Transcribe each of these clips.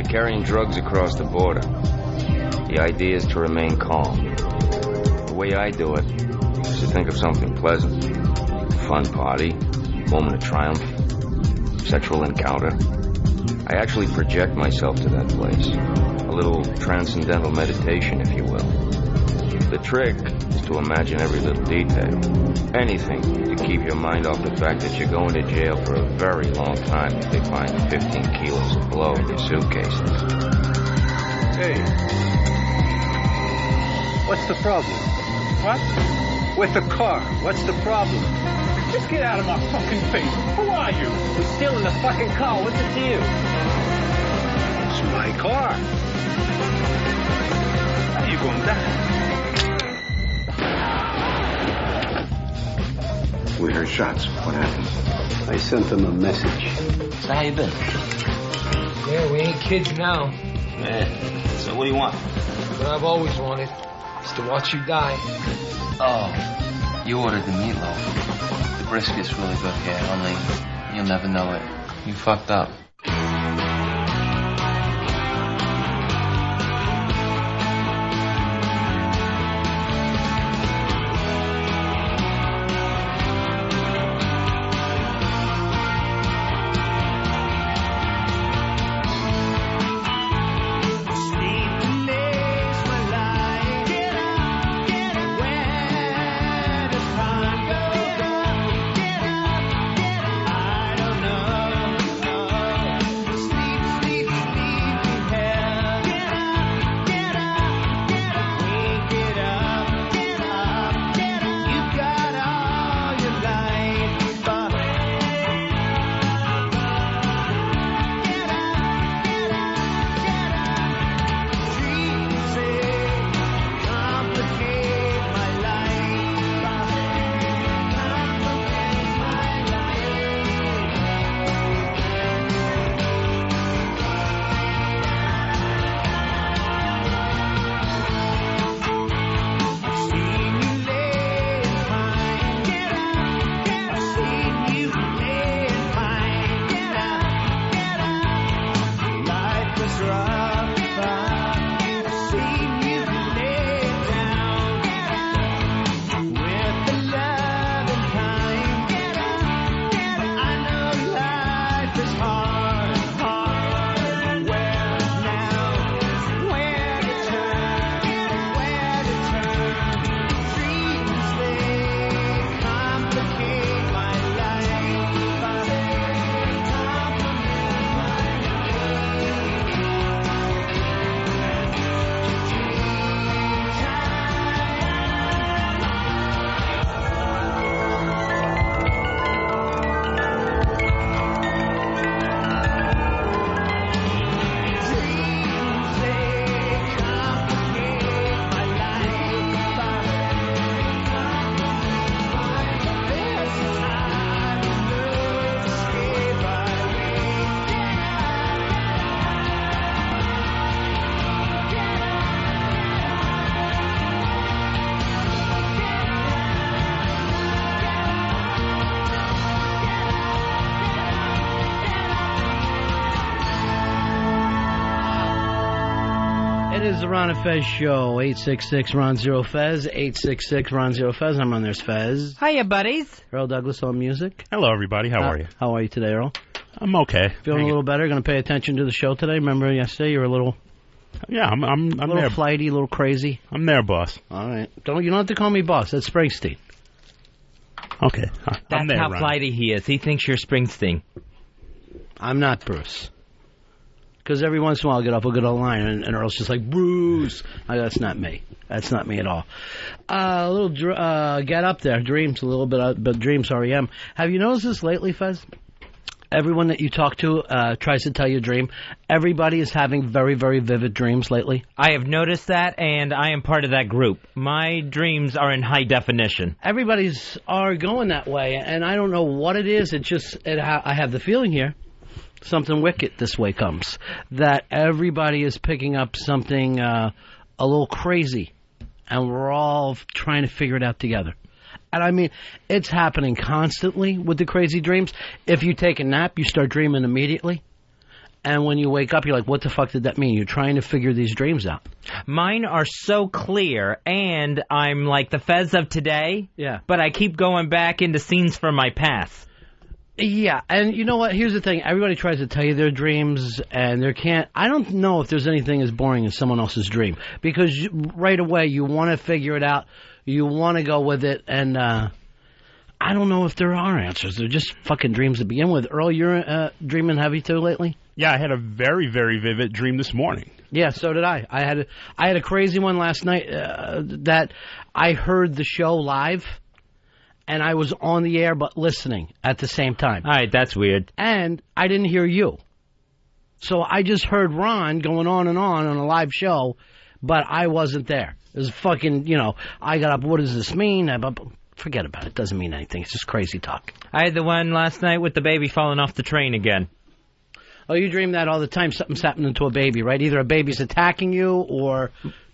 Carrying drugs across the border. The idea is to remain calm. The way I do it is to think of something pleasant. Fun party, moment of triumph, sexual encounter. I actually project myself to that place. A little transcendental meditation, if you will. The trick is to imagine every little detail. Anything to keep your mind off the fact that you're going to jail for a very long time if they find 15 kilos of blow in your suitcases. Hey. What's the problem? What? With the car. What's the problem? Just get out of my fucking face. Who are you? We're still in the fucking car. What's it to you? It's my car. How you gonna die? We heard shots. What happened? I sent them a message. So how you been? Yeah, we ain't kids now. Yeah. So what do you want? What I've always wanted is to watch you die. Oh, you ordered the meatloaf. The brisket's really good here, only you'll never know it. You fucked up. It is the Ron and Fez show. 866-RON-0-FEZ, 866-RON-0-FEZ. I'm on. There's Fez. Hiya, buddies. Earl Douglas on music. Hello, everybody. How are you? How are you today, Earl? I'm okay. Feeling a little better? Going to pay attention to the show today? Remember yesterday you were a little... Yeah, I'm a little there. flighty, a little crazy. I'm there, boss. All right. You don't have to call me boss. That's Springsteen. Okay. I'm That's there, how Ron. flighty he is. He thinks you're Springsteen. I'm not Bruce. Because every once in a while I'll get up a good old line, and Earl's just like, Bruce. That's not me. That's not me at all. A little get up there. Dreams, a little bit, but Dreams REM. Have you noticed this lately, Fez? Everyone that you talk to tries to tell you a dream. Everybody is having very, very vivid dreams lately. I have noticed that, and I am part of that group. My dreams are in high definition. Everybody's are going that way, and I don't know what it is. I have the feeling here. Something wicked this way comes. That everybody is picking up something a little crazy, and we're all trying to figure it out together. And I mean, it's happening constantly with the crazy dreams. If you take a nap, you start dreaming immediately. And when you wake up, you're like, what the fuck did that mean? You're trying to figure these dreams out. Mine are so clear, and I'm like the Fez of today. Yeah. But I keep going back into scenes from my past. Yeah, and you know what? Here's the thing. Everybody tries to tell you their dreams, and there can't... I don't know if there's anything as boring as someone else's dream. Because right away, you want to figure it out. You want to go with it, and I don't know if there are answers. They're just fucking dreams to begin with. Earl, you're dreaming heavy too lately? Yeah, I had a very, very vivid dream this morning. Yeah, so did I. I had a crazy one last night that I heard the show live, and I was on the air but listening at the same time. All right, that's weird. And I didn't hear you. So I just heard Ron going on a live show, but I wasn't there. It was fucking, I got up, what does this mean? Forget about it. It doesn't mean anything. It's just crazy talk. I had the one last night with the baby falling off the train again. Oh, you dream that all the time. Something's happening to a baby, right? Either a baby's attacking you or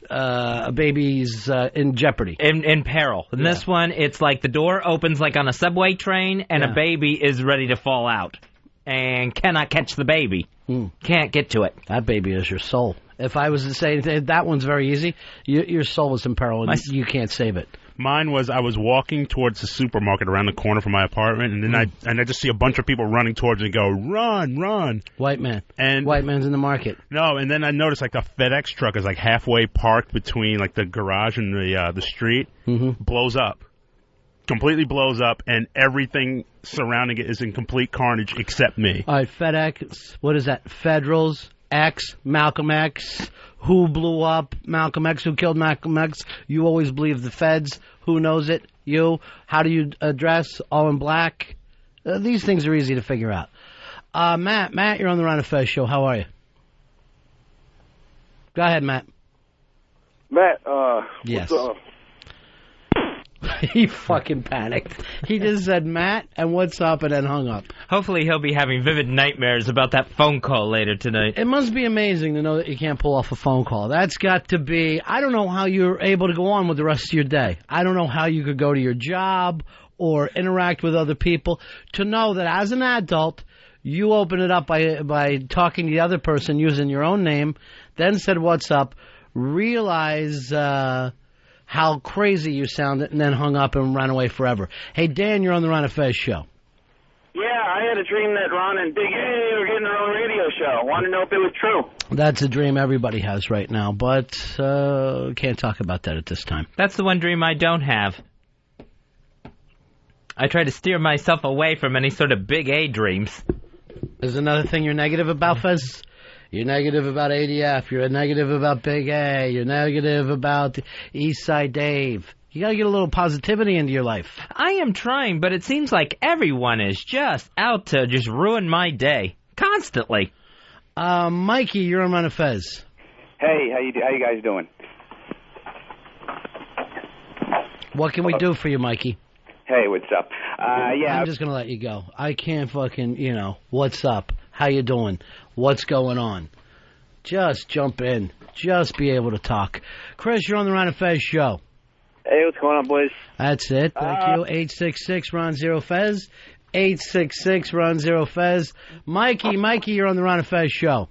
a baby's in jeopardy. In peril. In this one, it's like the door opens like on a subway train, and a baby is ready to fall out and cannot catch the baby. Can't get to it. That baby is your soul. If I was to say that one's very easy, your soul is in peril, and you can't save it. Mine was I was walking towards the supermarket around the corner from my apartment, and then I just see a bunch of people running towards me and go, run, run. White man. And white man's in the market. No, and then I noticed like the FedEx truck is like halfway parked between like the garage and the street, blows up. Completely blows up, and everything surrounding it is in complete carnage except me. All right, FedEx, what is that? Federals, X, Malcolm X. Who blew up Malcolm X? Who killed Malcolm X? You always believe the feds. Who knows it? You. How do you address? All in black. These things are easy to figure out. Matt, you're on the Ron and Fez show. How are you? Go ahead, Matt. Matt, yes. What's up? He fucking panicked. He just said, Matt, and what's up, and then hung up. Hopefully he'll be having vivid nightmares about that phone call later tonight. It must be amazing to know that you can't pull off a phone call. That's got to be... I don't know how you're able to go on with the rest of your day. I don't know how you could go to your job or interact with other people. To know that as an adult, you open it up by talking to the other person using your own name, then said, what's up, realize... how crazy you sounded, and then hung up and ran away forever. Hey, Dan, you're on the Ron and Fez show. Yeah, I had a dream that Ron and Big A were getting their own radio show. Want to know if it was true. That's a dream everybody has right now, but can't talk about that at this time. That's the one dream I don't have. I try to steer myself away from any sort of Big A dreams. There's another thing you're negative about, Fez? You're negative about ADF. You're negative about Big A. You're negative about Eastside Dave. You got to get a little positivity into your life. I am trying, but it seems like everyone is just out to just ruin my day. Constantly. Mikey, you're on Ron and Fez. Hey, how you guys doing? What can we do for you, Mikey? Hey, what's up? Yeah. I'm just going to let you go. I can't fucking, what's up? How you doing? What's going on? Just jump in. Just be able to talk. Chris, you're on the Ron and Fez show. Hey, what's going on, boys? That's it. Thank you. 866-RON-0-FEZ. 866-RON-0-FEZ. Mikey, you're on the Ron and Fez show.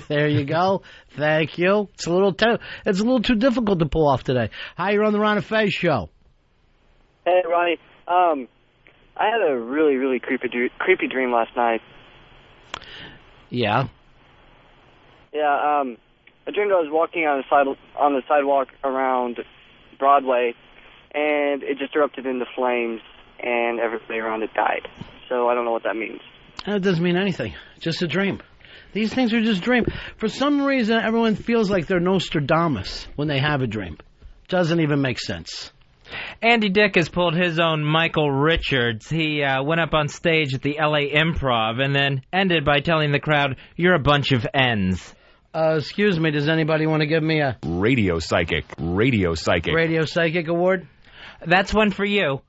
There you go. Thank you. It's a little too difficult to pull off today. Hi, you're on the Ron and Fez show. Hey, Ronnie. I had a really, really creepy dream last night. Yeah. Yeah, I dreamed I was walking on the sidewalk around Broadway, and it just erupted into flames, and everybody around it died. So I don't know what that means. It doesn't mean anything. Just a dream. These things are just dreams. For some reason, everyone feels like they're Nostradamus when they have a dream. Doesn't even make sense. Andy Dick has pulled his own Michael Richards. He went up on stage at the L.A. Improv and then ended by telling the crowd, "You're a bunch of N's." Excuse me, does anybody want to give me a... Radio Psychic award? That's one for you.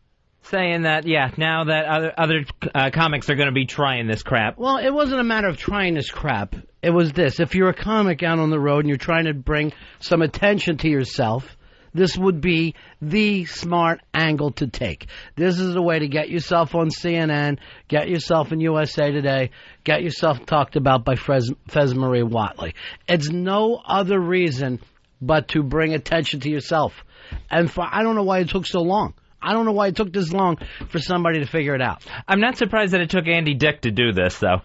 Saying that, now that other comics are going to be trying this crap. Well, it wasn't a matter of trying this crap. It was this. If you're a comic out on the road and you're trying to bring some attention to yourself, this would be the smart angle to take. This is a way to get yourself on CNN, get yourself in USA Today, get yourself talked about by Fez Marie Watley. It's no other reason but to bring attention to yourself. And I don't know why it took so long. I don't know why it took this long for somebody to figure it out. I'm not surprised that it took Andy Dick to do this, though.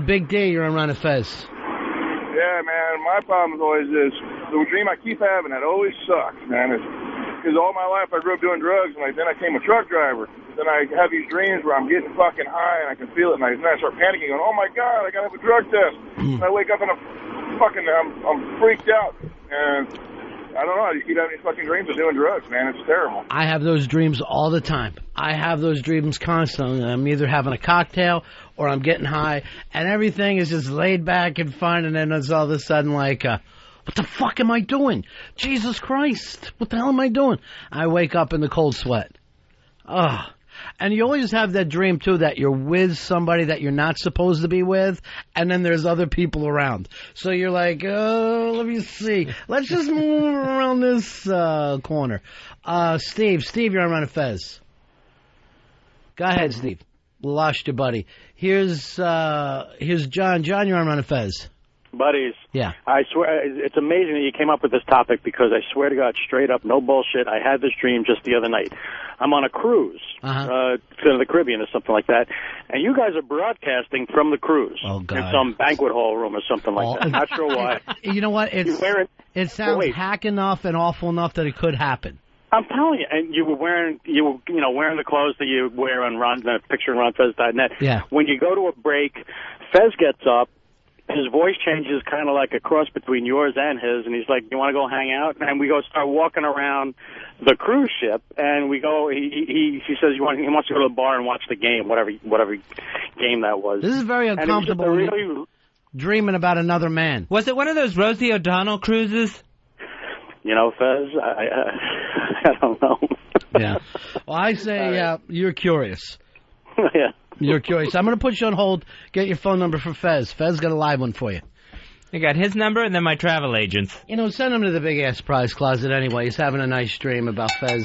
Big D, you're on Ron and Fez. Yeah, man, my problem is always this. The dream I keep having, it always sucks, man. Because all my life I grew up doing drugs, and then I became a truck driver. Then I have these dreams where I'm getting fucking high, and I can feel it, and then I start panicking, going, oh, my God, I got to have a drug test. And I wake up, and I'm freaked out. And I don't know. I just keep having these fucking dreams of doing drugs, man. It's terrible. I have those dreams all the time. I have those dreams constantly. I'm either having a cocktail or I'm getting high, and everything is just laid back and fun, and then it's all of a sudden like, what the fuck am I doing? Jesus Christ, what the hell am I doing? I wake up in the cold sweat. Ugh. And you always have that dream, too, that you're with somebody that you're not supposed to be with, and then there's other people around. So you're like, oh, let me see. Let's just move around this corner. Steve, you're on Ron and Fez. Go ahead, Steve. Lost you, buddy. Here's John. John, you're on Ron and Fez. Buddies. Yeah. I swear, it's amazing that you came up with this topic because I swear to God, straight up, no bullshit, I had this dream just the other night. I'm on a cruise to the Caribbean or something like that, and you guys are broadcasting from the cruise in some banquet hall room or something like that. Not sure why. You know what? It sounds hack enough and awful enough that it could happen. I'm telling you, and you were wearing the clothes that you wear on the picture on RonFez.net. Yeah. When you go to a break, Fez gets up. His voice changes kind of like a cross between yours and his, and he's like, you want to go hang out? And we go start walking around the cruise ship, and we go, he says he wants to go to the bar and watch the game, whatever game that was. This is very uncomfortable. Really, dreaming about another man. Was it one of those Rosie O'Donnell cruises? You know, Fez, I don't know. Yeah. Well, I say you're curious. Yeah. You're curious. I'm going to put you on hold. Get your phone number for Fez. Fez got a live one for you. I got his number and then my travel agent's. You know, send him to the big-ass prize closet anyway. He's having a nice dream about Fez.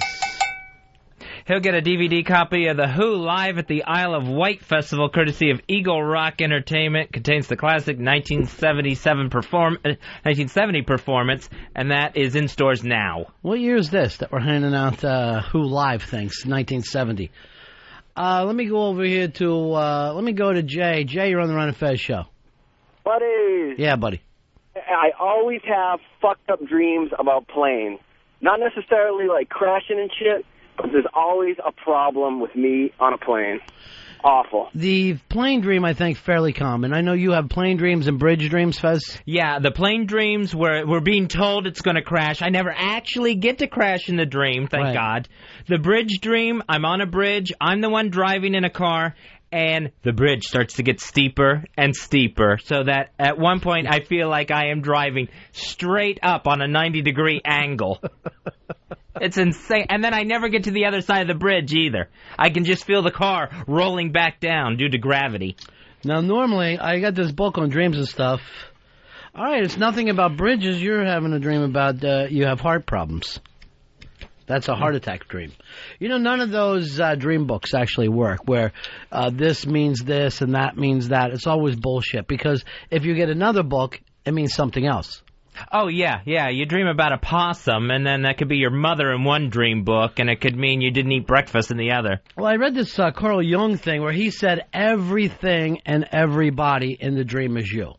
He'll get a DVD copy of The Who live at the Isle of Wight Festival, courtesy of Eagle Rock Entertainment. Contains the classic 1970 performance, and that is in stores now. What year is this that we're handing out Who live things? 1970. Let me go over here to, let me go to Jay. Jay, you're on the Ron and Fez show. Buddy. Yeah, buddy. I always have fucked up dreams about planes. Not necessarily like crashing and shit, but there's always a problem with me on a plane. Awful. The plane dream, I think, fairly common. I know you have plane dreams and bridge dreams, Fez. Yeah, the plane dreams where we're being told it's going to crash. I never actually get to crash in the dream, thank God. The bridge dream, I'm on a bridge, I'm the one driving in a car, and the bridge starts to get steeper and steeper, so that at one point I feel like I am driving straight up on a 90-degree angle. It's insane. And then I never get to the other side of the bridge either. I can just feel the car rolling back down due to gravity. Now, normally, I got this book on dreams and stuff. All right, it's nothing about bridges. You're having a dream about you have heart problems. That's a heart attack dream. You know, none of those dream books actually work, where this means this and that means that. It's always bullshit, because if you get another book, it means something else. Oh, yeah. You dream about a possum, and then that could be your mother in one dream book, and it could mean you didn't eat breakfast in the other. Well, I read this Carl Jung thing where he said everything and everybody in the dream is you.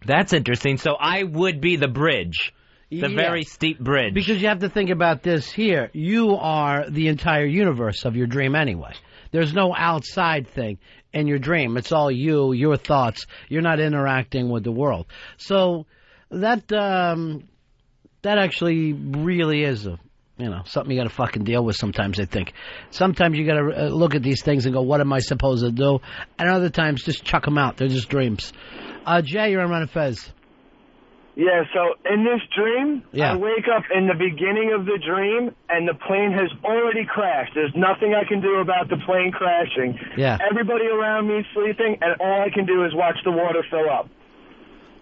That's interesting. So I would be the bridge, the very steep bridge. Because you have to think about this here. You are the entire universe of your dream anyway. There's no outside thing in your dream. It's all you, your thoughts. You're not interacting with the world. So that actually really is something you got to fucking deal with sometimes, I think. Sometimes you got to look at these things and go, what am I supposed to do? And other times, just chuck them out. They're just dreams. Jay, you're on Ron and Fez. Yeah, so in this dream, I wake up in the beginning of the dream, and the plane has already crashed. There's nothing I can do about the plane crashing. Yeah. Everybody around me is sleeping, and all I can do is watch the water fill up.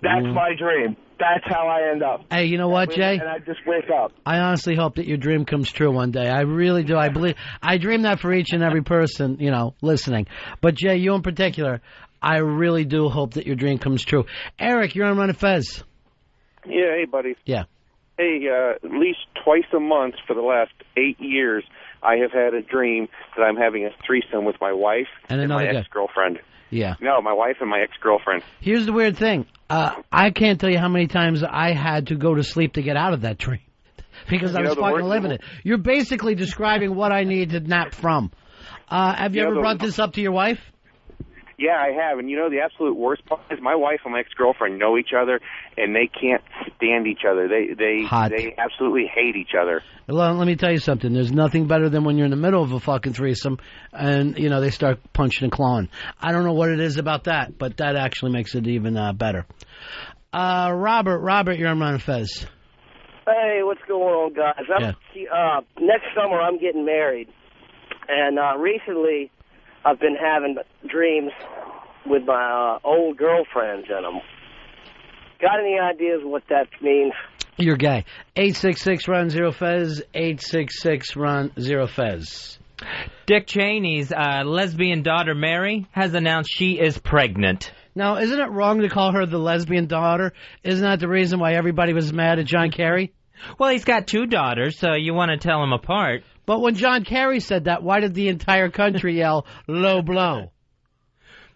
That's my dream. that's how I end up. Hey, you know what, Jay? And I just wake up. I honestly hope that your dream comes true one day. I really do. I dream that for each and every person, listening. But, Jay, you in particular, I really do hope that your dream comes true. Eric, you're on Ron and Fez. Yeah, hey, buddy. Yeah. Hey, at least twice a month for the last 8 years, I have had a dream that I'm having a threesome with my wife and my ex-girlfriend. Yeah. No, my wife and my ex-girlfriend. Here's the weird thing. I can't tell you how many times I had to go to sleep to get out of that dream because I was fucking living it. You're basically describing what I need to nap from. Have you ever brought this up to your wife? Yeah, I have. And the absolute worst part is my wife and my ex-girlfriend know each other, and they can't stand each other. They absolutely hate each other. Well, let me tell you something. There's nothing better than when you're in the middle of a fucking threesome and, they start punching and clawing. I don't know what it is about that, but that actually makes it even better. Robert, you're on Ron and Fez. Hey, what's going on, guys? Next summer, I'm getting married. And recently, I've been having dreams with my old girlfriends in them. Got any ideas what that means? You're gay. 866-RON-0-FEZ, 866-RON-0-FEZ. Dick Cheney's lesbian daughter, Mary, has announced she is pregnant. Now, isn't it wrong to call her the lesbian daughter? Isn't that the reason why everybody was mad at John Kerry? Well, he's got 2 daughters, so you want to tell them apart. But when John Kerry said that, why did the entire country yell, low blow?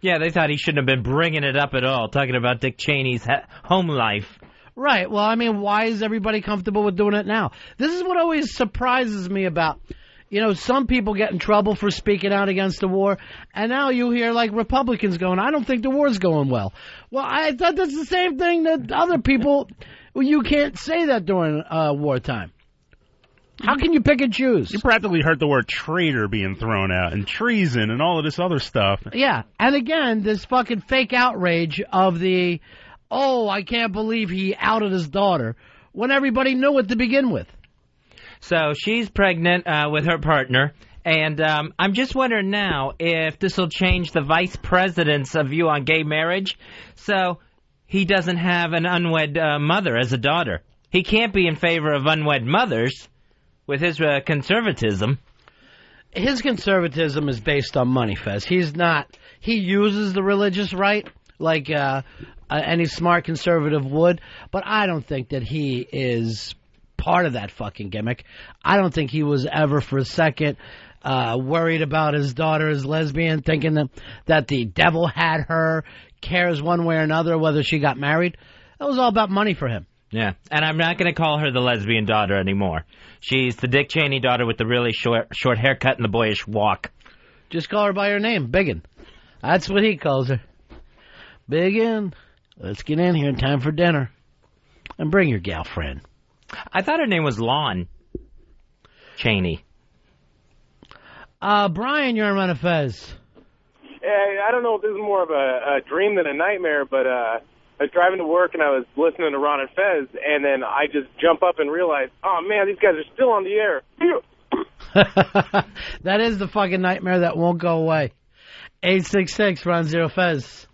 Yeah, they thought he shouldn't have been bringing it up at all, talking about Dick Cheney's home life. Right. Well, I mean, why is everybody comfortable with doing it now? This is what always surprises me about, some people get in trouble for speaking out against the war, and now you hear, Republicans going, I don't think the war's going well. Well, I thought that's the same thing that other people, you can't say that during wartime. How can you pick and choose? You practically heard the word traitor being thrown out and treason and all of this other stuff. Yeah, and again, this fucking fake outrage of I can't believe he outed his daughter, when everybody knew it to begin with. So she's pregnant with her partner, and I'm just wondering now if this will change the vice president's view on gay marriage, so he doesn't have an unwed mother as a daughter. He can't be in favor of unwed mothers. With his conservatism. His conservatism is based on money, Fez. He uses the religious right like any smart conservative would, but I don't think that he is part of that fucking gimmick. I don't think he was ever for a second worried about his daughter as lesbian, thinking that the devil had her, cares one way or another whether she got married. That was all about money for him. Yeah, and I'm not going to call her the lesbian daughter anymore. She's the Dick Cheney daughter with the really short haircut and the boyish walk. Just call her by her name, Biggin. That's what he calls her. Biggin, let's get in here. Time for dinner. And bring your gal friend. I thought her name was Lon Cheney. Brian, you're on Ron and Fez. I don't know if this is more of a dream than a nightmare, but I was driving to work and I was listening to Ron and Fez, and then I just jump up and realize, oh man, these guys are still on the air. That is the fucking nightmare that won't go away. 866-RON-0-FEZ.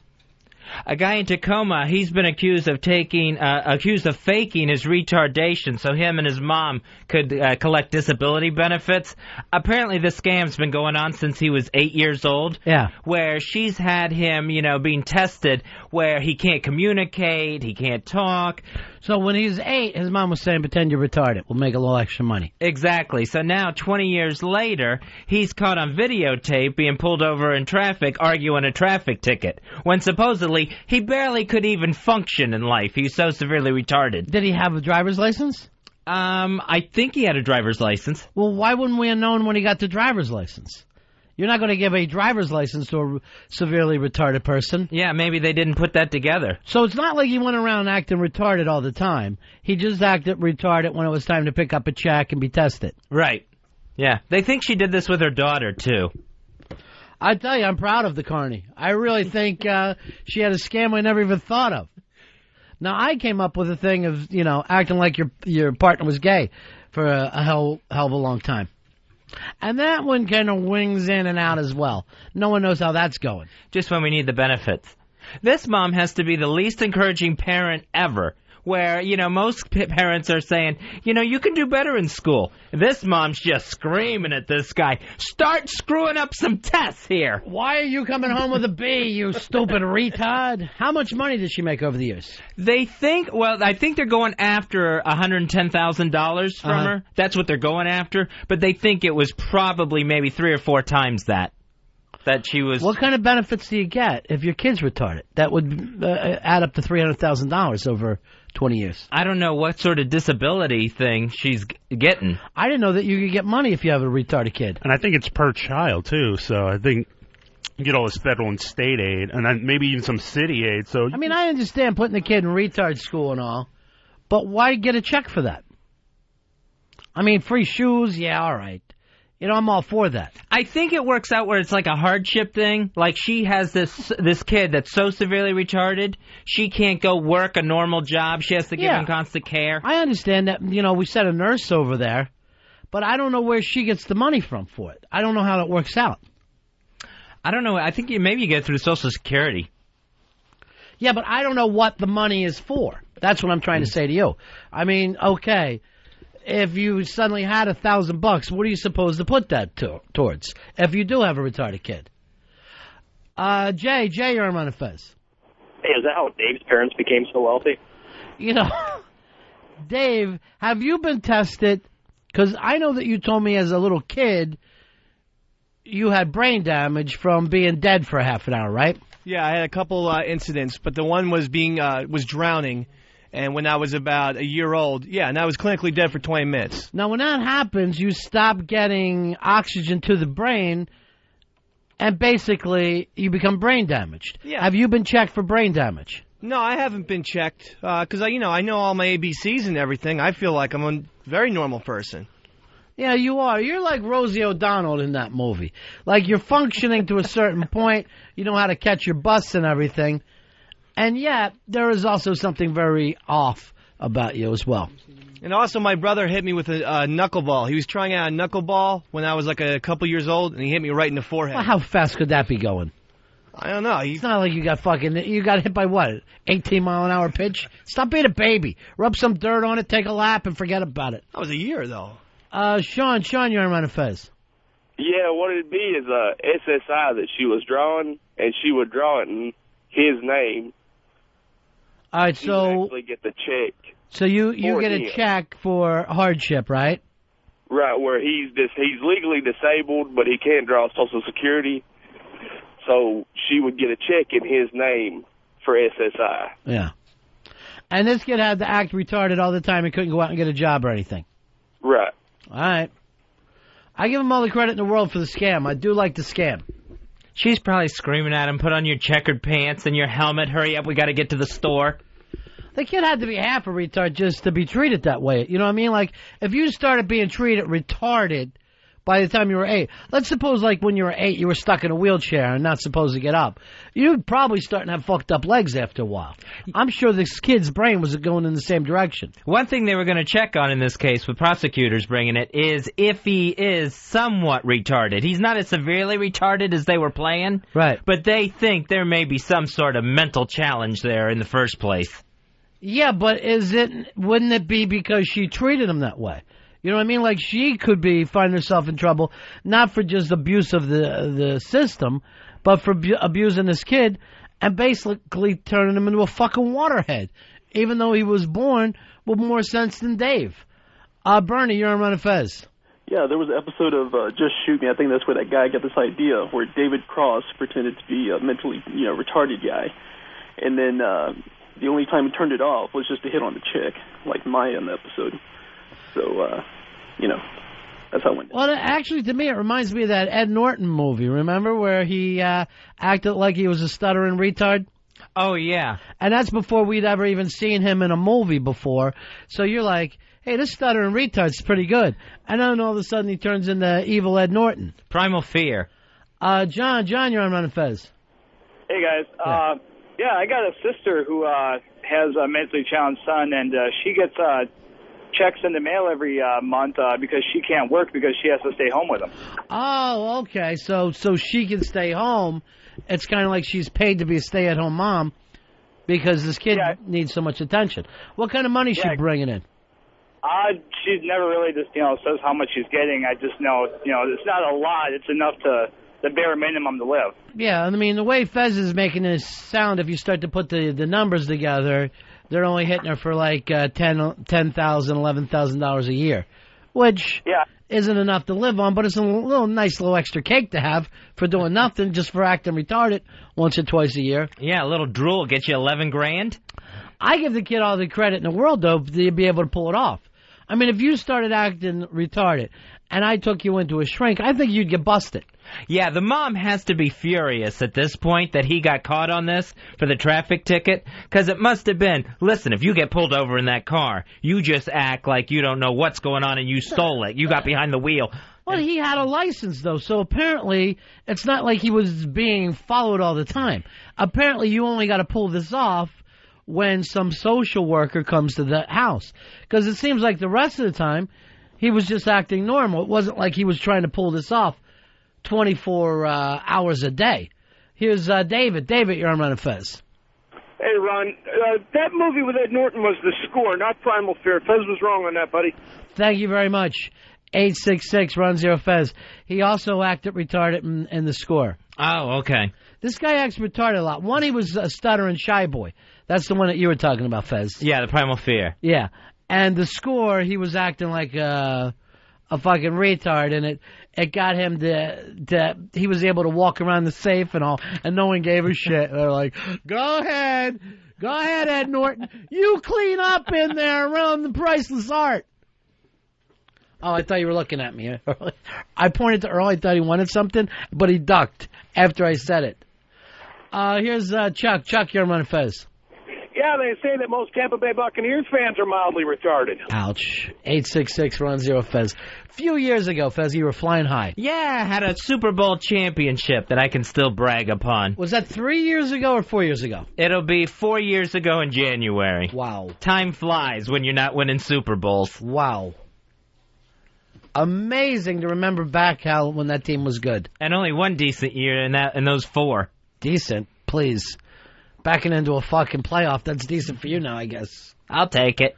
A guy in Tacoma, he's been accused of faking his retardation so him and his mom could collect disability benefits. Apparently this scam's been going on since he was 8 years old. Yeah. Where she's had him, being tested where he can't communicate, he can't talk. So when he was 8, his mom was saying, pretend you're retarded. We'll make a little extra money. Exactly. So now, 20 years later, he's caught on videotape being pulled over in traffic arguing a traffic ticket when supposedly he barely could even function in life. He was so severely retarded. Did he have a driver's license? I think he had a driver's license. Well, why wouldn't we have known when he got the driver's license? You're not going to give a driver's license to a severely retarded person. Yeah, maybe they didn't put that together. So it's not like he went around acting retarded all the time. He just acted retarded when it was time to pick up a check and be tested. Right. Yeah. They think she did this with her daughter, too. I tell you, I'm proud of the carny. I really think she had a scam I never even thought of. Now, I came up with a thing of, acting like your partner was gay for a hell of a long time. And that one kind of wings in and out as well. No one knows how that's going. Just when we need the benefits. This mom has to be the least encouraging parent ever where, most parents are saying, you can do better in school. This mom's just screaming at this guy. Start screwing up some tests here. Why are you coming home with a B, you stupid retard? How much money did she make over the years? I think they're going after $110,000 from her. That's what they're going after. But they think it was probably maybe 3 or 4 times that she was... What kind of benefits do you get if your kid's retarded? That would add up to $300,000 over 20 years. I don't know what sort of disability thing she's getting. I didn't know that you could get money if you have a retarded kid. And I think it's per child, too, so I think you get all this federal and state aid, and then maybe even some city aid. So I mean, I understand putting the kid in retard school and all, but why get a check for that? I mean, free shoes, yeah, all right. I'm all for that. I think it works out where it's like a hardship thing. Like she has this kid that's so severely retarded, she can't go work a normal job. She has to give him constant care. I understand that, we sent a nurse over there, but I don't know where she gets the money from for it. I don't know how that works out. I don't know. I think maybe you get it through Social Security. Yeah, but I don't know what the money is for. That's what I'm trying to say to you. I mean, okay, if you suddenly had $1,000, what are you supposed to put that towards? If you do have a retarded kid, Jay, you're on Ron and Fez. Hey, is that how Dave's parents became so wealthy? Dave, have you been tested? Because I know that you told me as a little kid you had brain damage from being dead for half an hour, right? Yeah, I had a couple incidents, but the one was was drowning. And when I was about a year old, and I was clinically dead for 20 minutes. Now, when that happens, you stop getting oxygen to the brain, and basically you become brain damaged. Yeah. Have you been checked for brain damage? No, I haven't been checked because I know all my ABCs and everything. I feel like I'm a very normal person. Yeah, you are. You're like Rosie O'Donnell in that movie. Like, you're functioning to a certain point. You know how to catch your bus and everything. And yet, there is also something very off about you as well. And also, my brother hit me with a knuckleball. He was trying out a knuckleball when I was like a couple years old, and he hit me right in the forehead. Well, how fast could that be going? I don't know. It's not like you got hit by what? 18-mile-an-hour pitch? Stop being a baby. Rub some dirt on it, take a lap, and forget about it. That was a year, though. Sean, you're on Ron and Fez. Yeah, what it'd be is a SSI that she was drawing, and she would draw it in his name. All right, so actually get the check. So you get a check for hardship, right? Right, where he's legally disabled, but he can't draw Social Security. So she would get a check in his name for SSI. Yeah. And this kid had to act retarded all the time and couldn't go out and get a job or anything. Right. All right. I give him all the credit in the world for the scam. I do like the scam. She's probably screaming at him, put on your checkered pants and your helmet, hurry up, we got to get to the store. The kid had to be half a retard just to be treated that way. You know what I mean? Like, if you started being treated retarded by the time you were 8, let's suppose like when you were 8 you were stuck in a wheelchair and not supposed to get up, you'd probably start to have fucked up legs after a while. I'm sure this kid's brain was going in the same direction. One thing they were going to check on in this case with prosecutors bringing it is if he is somewhat retarded. He's not as severely retarded as they were playing, right? But they think there may be some sort of mental challenge there in the first place. Yeah, but wouldn't it be because she treated him that way? You know what I mean? Like, she could find herself in trouble, not for just abuse of the system, but for abusing this kid and basically turning him into a fucking waterhead, even though he was born with more sense than Dave. Bernie, you're on Ron and Fez. Yeah, there was an episode of Just Shoot Me. I think that's where that guy got this idea, where David Cross pretended to be a mentally, retarded guy. And then the only time he turned it off was just to hit on the chick, like Maya in the episode. So, that's how it went down. Well, actually, to me, it reminds me of that Ed Norton movie, remember, where he acted like he was a stuttering retard? Oh, yeah. And that's before we'd ever even seen him in a movie before. So you're like, hey, this stuttering retard's pretty good. And then all of a sudden he turns into evil Ed Norton. Primal Fear. John, you're on Ron and Fez. Hey, guys. Yeah, I got a sister who has a mentally challenged son, and she gets checks in the mail every month because she can't work because she has to stay home with him. Oh, okay. So she can stay home. It's kind of like she's paid to be a stay-at-home mom because this kid needs so much attention. What kind of money is she bringing in? She's never really just, says how much she's getting. I just know, it's not a lot. It's enough to the bare minimum to live. Yeah, I mean, the way Fez is making this sound, if you start to put the numbers together, they're only hitting her for like $10,000, $11,000 a year, which isn't enough to live on, but it's a nice little extra cake to have for doing nothing, just for acting retarded once or twice a year. Yeah, a little drool gets you $11,000. I give the kid all the credit in the world, though, to be able to pull it off. I mean, if you started acting retarded and I took you into a shrink, I think you'd get busted. Yeah, the mom has to be furious at this point that he got caught on this for the traffic ticket, because it must have been, listen, if you get pulled over in that car, you just act like you don't know what's going on and you stole it. You got behind the wheel. Well, he had a license, though, so apparently it's not like he was being followed all the time. Apparently you only got to pull this off when some social worker comes to the house, because it seems like the rest of the time he was just acting normal. It wasn't like he was trying to pull this off 24 hours a day. Here's David. David, you're on Ron and Fez. Hey, Ron. That movie with Ed Norton was The Score, not Primal Fear. Fez was wrong on that, buddy. Thank you very much. 866-RUN-0-FEZ. He also acted retarded in The Score. Oh, okay. This guy acts retarded a lot. One, he was a stuttering shy boy. That's the one that you were talking about, Fez. Yeah, the Primal Fear. Yeah. And The Score, he was acting like a fucking retard, and it got him to he was able to walk around the safe and all, and no one gave a shit. They're like, go ahead, Ed Norton, you clean up in there around the priceless art. Oh, I thought you were looking at me. I pointed to Earl. I thought he wanted something, but he ducked after I said it. Here's Chuck. Chuck, you're on Ron and Fez. Yeah, they say that most Tampa Bay Buccaneers fans are mildly retarded. Ouch. 866-RUN-0-FEZ. A few years ago, Fez, you were flying high. Yeah, I had a Super Bowl championship that I can still brag upon. Was that 3 years ago or 4 years ago? It'll be 4 years ago in January. Wow. Time flies when you're not winning Super Bowls. Wow. Amazing to remember back when that team was good. And only one decent year in those four. Decent? Please. Backing into a fucking playoff, that's decent for you now, I guess. I'll take it.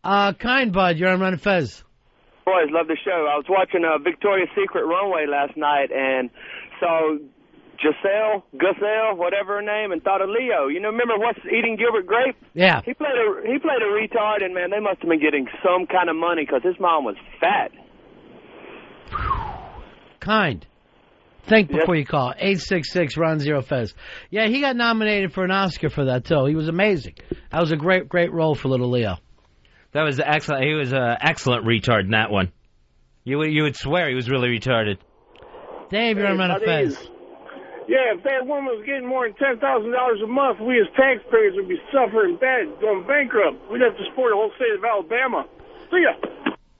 Kind Bud, you're on Ron and Fez. Boys, love the show. I was watching Victoria's Secret Runway last night and saw Guselle, whatever her name, and thought of Leo. You know, remember What's Eating Gilbert Grape? Yeah. He played a retard, and man, they must have been getting some kind of money because his mom was fat. Kind. Think before you call. 866-RUN-0-FEZ. Yeah, he got nominated for an Oscar for that, too. He was amazing. That was a great, great role for little Leo. That was excellent. He was an excellent retard in that one. You would swear he was really retarded. Dave, you're on Ron and Fez. Yeah, if that woman was getting more than $10,000 a month, we as taxpayers would be suffering bad, going bankrupt. We'd have to support the whole state of Alabama. See ya.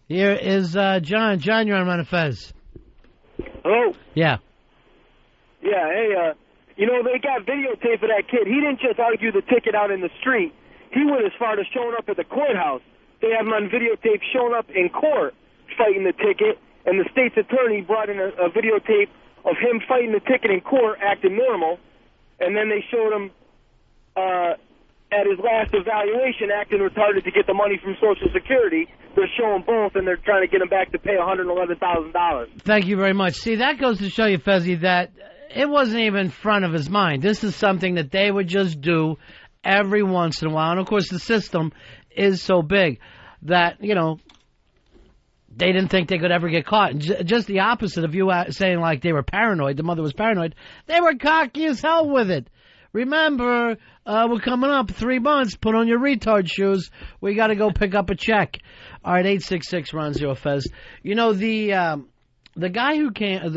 Here is John. John, you're on Ron and Fez. Hello? Yeah. Yeah, hey, they got videotape of that kid. He didn't just argue the ticket out in the street. He went as far as showing up at the courthouse. They have him on videotape showing up in court fighting the ticket, and the state's attorney brought in a videotape of him fighting the ticket in court, acting normal, and then they showed him at his last evaluation acting retarded to get the money from Social Security. They're showing both, and they're trying to get him back to pay $111,000. Thank you very much. See, that goes to show you, Fezzy, that it wasn't even in front of his mind. This is something that they would just do every once in a while. And, of course, the system is so big that, they didn't think they could ever get caught. And just the opposite of you saying, like, they were paranoid, the mother was paranoid. They were cocky as hell with it. Remember, we're coming up 3 months. Put on your retard shoes. We got to go pick up a check. All right, 866-RUN-0-FEZ. The guy who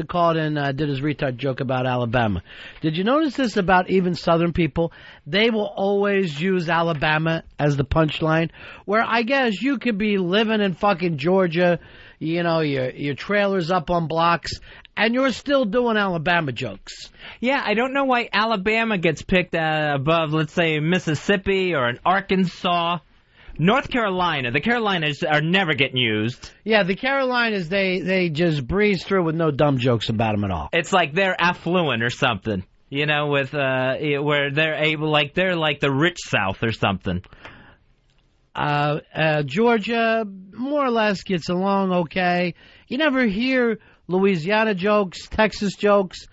called in did his retard joke about Alabama. Did you notice this about even Southern people? They will always use Alabama as the punchline, where I guess you could be living in fucking Georgia, your trailer's up on blocks, and you're still doing Alabama jokes. Yeah, I don't know why Alabama gets picked above, let's say, Mississippi or an Arkansas. North Carolina, the Carolinas are never getting used. Yeah, the Carolinas, they just breeze through with no dumb jokes about them at all. It's like they're affluent or something. You know, with where they're able, like they're like the rich South or something. Georgia more or less gets along okay. You never hear Louisiana jokes, Texas jokes.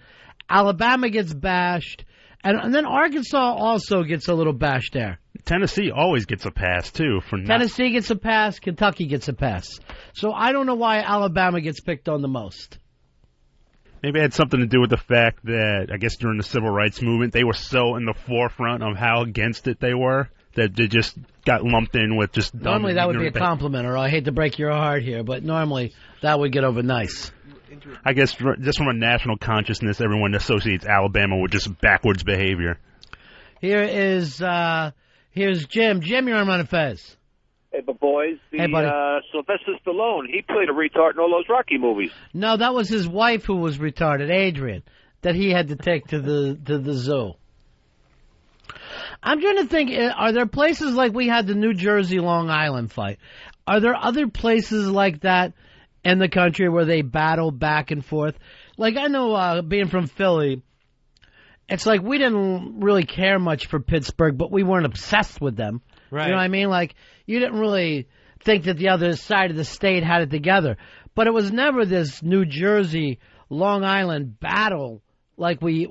Alabama gets bashed, and then Arkansas also gets a little bashed there. Tennessee always gets a pass too. Tennessee gets a pass. Kentucky gets a pass. So I don't know why Alabama gets picked on the most. Maybe it had something to do with the fact that, I guess during the civil rights movement, they were so in the forefront of how against it they were that they just got lumped in with just dumb. Normally that would be a compliment, or I hate to break your heart here, but normally that would get over nice. I guess just from a national consciousness, everyone associates Alabama with just backwards behavior. Here's Jim. Jim, you're on Ron and Fez. Hey, but boys, Hey, buddy. Sylvester Stallone, he played a retard in all those Rocky movies. No, that was his wife who was retarded, Adrian, that he had to take to the zoo. I'm trying to think, are there places like we had the New Jersey-Long Island fight? Are there other places like that in the country where they battle back and forth? Like, I know, being from Philly, it's like we didn't really care much for Pittsburgh, but we weren't obsessed with them. Right. You know what I mean? Like, you didn't really think that the other side of the state had it together. But it was never this New Jersey, Long Island battle like we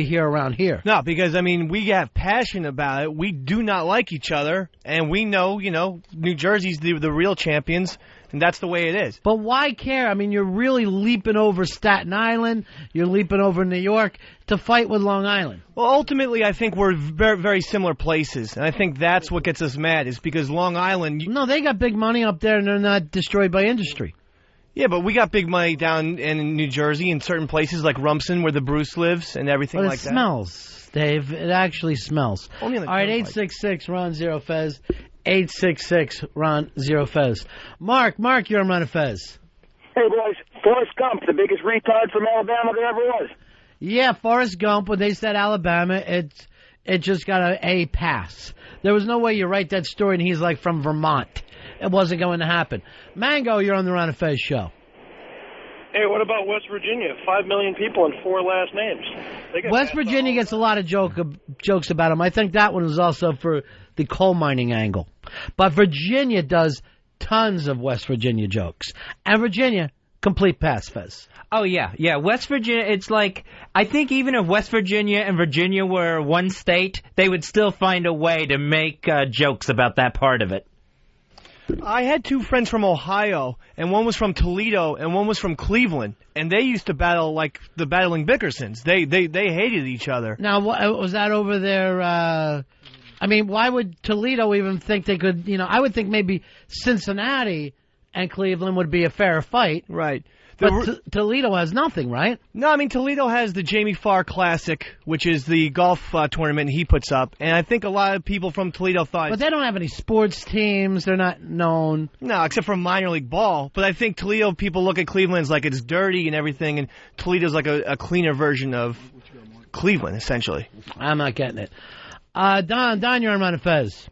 hear around here. No, because, I mean, we have passion about it. We do not like each other, and we know, New Jersey's the real champions, and that's the way it is. But why care? I mean, you're really leaping over Staten Island, you're leaping over New York to fight with Long Island. Well, ultimately, I think we're very, very similar places, and I think that's what gets us mad, is because Long Island... No, they got big money up there, and they're not destroyed by industry. Yeah, but we got big money down in New Jersey in certain places like Rumson, where the Bruce lives, and everything like that. It smells, Dave. It actually smells. Only on the All right, turnpike. 866-RON-0-FEZ. 866-RON-0-FEZ. Mark, you're on Ron and Fez. Hey, boys. Forrest Gump, the biggest retard from Alabama there ever was. Yeah, Forrest Gump, when they said Alabama, it just got a pass. There was no way you write that story and he's like from Vermont. It wasn't going to happen. Mango, you're on the Ron and Fez show. Hey, what about West Virginia? 5 million people and 4 last names. West Virginia gets a lot of jokes about them. I think that one was also for the coal mining angle. But Virginia does tons of West Virginia jokes. And Virginia, complete pass, Fez. Oh, yeah. West Virginia, it's like, I think even if West Virginia and Virginia were one state, they would still find a way to make jokes about that part of it. I had 2 friends from Ohio, and one was from Toledo, and one was from Cleveland, and they used to battle like the battling Bickersons. They hated each other. Now, was that over there? I mean, why would Toledo even think they could? I would think maybe Cincinnati and Cleveland would be a fair fight. Right. But Toledo has nothing, right? No, I mean, Toledo has the Jamie Farr Classic, which is the golf tournament he puts up. And I think a lot of people from Toledo thought... But they don't have any sports teams. They're not known. No, except for minor league ball. But I think Toledo people look at Cleveland as like it's dirty and everything, and Toledo's like a cleaner version of Cleveland, essentially. I'm not getting it. Don, you're on Ron and Fez.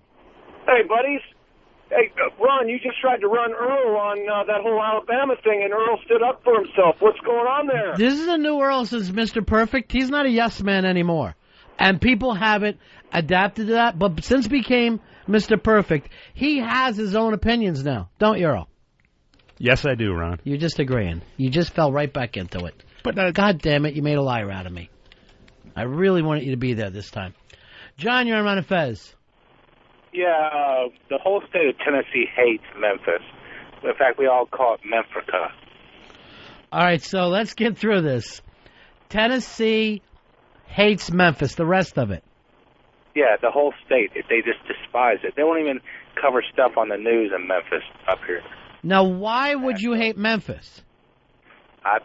Hey, buddies. Hey, Ron, you just tried to run Earl on that whole Alabama thing, and Earl stood up for himself. What's going on there? This is a new Earl since Mr. Perfect. He's not a yes man anymore. And people haven't adapted to that. But since he became Mr. Perfect, he has his own opinions now. Don't you, Earl? Yes, I do, Ron. You're just agreeing. You just fell right back into it. But God damn it, you made a liar out of me. I really wanted you to be there this time. John, you're on Ron and Fez. Yeah, the whole state of Tennessee hates Memphis. In fact, we all call it Memphrica. All right, so let's get through this. Tennessee hates Memphis, the rest of it. Yeah, the whole state. They just despise it. They won't even cover stuff on the news in Memphis up here. Now, why would you hate Memphis? I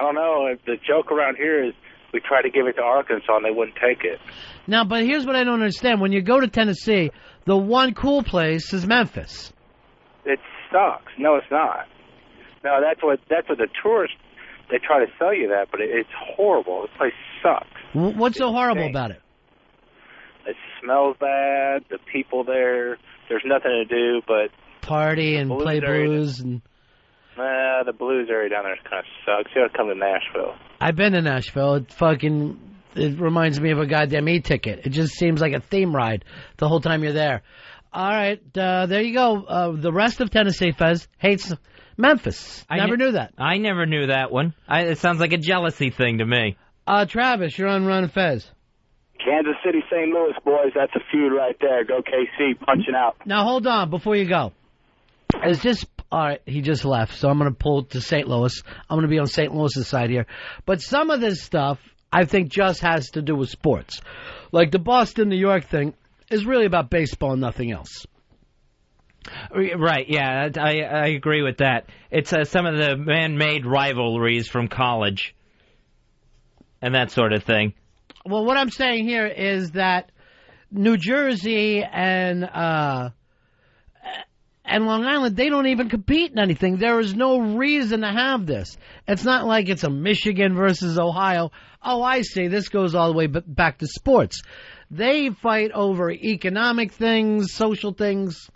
don't know. The joke around here is we try to give it to Arkansas and they wouldn't take it. Now, but here's what I don't understand. When you go to Tennessee, the one cool place is Memphis. It sucks. No, it's not. No, that's what the tourists, they try to sell you that, but it's horrible. The place sucks. What's so horrible about it? It smells bad. The people there, there's nothing to do but party and play blues. The blues area down there kind of sucks. You gotta come to Nashville. I've been to Nashville. It fucking it reminds me of a goddamn e-ticket. It just seems like a theme ride the whole time you're there. All right, there you go. The rest of Tennessee, Fez, hates Memphis. Never knew that. I never knew that one. It sounds like a jealousy thing to me. Travis, you're on Ron and Fez. Kansas City, St. Louis, boys. That's a feud right there. Go KC, punching out. Now, hold on before you go. Is this... All right, he just left, so I'm going to pull to St. Louis. I'm going to be on St. Louis's side here. But some of this stuff, I think, just has to do with sports. Like the Boston-New York thing is really about baseball and nothing else. Right, yeah, I agree with that. It's some of the man-made rivalries from college and that sort of thing. Well, what I'm saying here is that New Jersey and Long Island, they don't even compete in anything. There is no reason to have this. It's not like it's a Michigan versus Ohio. Oh, I see. This goes all the way back to sports. They fight over economic things, social things.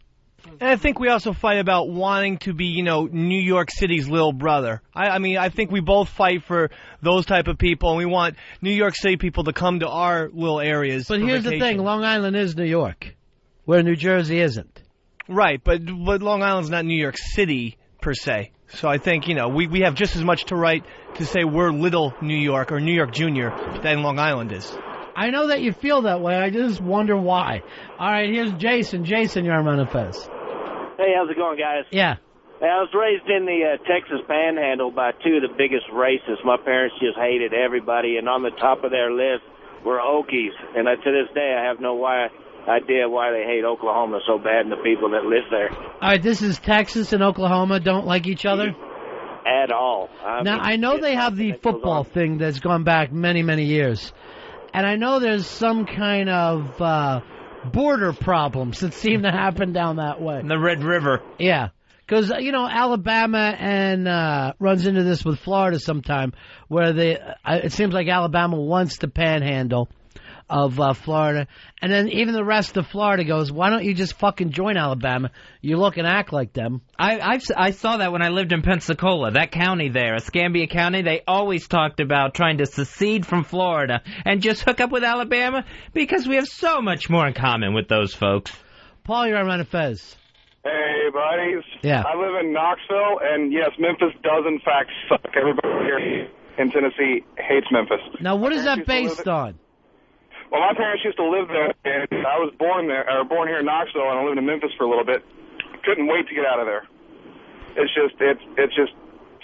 And I think we also fight about wanting to be, New York City's little brother. I mean, I think we both fight for those type of people, and we want New York City people to come to our little areas. But here's the thing. Long Island is New York, where New Jersey isn't. Right, but Long Island's not New York City, per se. So I think, we have just as much to right to say we're Little New York or New York Junior than Long Island is. I know that you feel that way. I just wonder why. All right, here's Jason. Jason, you're on Ron and Fez. Hey, how's it going, guys? Yeah. Hey, I was raised in the Texas Panhandle by two of the biggest racists. My parents just hated everybody, and on the top of their list were Okies. And to this day, I have no idea why they hate Oklahoma so bad and the people that live there. All right, this is Texas and Oklahoma don't like each other? At all. I know they have the football thing that's gone back many, many years. And I know there's some kind of border problems that seem to happen down that way. The Red River. Yeah. Because, Alabama and runs into this with Florida sometime, where it seems like Alabama wants the panhandle of Florida. And then even the rest of Florida goes, why don't you just fucking join Alabama? You look and act like them. I saw that when I lived in Pensacola, that county there, Escambia County. They always talked about trying to secede from Florida and just hook up with Alabama because we have so much more in common with those folks. Paul, you're on Ron and Fez. Hey, buddies. Yeah. I live in Knoxville, and yes, Memphis does in fact suck. Everybody here in Tennessee hates Memphis. Now, what is that based on? Well, my parents used to live there, and I was born here in Knoxville, and I lived in Memphis for a little bit. Couldn't wait to get out of there. It's just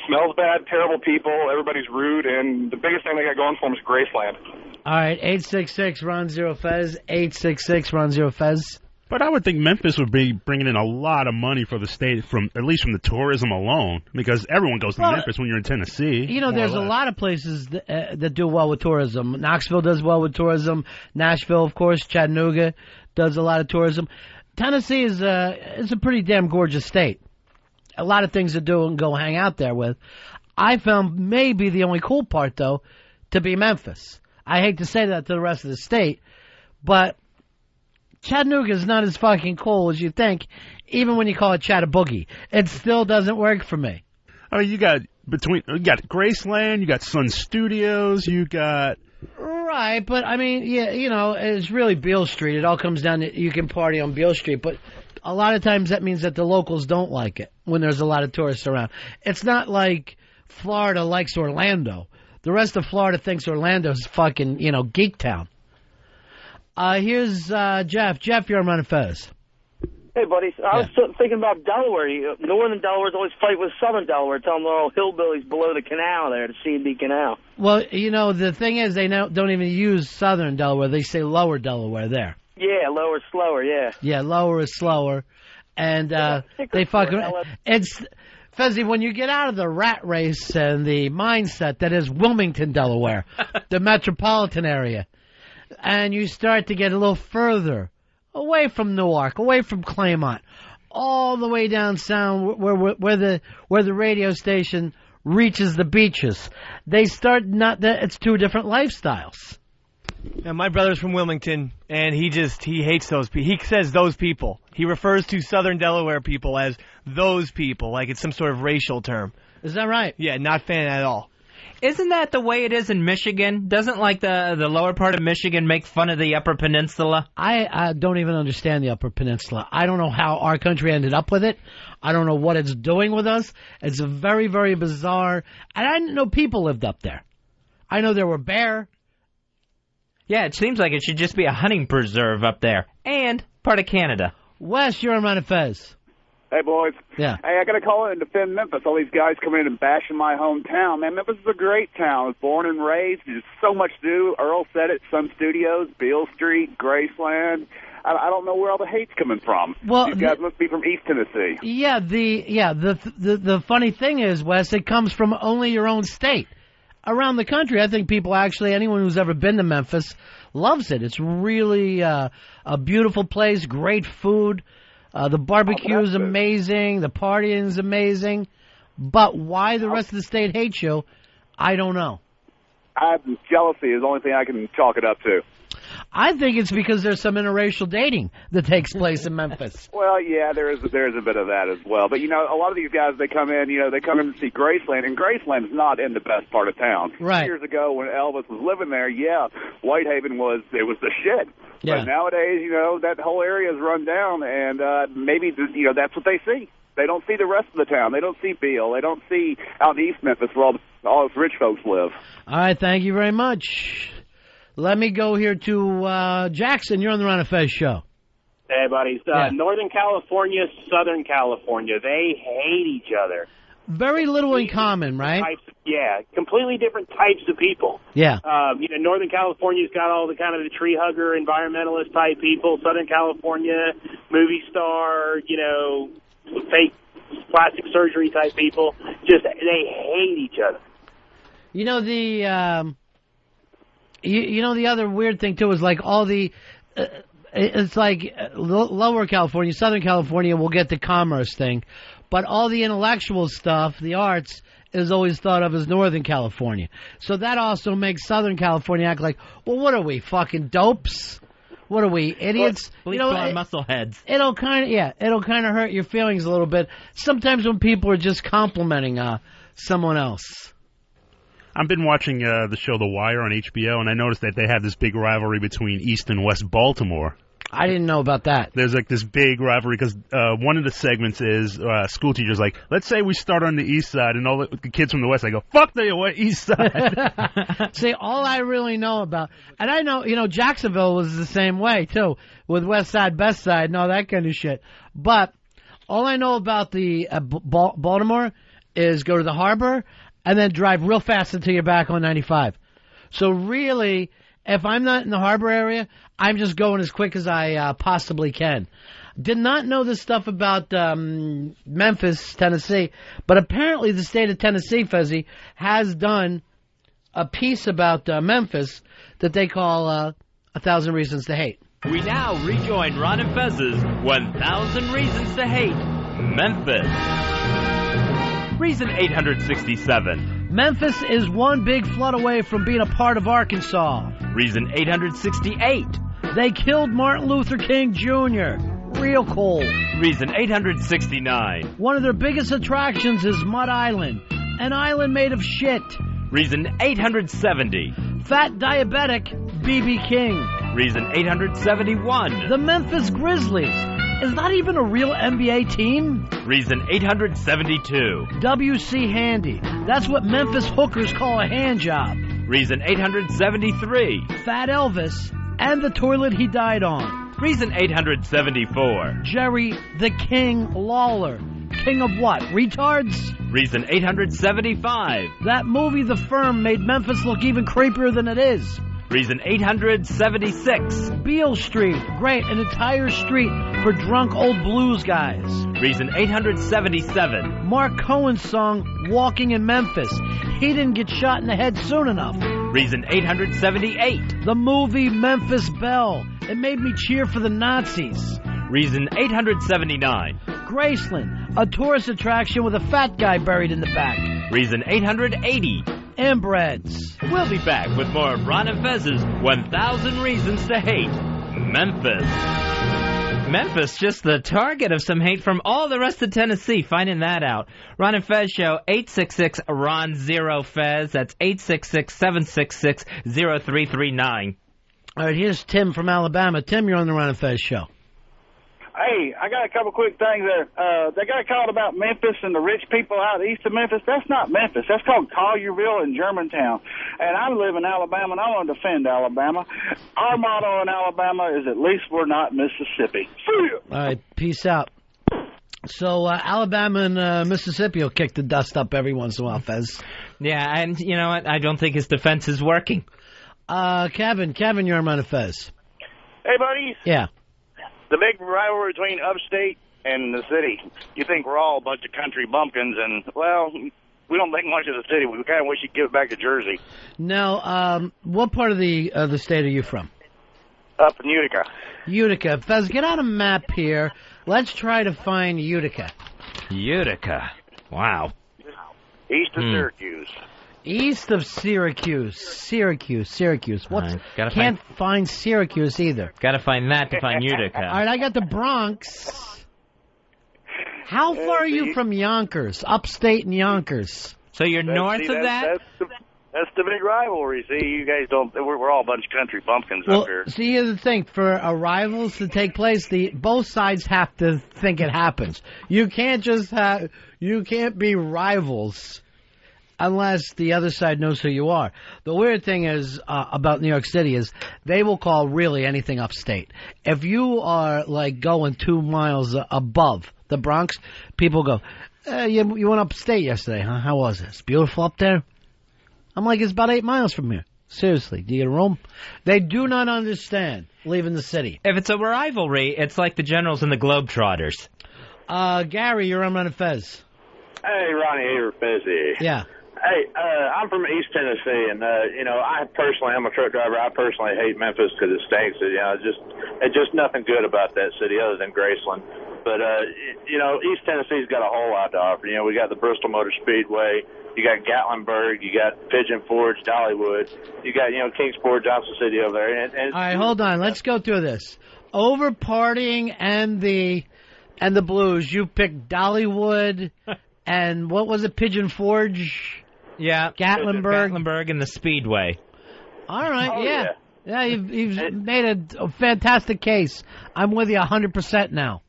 smells bad, terrible people, everybody's rude, and the biggest thing they got going for them is Graceland. All right, 866-RON-0-FEZ, 866-RON-0-FEZ. But I would think Memphis would be bringing in a lot of money for the state, at least from the tourism alone, because everyone goes to Memphis when you're in Tennessee. There's a lot of places that do well with tourism. Knoxville does well with tourism. Nashville, of course. Chattanooga does a lot of tourism. Tennessee is a pretty damn gorgeous state. A lot of things to do and go hang out there with. I found maybe the only cool part, though, to be Memphis. I hate to say that to the rest of the state, but Chattanooga is not as fucking cool as you think, even when you call it Chattaboogie. It still doesn't work for me. I mean, you got Graceland, you got Sun Studios, you got... Right, but I mean, yeah, it's really Beale Street. It all comes down to you can party on Beale Street, but a lot of times that means that the locals don't like it when there's a lot of tourists around. It's not like Florida likes Orlando. The rest of Florida thinks Orlando's fucking, geek town. Here's Jeff. Jeff, you're on Ron and Fez. Hey, buddies. I was thinking about Delaware. Northern Delaware's always fight with Southern Delaware. Tell them they're all hillbillies below the canal there, the C&D Canal. Well, the thing is they don't even use Southern Delaware. They say Lower Delaware there. Yeah, lower, slower, yeah. Yeah, lower is slower. And they fucking... It's... Fezzy, when you get out of the rat race and the mindset that is Wilmington, Delaware, the metropolitan area, and you start to get a little further away from Newark, away from Claymont, all the way down south where the radio station reaches the beaches, they start it's two different lifestyles. And my brother's from Wilmington, and he hates those people. He says those people. He refers to Southern Delaware people as those people, like it's some sort of racial term. Is that right? Yeah, not fan at all. Isn't that the way it is in Michigan? Doesn't like the lower part of Michigan make fun of the Upper Peninsula? I don't even understand the Upper Peninsula. I don't know how our country ended up with it. I don't know what it's doing with us. It's a very, very bizarre. And I didn't know people lived up there. I know there were bear. Yeah, it seems like it should just be a hunting preserve up there. And part of Canada. Wes, you're on Ron and Fez. Hey, boys. Yeah. Hey, I got to call in and defend Memphis. All these guys coming in and bashing my hometown. Man, Memphis is a great town. I was born and raised. There's so much to do. Earl said it. Sun Studios, Beale Street, Graceland. I don't know where all the hate's coming from. Well, these guys must be from East Tennessee. Yeah, the funny thing is, Wes, it comes from only your own state. Around the country, I think people actually, anyone who's ever been to Memphis loves it. It's really a beautiful place, great food. The barbecue is amazing. The partying is amazing. But why the rest of the state hates you, I don't know. Jealousy is the only thing I can chalk it up to. I think it's because there's some interracial dating that takes place in Memphis. Well, yeah, there's a bit of that as well. But, you know, a lot of these guys, they come in to see Graceland, and Graceland's not in the best part of town. Right. Years ago when Elvis was living there, yeah, Whitehaven was the shit. Yeah. But nowadays, you know, that whole area is run down, and maybe, you know, that's what they see. They don't see the rest of the town. They don't see Beale. They don't see out in East Memphis where all those rich folks live. All right, thank you very much. Let me go here to Jackson. You're on the Ron and Fez show. Hey, buddies. Northern California, Southern California, they hate each other. Very little in common, right? Completely different types of people. Yeah. Northern California's got all the kind of the tree hugger, environmentalist type people. Southern California, movie star, fake plastic surgery type people. Just, they hate each other. You know, the other weird thing, too, is like all the, it's like lower California, Southern California will get the commerce thing, but all the intellectual stuff, the arts, is always thought of as Northern California. So that also makes Southern California act like, well, what are we, fucking dopes? What are we, idiots? Muscle heads. It'll kind of hurt your feelings a little bit. Sometimes when people are just complimenting someone else. I've been watching the show The Wire on HBO, and I noticed that they have this big rivalry between East and West Baltimore. I didn't know about that. There's like this big rivalry because one of the segments is school teachers like, let's say we start on the east side, and all the kids from the west, I go, fuck the east side. See, all I really know about, and I know, Jacksonville was the same way, too, with west side, best side, and all that kind of shit. But all I know about the Baltimore is go to the harbor, and then drive real fast until you're back on 95. So really, if I'm not in the harbor area, I'm just going as quick as I possibly can. Did not know this stuff about Memphis, Tennessee, but apparently the state of Tennessee, Fezzy, has done a piece about Memphis that they call 1,000 Reasons to Hate. We now rejoin Ron and Fez's 1,000 Reasons to Hate Memphis. Reason 867. Memphis is one big flood away from being a part of Arkansas. Reason 868. They killed Martin Luther King Jr. Real cool. Reason 869. One of their biggest attractions is Mud Island, an island made of shit. Reason 870. Fat diabetic B.B. King. Reason 871. The Memphis Grizzlies. Is that even a real NBA team? Reason 872. W.C. Handy. That's what Memphis hookers call a hand job. Reason 873. Fat Elvis and the toilet he died on. Reason 874. Jerry the King Lawler. King of what? Retards? Reason 875. That movie The Firm made Memphis look even creepier than it is. Reason 876. Beale Street. Great, an entire street for drunk old blues guys. Reason 877. Mark Cohen's song, Walking in Memphis. He didn't get shot in the head soon enough. Reason 878. The movie Memphis Belle. It made me cheer for the Nazis. Reason 879. Graceland, a tourist attraction with a fat guy buried in the back. Reason 880. Inbreds. We'll be back with more of Ron and Fez's 1,000 Reasons to Hate Memphis. Memphis, just the target of some hate from all the rest of Tennessee. Finding that out. Ron and Fez Show, 866-RON-0-FEZ. That's 866-766-0339. All right, here's Tim from Alabama. Tim, you're on the Ron and Fez Show. Hey, I got a couple quick things there. They got called about Memphis and the rich people out east of Memphis. That's not Memphis. That's called Collierville and Germantown. And I live in Alabama, and I want to defend Alabama. Our motto in Alabama is at least we're not Mississippi. See ya. All right, peace out. So Alabama and Mississippi will kick the dust up every once in a while, Fez. Yeah, and you know what? I don't think his defense is working. Kevin, you're on Fez. Hey, buddies. Yeah. The big rivalry between upstate and the city. You think we're all a bunch of country bumpkins, and, well, we don't think much of the city. We kind of wish you'd give it back to Jersey. Now, what part of the state are you from? Up in Utica. Utica. Fez, get out a map here. Let's try to find Utica. Utica. Wow. East of Syracuse. East of Syracuse. Syracuse. What? Can't find Syracuse either. Got to find that to find Utica. All right, I got the Bronx. How far are you from Yonkers? Upstate in Yonkers. So you're north of that? That's the big rivalry. See, you guys don't. We're all a bunch of country bumpkins up here. See, here's the thing: for a rivals to take place, both sides have to think it happens. You can't be rivals unless the other side knows who you are. The weird thing is about New York City is they will call really anything upstate. If you are like going 2 miles above the Bronx, people go, you went upstate yesterday, huh? How was it? It's beautiful up there? I'm like, it's about 8 miles from here. Seriously, do you get a room? They do not understand leaving the city. If it's a rivalry, it's like the Generals and the Globetrotters. Gary, you're on Ron and Fez. Hey, Ronnie here, Fezzy. Yeah. Hey, I'm from East Tennessee, and I'm a truck driver. I personally hate Memphis because it stinks. It's just nothing good about that city other than Graceland. But East Tennessee's got a whole lot to offer. We got the Bristol Motor Speedway, you got Gatlinburg, you got Pigeon Forge, Dollywood, you got Kingsport, Johnson City over there. And all right, hold on. Let's go through this. Over partying and the blues, you picked Dollywood and what was it? Pigeon Forge. Yeah, Gatlinburg and the Speedway. All right, yeah, you've made a fantastic case. I'm with you 100% now.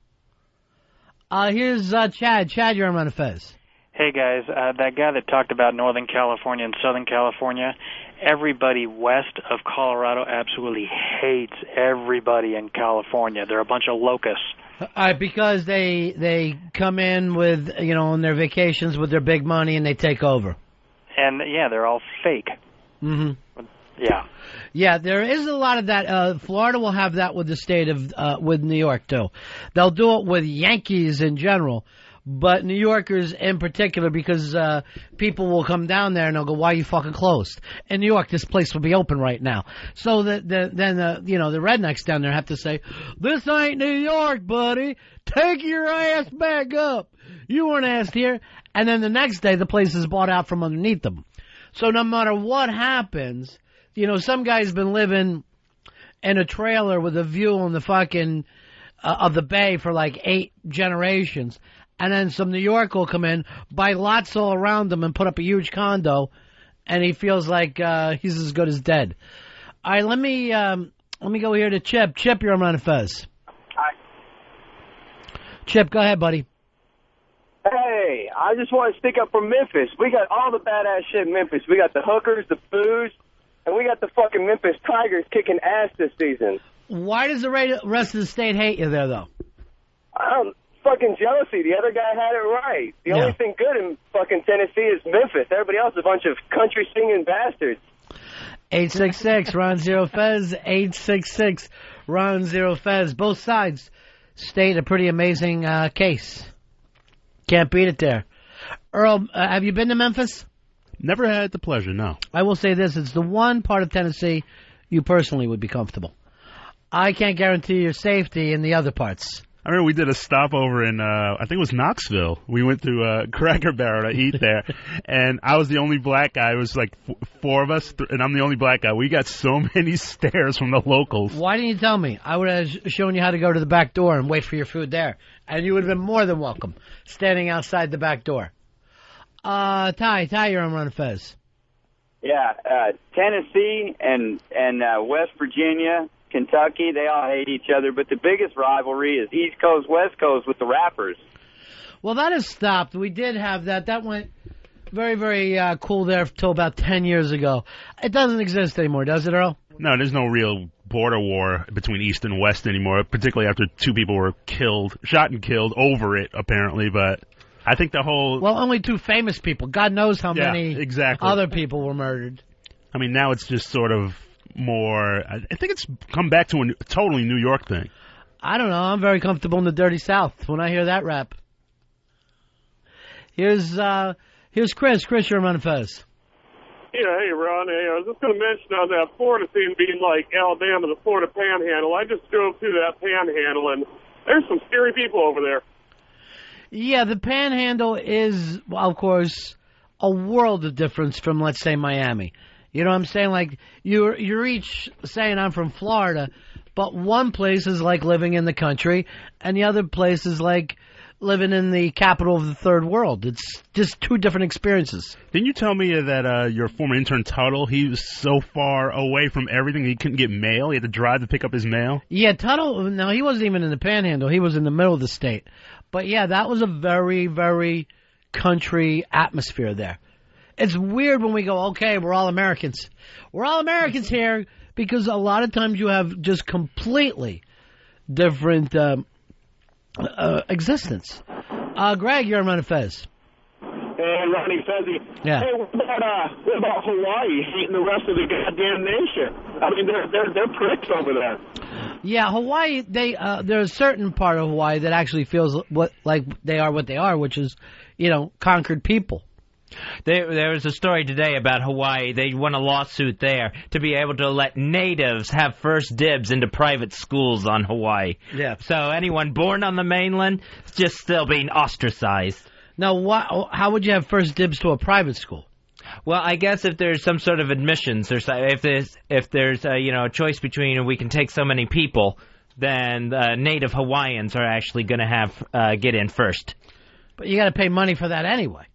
Here's Chad. Chad, you're on Fez. Hey guys, that guy that talked about Northern California and Southern California, everybody west of Colorado absolutely hates everybody in California. They're a bunch of locusts. Because they come in with on their vacations with their big money and they take over. And yeah, they're all fake. Mm-hmm. Yeah, there is a lot of that. Florida will have that with the state of with New York too. They'll do it with Yankees in general, but New Yorkers in particular, because people will come down there and they'll go, "Why are you fucking closed?" In New York, this place will be open right now. So then the rednecks down there have to say, "This ain't New York, buddy. Take your ass back up. You weren't asked here." And then the next day, the place is bought out from underneath them. So no matter what happens, some guy's been living in a trailer with a view on the fucking of the bay for like 8 generations, and then some New York will come in, buy lots all around him, and put up a huge condo, and he feels like he's as good as dead. All right, let me go here to Chip. Chip, you're on Ron and Fez. Hi. Chip, go ahead, buddy. Hey, I just want to stick up for Memphis. We got all the badass shit in Memphis. We got the hookers, the booze, and we got the fucking Memphis Tigers kicking ass this season. Why does the rest of the state hate you there, though? Fucking jealousy. The other guy had it right. The only thing good in fucking Tennessee is Memphis. Everybody else is a bunch of country singing bastards. 866 Ron Zero Fez. 866 Ron Zero Fez. Both sides state a pretty amazing case. Can't beat it there. Earl, have you been to Memphis? Never had the pleasure, no. I will say this. It's the one part of Tennessee you personally would be comfortable. I can't guarantee your safety in the other parts I remember we did a stopover in, I think it was Knoxville. We went to Cracker Barrel to eat there, and I was the only black guy. It was like four of us, and I'm the only black guy. We got so many stares from the locals. Why didn't you tell me? I would have shown you how to go to the back door and wait for your food there, and you would have been more than welcome, standing outside the back door. Ty, you're on Ron and Fez. Yeah, Tennessee and West Virginia, Kentucky, they all hate each other, but the biggest rivalry is East Coast, West Coast with the rappers. Well, that has stopped. We did have that. That went very, very cool there until about 10 years ago. It doesn't exist anymore, does it, Earl? No, there's no real border war between East and West anymore, particularly after two people were shot and killed over it, apparently, but I think the whole... Well, only two famous people. God knows how many exactly. other people were murdered. I mean, now it's just sort of more... I think it's come back to a totally New York thing. I don't know. I'm very comfortable in the dirty South when I hear that rap. Here's Chris. Chris, you're on Fez. Yeah, hey, Ron. Hey, I was just going to mention on that Florida thing being like Alabama, the Florida Panhandle. I just drove through that Panhandle, and there's some scary people over there. Yeah, the Panhandle is, of course, a world of difference from, let's say, Miami. You know what I'm saying? Like, you're each saying I'm from Florida, but one place is like living in the country, and the other place is like living in the capital of the third world. It's just two different experiences. Didn't you tell me that your former intern, Tuttle, he was so far away from everything he couldn't get mail? He had to drive to pick up his mail? Yeah, Tuttle, no, he wasn't even in the Panhandle. He was in the middle of the state. But, yeah, that was a very, very country atmosphere there. It's weird when we go, okay, we're all Americans. We're all Americans here because a lot of times you have just completely different existence. Greg, you're on Ron and Fez. Hey, Ronnie Fezzy. Yeah. Hey, what about Hawaii hating the rest of the goddamn nation? I mean, they're pricks over there. Yeah, Hawaii, there's a certain part of Hawaii that actually feels like they are what they are, which is, conquered people. There was a story today about Hawaii. They won a lawsuit there to be able to let natives have first dibs into private schools on Hawaii. Yeah. So anyone born on the mainland is just still being ostracized. Now, how would you have first dibs to a private school? Well, I guess if there's some sort of admissions, or if there's a choice between we can take so many people, then native Hawaiians are actually going to have get in first. But you got to pay money for that anyway.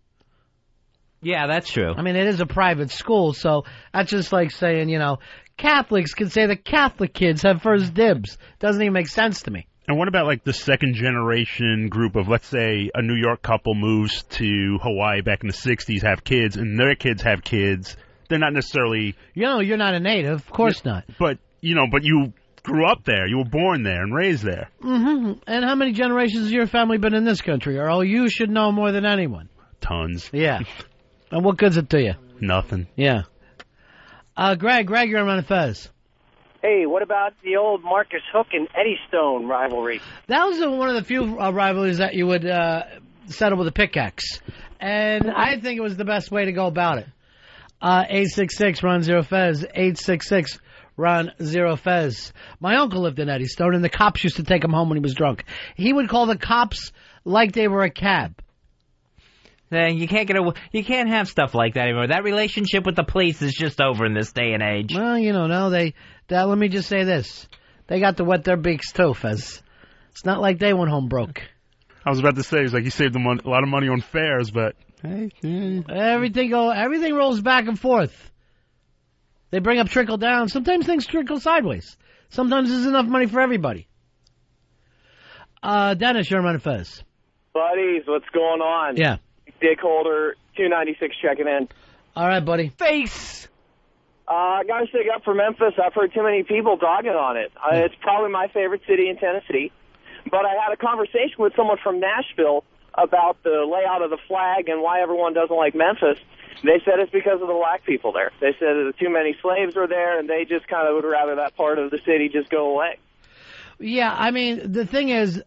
Yeah, that's true. I mean, it is a private school, so that's just like saying, Catholics can say the Catholic kids have first dibs. Doesn't even make sense to me. And what about, like, the second-generation group of, let's say, a New York couple moves to Hawaii back in the 60s, have kids, and their kids have kids. They're not necessarily... you're not a native. Of course not. But you grew up there. You were born there and raised there. Mm-hmm. And how many generations has your family been in this country? Earl, you should know more than anyone. Tons. Yeah. And what good's it to you? Nothing. Yeah. Greg, you're on Ron and Fez. Hey, what about the old Marcus Hook and Eddie Stone rivalry? That was one of the few rivalries that you would settle with a pickaxe. And I think it was the best way to go about it. 866-RON-0-FEZ, 866-RON-0-FEZ. My uncle lived in Eddie Stone, and the cops used to take him home when he was drunk. He would call the cops like they were a cab. You can't have stuff like that anymore. That relationship with the police is just over in this day and age. Well, let me just say this. They got to wet their beaks too, Fez. It's not like they went home broke. I was about to say, it's like you saved them a lot of money on fares, but hey, everything rolls back and forth. They bring up trickle down. Sometimes things trickle sideways. Sometimes there's enough money for everybody. Dennis, you're on Fez. Buddies, what's going on? Yeah. Dick Holder, 296 checking in. All right, buddy. Face! Gotta stick up for Memphis. I've heard too many people dogging on it. It's probably my favorite city in Tennessee. But I had a conversation with someone from Nashville about the layout of the flag and why everyone doesn't like Memphis. They said it's because of the black people there. They said that too many slaves were there, and they just kind of would rather that part of the city just go away. Yeah, I mean, the thing is,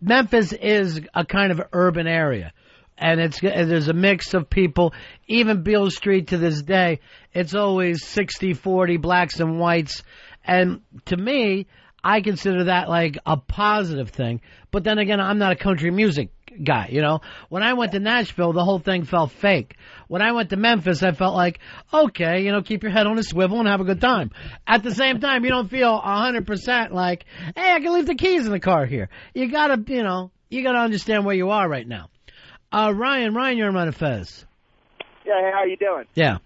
Memphis is a kind of urban area. And there's a mix of people. Even Beale Street to this day, it's always 60-40 blacks and whites. And to me, I consider that like a positive thing. But then again, I'm not a country music guy, you know. When I went to Nashville, the whole thing felt fake. When I went to Memphis, I felt like, okay, you know, keep your head on a swivel and have a good time. At the same time, you don't feel 100% like, hey, I can leave the keys in the car here. You gotta, you know, you gotta understand where you are right now. Ryan, you're in Ron and Fez. Yeah, hey, how you doing? Yeah.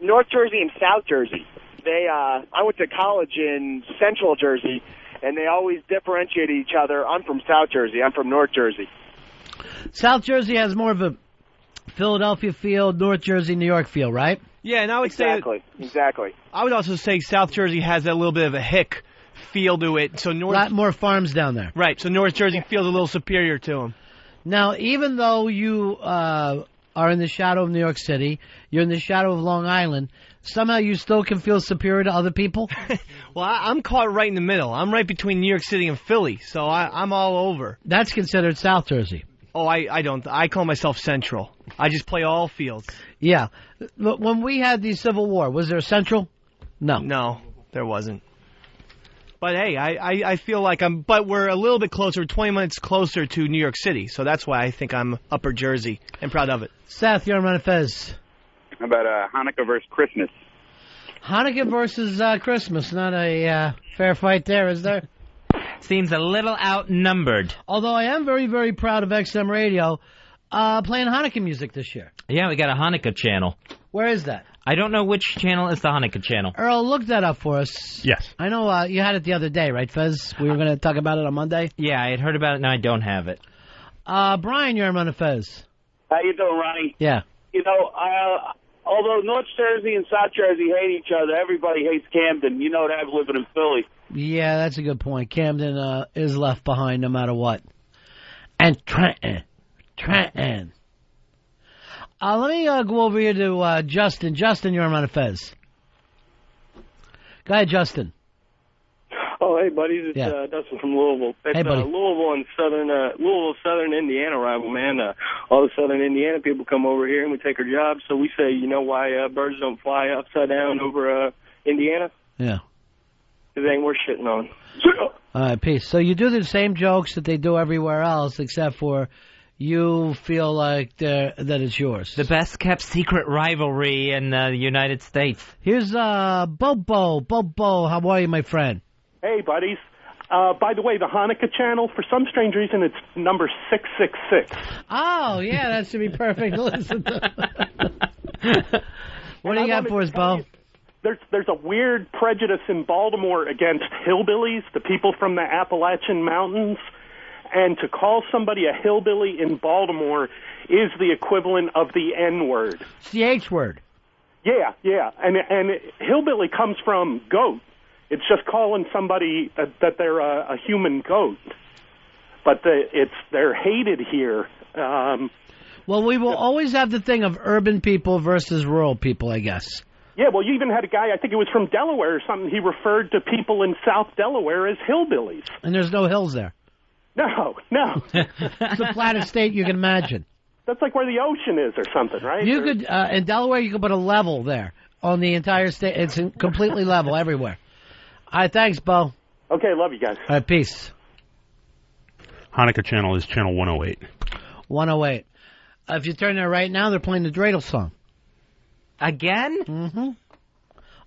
North Jersey and South Jersey. I went to college in Central Jersey, and they always differentiated each other. I'm from South Jersey. I'm from North Jersey. South Jersey has more of a Philadelphia feel, North Jersey, New York feel, right? Yeah, and I would Exactly. I would also say South Jersey has a little bit of a hick feel to it. So A lot more farms down there. Right, so North Jersey feels a little superior to them. Now, even though you are in the shadow of New York City, you're in the shadow of Long Island, somehow you still can feel superior to other people? Well, I'm caught right in the middle. I'm right between New York City and Philly, so I'm all over. That's considered South Jersey. Oh, I don't. I call myself Central. I just play all fields. Yeah. But when we had the Civil War, was there a Central? No. No, there wasn't. But hey, I feel like but we're a little bit closer, 20 minutes closer to New York City, so that's why I think I'm Upper Jersey and proud of it. Seth, you're on Ron and Fez. How about Hanukkah versus Christmas? Hanukkah versus Christmas. Not a fair fight there, is there? Seems a little outnumbered. Although I am very, very proud of XM Radio playing Hanukkah music this year. Yeah, we got a Hanukkah channel. Where is that? I don't know which channel is the Hanukkah channel. Earl, look that up for us. Yes. I know you had it the other day, right, Fez? We were going to talk about it on Monday. Yeah, I had heard about it, now I don't have it. Brian, you're on Fez. How you doing, Ronnie? Yeah. You know, although North Jersey and South Jersey hate each other, everybody hates Camden. You know that living in Philly. Yeah, that's a good point. Camden is left behind no matter what. And Trenton. Let me go over here to Justin. Justin, you're on Fez. Go ahead, Justin. Oh, hey, buddies. It's Dustin from Louisville. It's, hey, buddy. Louisville and Southern Indiana rival, man. All the Southern Indiana people come over here and we take our jobs. So we say, you know why birds don't fly upside down over Indiana? Yeah. It ain't worth shitting on. All right, peace. So you do the same jokes that they do everywhere else, except for you feel like that it's yours. The best-kept secret rivalry in the United States. Here's Bobo. Bobo, how are you, my friend? Hey, buddies. By the way, the Hanukkah channel, for some strange reason, it's number 666. Oh, yeah, that should be perfect to listen to. What do you got for us, Bo? There's a weird prejudice in Baltimore against hillbillies, the people from the Appalachian Mountains. And to call somebody a hillbilly in Baltimore is the equivalent of the N-word. It's the H-word. Yeah. And hillbilly comes from goat. It's just calling somebody that they're a human goat. But they're hated here. Well, we will always have the thing of urban people versus rural people, I guess. Yeah, well, you even had a guy, I think it was from Delaware or something, he referred to people in South Delaware as hillbillies. And there's no hills there. No. It's the flattest state you can imagine. That's like where the ocean is or something, right? You could, in Delaware, you could put a level there on the entire state. It's completely level everywhere. All right, thanks, Bo. Okay, love you guys. All right, peace. Hanukkah channel is channel 108. 108. If you turn there right now, they're playing the dreidel song. Again? Mm-hmm.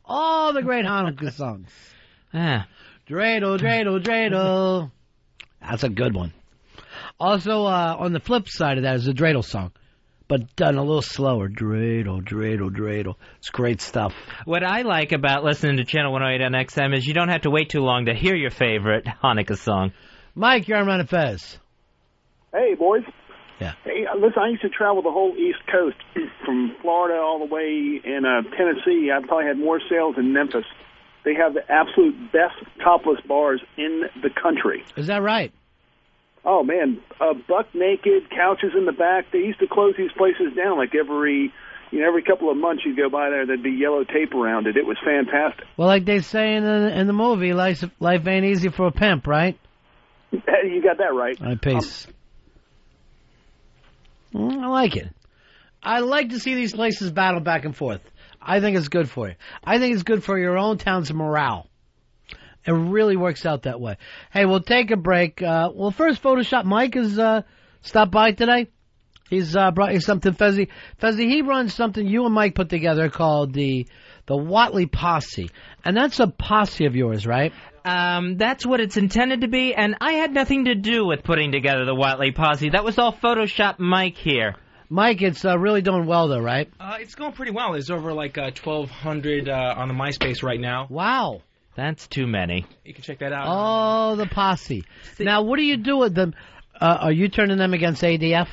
All the great Hanukkah songs. Ah. Dreidel, dreidel, dreidel. That's a good one. Also, on the flip side of that is the dreidel song, but done a little slower. Dreidel, dreidel, dreidel. It's great stuff. What I like about listening to Channel 108 on XM is you don't have to wait too long to hear your favorite Hanukkah song. Mike, you're on Ron and Fez. Hey, boys. Yeah. Hey, listen, I used to travel the whole East Coast from Florida all the way in Tennessee. I probably had more sales in Memphis. They have the absolute best topless bars in the country. Is that right? Oh, man. Buck naked, couches in the back. They used to close these places down like every couple of months you'd go by there, there'd be yellow tape around it. It was fantastic. Well, like they say in the movie, life ain't easy for a pimp, right? You got that right. All right, peace. I like it. I like to see these places battle back and forth. I think it's good for you. I think it's good for your own town's morale. It really works out that way. Hey, we'll take a break. Well, first, Photoshop Mike has stopped by today. He's brought you something, Fezzy. Fezzy, he runs something you and Mike put together called the Watley Posse. And that's a posse of yours, right? That's what it's intended to be, and I had nothing to do with putting together the Watley Posse. That was all Photoshop Mike here. Mike, it's really doing well, though, right? It's going pretty well. There's over like 1,200 on the MySpace right now. Wow. That's too many. You can check that out. Oh, the posse. Now, what do you do with them? Are you turning them against ADF?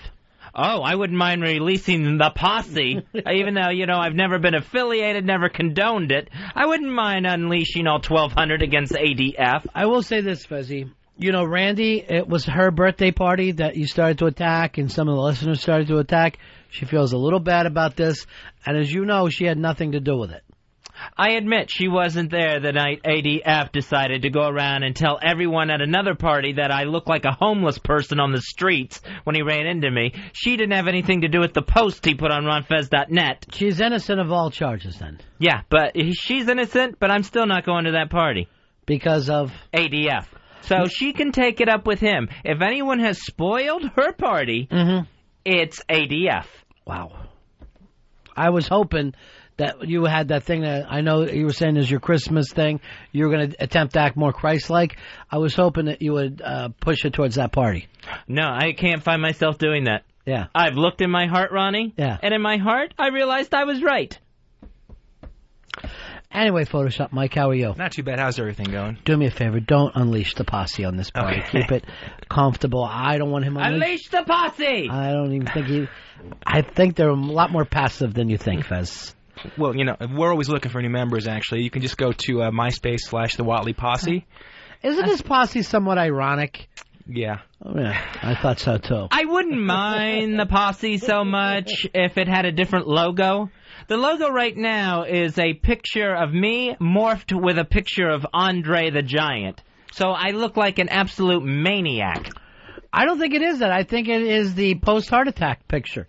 Oh, I wouldn't mind releasing the posse, even though, I've never been affiliated, never condoned it. I wouldn't mind unleashing all 1,200 against ADF. I will say this, Fezzy. Randy, it was her birthday party that you started to attack, and some of the listeners started to attack. She feels a little bad about this, and as you know, she had nothing to do with it. I admit she wasn't there the night ADF decided to go around and tell everyone at another party that I look like a homeless person on the streets when he ran into me. She didn't have anything to do with the post he put on ronfez.net. She's innocent of all charges, then. Yeah, but she's innocent, but I'm still not going to that party. Because of? ADF. So she can take it up with him. If anyone has spoiled her party, it's ADF. Wow. I was hoping that you had that thing that I know you were saying is your Christmas thing. You were going to attempt to act more Christ-like. I was hoping that you would push it towards that party. No, I can't find myself doing that. Yeah. I've looked in my heart, Ronnie. Yeah. And in my heart, I realized I was right. Anyway, Photoshop Mike, how are you? Not too bad. How's everything going? Do me a favor. Don't unleash the posse on this party. Okay. Keep it comfortable. I don't want him unleashed. Unleash the posse! I don't even think I think they're a lot more passive than you think, Fez. Well, we're always looking for new members, actually. You can just go to MySpace/The Watley Posse. Isn't this posse somewhat ironic? Yeah. Oh, yeah. I thought so, too. I wouldn't mind the posse so much if it had a different logo. The logo right now is a picture of me morphed with a picture of Andre the Giant. So I look like an absolute maniac. I don't think it is that. I think it is the post-heart attack picture.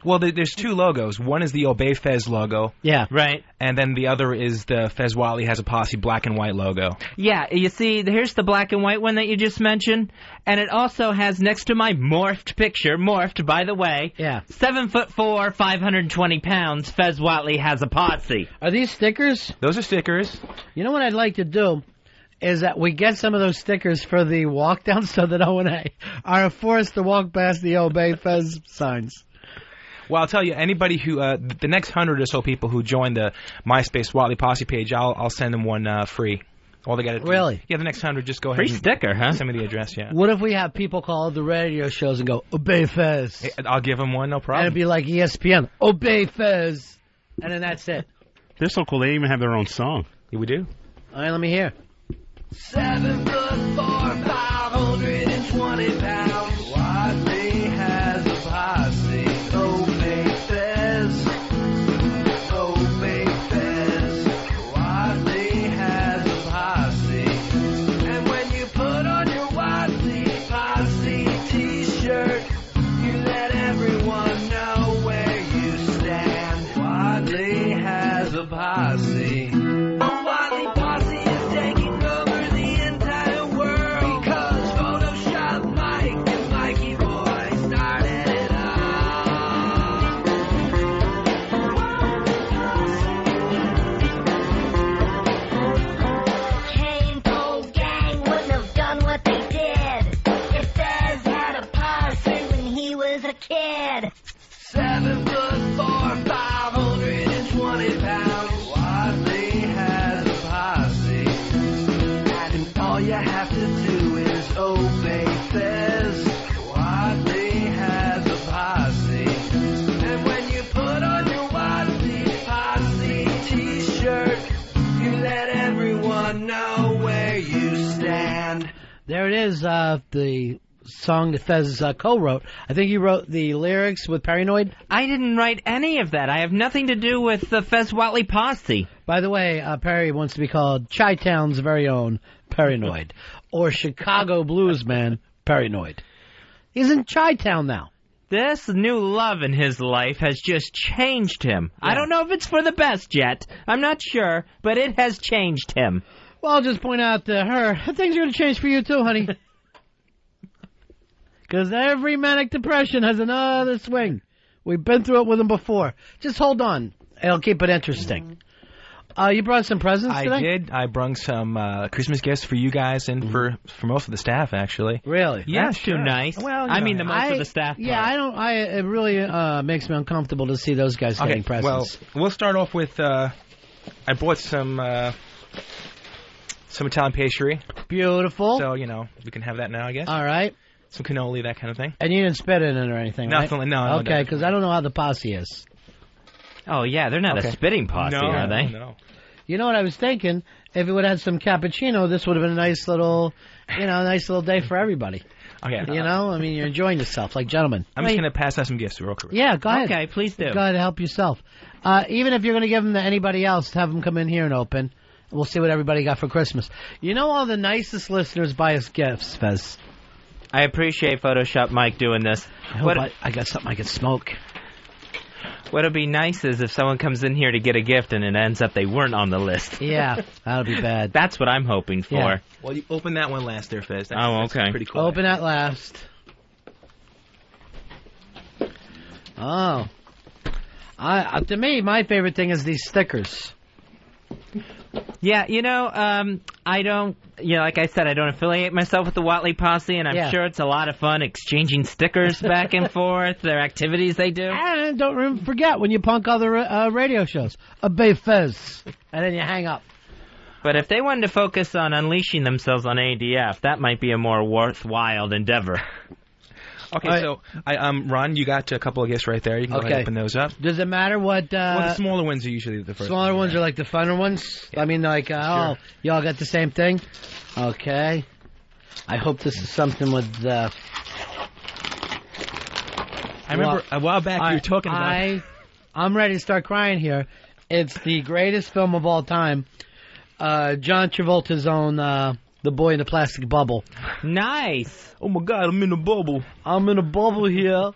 Well, there's two logos. One is the Obey Fez logo. Yeah. Right. And then the other is the Fez Watley Has a Posse black and white logo. Yeah, you see, here's the black and white one that you just mentioned. And it also has next to my morphed picture, morphed, by the way, 7'4", 520 pounds, Fez Watley Has a Posse. Are these stickers? Those are stickers. You know what I'd like to do? Is that we get some of those stickers for the walk down so that O&A are forced to walk past the Obey Fez signs. Well, I'll tell you, anybody who, the next 100 or so people who join the MySpace Watley Posse page, I'll send them one free. All they got to do. Really? Yeah, the next 100, just go ahead. Free sticker, huh? Send me the address, yeah. What if we have people call the radio shows and go, Obey Fez? Hey, I'll give them one, no problem. And it'd be like ESPN, Obey Fez. And then that's it. They're so cool, they even have their own song. Yeah, we do. All right, let me hear. 7'4", 520 pounds. Watley has a posse. Obey Fez. Obey Fez. Watley has a posse. And when you put on your Watley Posse t-shirt, you let everyone know where you stand. Watley has a posse. The Watley Posse is taking over the entire world, 'cause Photoshop Mike and Mikey Boy started it all. Chain Pole Gang wouldn't have done what they did if Fez had a posse when he was a kid. 7'4", 520 pounds. Watley has a posse, and all you have to do is obey Fez. Watley has a posse, and when you put on your Watley Posse t-shirt, you let everyone know where you stand. There it is, the song that Fez co-wrote. I think he wrote the lyrics with Paranoid. I didn't write any of that. I have nothing to do with the Fez Watley Posse. By the way, Perry wants to be called Chi-Town's very own Paranoid. Or Chicago bluesman Paranoid. He's in Chi-Town now. This new love in his life has just changed him. I don't know if it's for the best yet. I'm not sure, but it has changed him. Well, I'll just point out to her, things are going to change for you too, honey. Because every manic depression has another swing. We've been through it with them before. Just hold on. It'll keep it interesting. You brought some presents today? I did. I brung some Christmas gifts for you guys and for most of the staff, actually. Really? Yeah, That's too nice. Well, I mean, the most of the staff. Yeah, I don't. It really makes me uncomfortable to see those guys getting presents. Well, we'll start off with. I bought some Italian pastry. Beautiful. So we can have that now, I guess. All right. Some cannoli, that kind of thing. And you didn't spit in it or anything, Nothing. right? No. Okay, because I don't know how the posse is. Oh yeah, they're not a spitting posse, are they? No. You know what I was thinking? If it would have had some cappuccino, this would have been a nice little day for everybody. Okay. I mean, you're enjoying yourself like gentlemen. I'm just going to pass out some gifts real quick. Yeah, go ahead. Okay, please do. Go ahead and help yourself. Even if you're going to give them to anybody else, have them come in here and open. We'll see what everybody got for Christmas. You know, all the nicest listeners buy us gifts, Fez. I appreciate Photoshop Mike doing this. I got something I can smoke. What would be nice is if someone comes in here to get a gift and it ends up they weren't on the list. Yeah, that'll be bad. That's what I'm hoping for. Yeah. Well, you open that one last there, Fez. That's pretty cool. Open that last. Oh. To me, my favorite thing is these stickers. Yeah, I don't, like I said, I don't affiliate myself with the Watley Posse, and I'm sure it's a lot of fun exchanging stickers back and forth, their activities they do. And don't forget when you punk other radio shows, a Bay Fez, and then you hang up. But if they wanted to focus on unleashing themselves on ADF, that might be a more worthwhile endeavor. Okay, so Ron, you got a couple of gifts right there. You can go ahead and open those up. Does it matter what? Well, the smaller ones are usually the first. Smaller ones are like the funner ones. Yeah. I mean, like, y'all got the same thing. Okay. I hope this is something with. I remember a while back you were talking about. I'm ready to start crying here. It's the greatest film of all time. John Travolta's own. The Boy in the Plastic Bubble. Nice. Oh, my God, I'm in a bubble. I'm in a bubble here.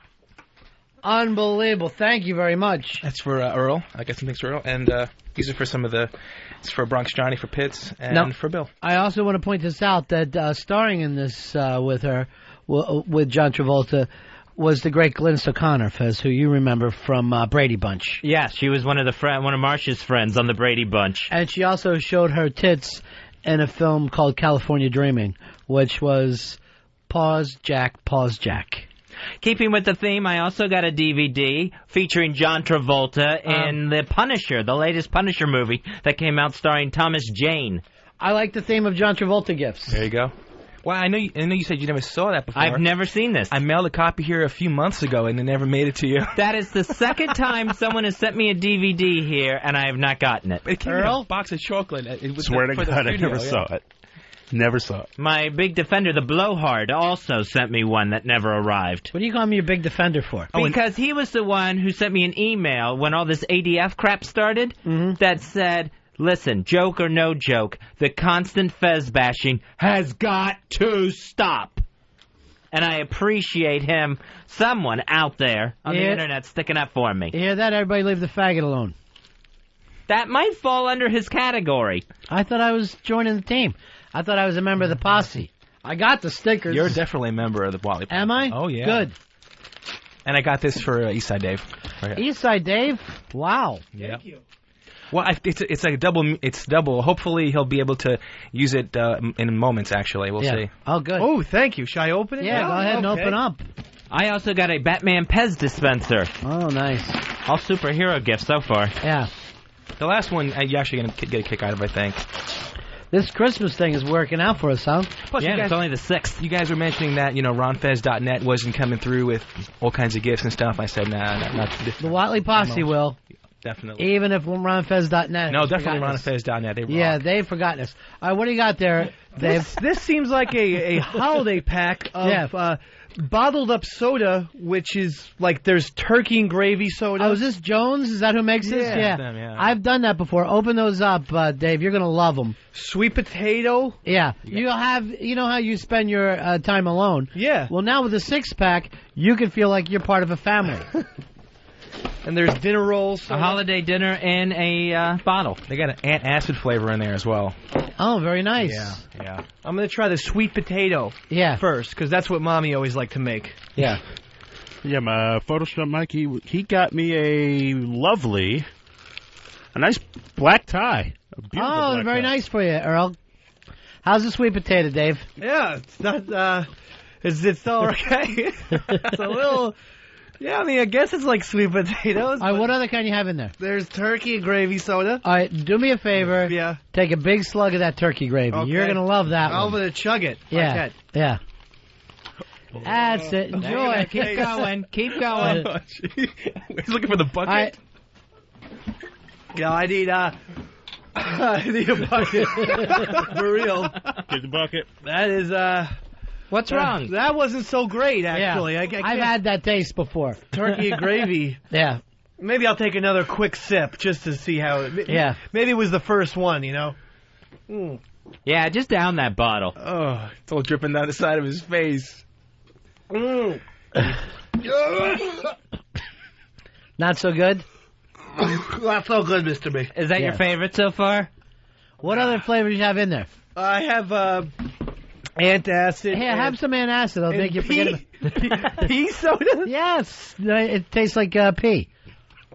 Unbelievable. Thank you very much. That's for Earl. I got some things for Earl. And these are for it's for Bronx Johnny, for Pitts, and for Bill. I also want to point this out, that starring in this with John Travolta, was the great Glynis O'Connor, Fez, who you remember from Brady Bunch. Yeah, she was one of Marcia's friends on the Brady Bunch. And she also showed her tits in a film called California Dreaming, which was Pause, Jack, Pause, Jack. Keeping with the theme, I also got a DVD featuring John Travolta in The Punisher, the latest Punisher movie that came out starring Thomas Jane. I like the theme of John Travolta gifts. There you go. Well, I know you said you never saw that before. I've never seen this. I mailed a copy here a few months ago, and it never made it to you. That is the second time someone has sent me a DVD here, and I have not gotten it. It came in a box of chocolate. It was Swear to God, studio, I never saw it. Never saw it. My big defender, the Blowhard, also sent me one that never arrived. What do you call me your big defender for? Because he was the one who sent me an email when all this ADF crap started that said, listen, joke or no joke, the constant Fez bashing has got to stop. And I appreciate him, someone out there on the internet sticking up for me. You hear that? Everybody leave the faggot alone. That might fall under his category. I thought I was joining the team. I thought I was a member of the posse. I got the stickers. You're definitely a member of the Watley Posse. Am I? Oh, yeah. Good. And I got this for Eastside Dave. Right. Eastside Dave? Wow. Yeah. Thank you. Well, it's like a double. It's double. Hopefully, he'll be able to use it in moments. Actually, we'll see. Oh, good. Oh, thank you. Should I open it? Yeah, go ahead and open up. I also got a Batman Pez dispenser. Oh, nice. All superhero gifts so far. Yeah. The last one, you're actually going to get a kick out of, I think. This Christmas thing is working out for us, huh? Plus, yeah, it's only the 6th. You guys were mentioning that, RonFez.net wasn't coming through with all kinds of gifts and stuff. I said, nah, not this. The Watley Posse will. Definitely. Even if RonFez.net. No, definitely RonFez.net. They rock. Yeah, they've forgotten us. All right, what do you got there, Dave? This seems like a holiday pack of bottled up soda, which is like there's turkey and gravy soda. Oh, is this Jones? Is that who makes this? Yeah. Yeah. Yeah. I've done that before. Open those up, Dave. You're going to love them. Sweet potato. Yeah. You know how you spend your time alone. Yeah. Well, now with a 6-pack, you can feel like you're part of a family. And there's dinner rolls. A holiday dinner in a bottle. They got an antacid flavor in there as well. Oh, very nice. Yeah. I'm going to try the sweet potato first, because that's what Mommy always liked to make. Yeah. Yeah, my Photoshop Mike, he got me a nice black tie. A beautiful black very tie. nice for you, Earl. How's the sweet potato, Dave? Yeah, it's not, it's still okay. It's a little, yeah, I mean, I guess it's like sweet potatoes. All right, what other kind you have in there? There's turkey and gravy soda. All right, do me a favor. Yeah. Take a big slug of that turkey gravy. Okay. You're going to love that I'm one. going to chug it. Yeah, Like that. yeah. That's it. Enjoy. Keep going. Keep going. He's looking for the bucket. All right. Yeah, I need a bucket. For real. Get the bucket. That is, What's wrong? That wasn't so great, actually. Yeah. I can't- I've had that taste before. turkey and gravy. Yeah. Maybe I'll take another quick sip just to see how it... Yeah. Maybe it was the first one, you know? Yeah, just down that bottle. Oh, it's all dripping down the side of his face. Not so good? Not so good, Mr. B. Is that your favorite so far? What other flavors you have in there? I have antacid. Hey, have some antacid. I'll make you forget about pea soda? Yes. It tastes like pea.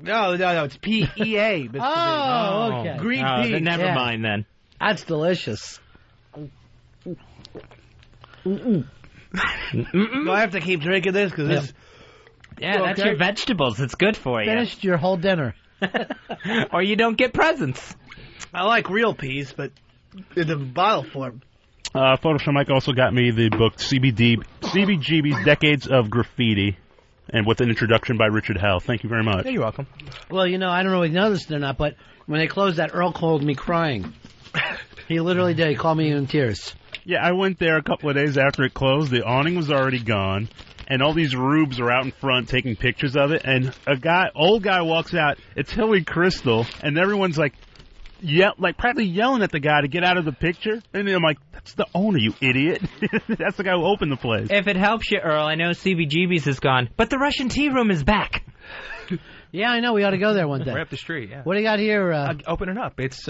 No, it's PEA, Mr. Oh, okay. Green pea. Then never mind then. That's delicious. Do I have to keep drinking this? Because this... Yeah, that's your vegetables. It's good for you. Finished your whole dinner. Or you don't get presents. I like real peas, but in the bottle form. Photoshop Mike also got me the book CBGB's Decades of Graffiti, and with an introduction by Richard Hell. Thank you very much. Yeah, you're welcome. Well, you know, I don't know if you noticed it or not, but when they closed that, Earl called me crying. He literally did. He called me in tears. Yeah, I went there a couple of days after it closed. The awning was already gone, and all these rubes are out in front taking pictures of it. And old guy walks out. It's Hilly Crystal, and everyone's like practically yelling at the guy to get out of the picture. And I'm like, that's the owner, you idiot. That's the guy who opened the place. If it helps you, Earl, I know CBGB's is gone, but the Russian tea room is back. Yeah, I know. We ought to go there one day. Right up the street, yeah. What do you got here? Open it up. It's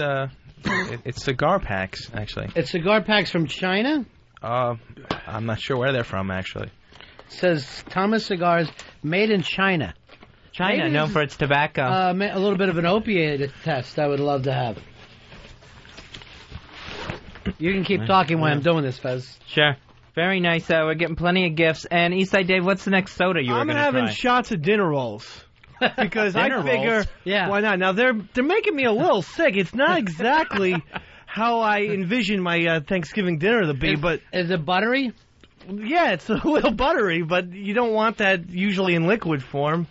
it's cigar packs, actually. It's cigar packs from China? I'm not sure where they're from, actually. It says Thomas Cigars, made in China. China, Maybe known for its tobacco. A little bit of an opiate test I would love to have. You can keep talking while I'm doing this, Fez. Sure. Very nice. We're getting plenty of gifts. And Eastside Dave, what's the next soda you were I'm going to having try? shots of dinner rolls. Because Dinner I figure, rolls? Yeah. why not? Now, they're making me a little sick. It's not exactly how I envision my Thanksgiving dinner to be, but... Is it buttery? Yeah, it's a little buttery, but you don't want that usually in liquid form.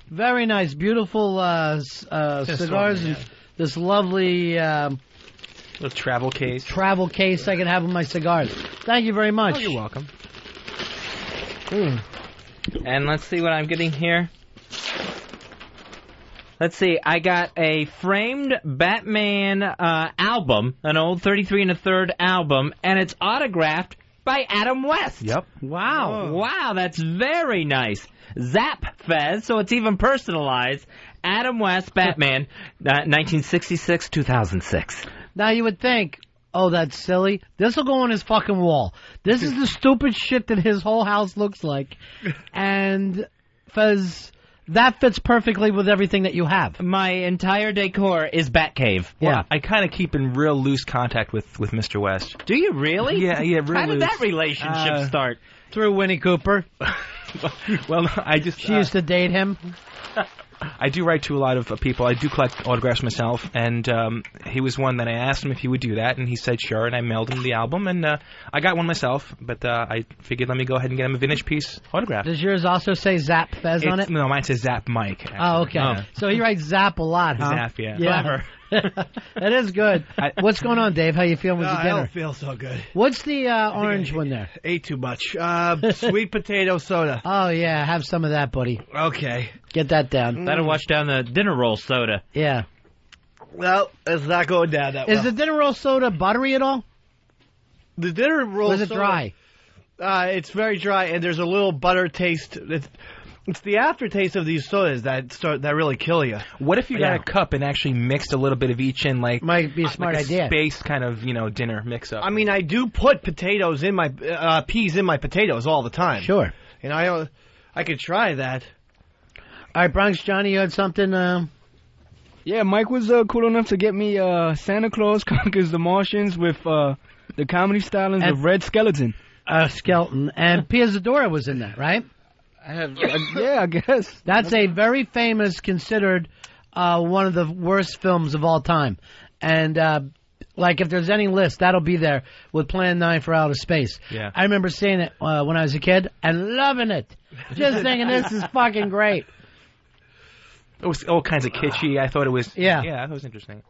Very nice. Beautiful cigars and this lovely... little travel case. Travel case I can have with my cigars. Thank you very much. Oh, you're welcome. And let's see what I'm getting here. Let's see. I got a framed Batman album, an old 33 1/3 album, and it's autographed by Adam West. Yep. Wow. Oh. Wow, that's very nice. Zap Fez, so it's even personalized. Adam West, Batman, 1966-2006. Now you would think, oh, that's silly. This will go on his fucking wall. This is the stupid shit that his whole house looks like. And Fez, that fits perfectly with everything that you have. My entire decor is Batcave. Well, Yeah. I kind of keep in real loose contact with Mr. West. Do you really? Yeah, real How did loose. that relationship start? Through Winnie Cooper. Well, I just... She used to date him. I do write to a lot of people. I do collect autographs myself, and he was one that I asked him if he would do that, and he said sure, and I mailed him the album, and I got one myself, but I figured let me go ahead and get him a vintage piece autograph. Does yours also say Zap Fez on it? No, mine says Zap Mike. Actually. Oh, okay. So he writes Zap a lot, huh? Zap, yeah. Clever. That is good. What's going on, Dave? How you feeling with your I dinner? don't feel so good. What's the orange one there? Ate too much. Sweet potato soda. Oh, yeah. Have some of that, buddy. Okay. Get that down. That'll wash down the dinner roll soda. Yeah. Well, it's not going down that well. Is the dinner roll soda buttery at all? The dinner roll Or is it soda, dry? It's very dry, and there's a little butter taste. It's the aftertaste of these sodas that really kill you. What if you got a cup and actually mixed a little bit of each in, like might be a smart idea. Space kind of dinner mix up. I mean, I do put potatoes in my peas in my potatoes all the time. Sure. And I could try that. All right, Bronx Johnny, you had something. Yeah, Mike was cool enough to get me Santa Claus Conquers the Martians with the comedy stylings of Red Skeleton. Skeleton. And Pia Zadora was in that, right? Yeah, I guess. That's a very famous, considered one of the worst films of all time. And, if there's any list, that'll be there with Plan 9 for Outer Space. Yeah. I remember seeing it when I was a kid and loving it. Just thinking, this is fucking great. It was all kinds of kitschy. I thought it was... Yeah. Yeah, I thought it was interesting.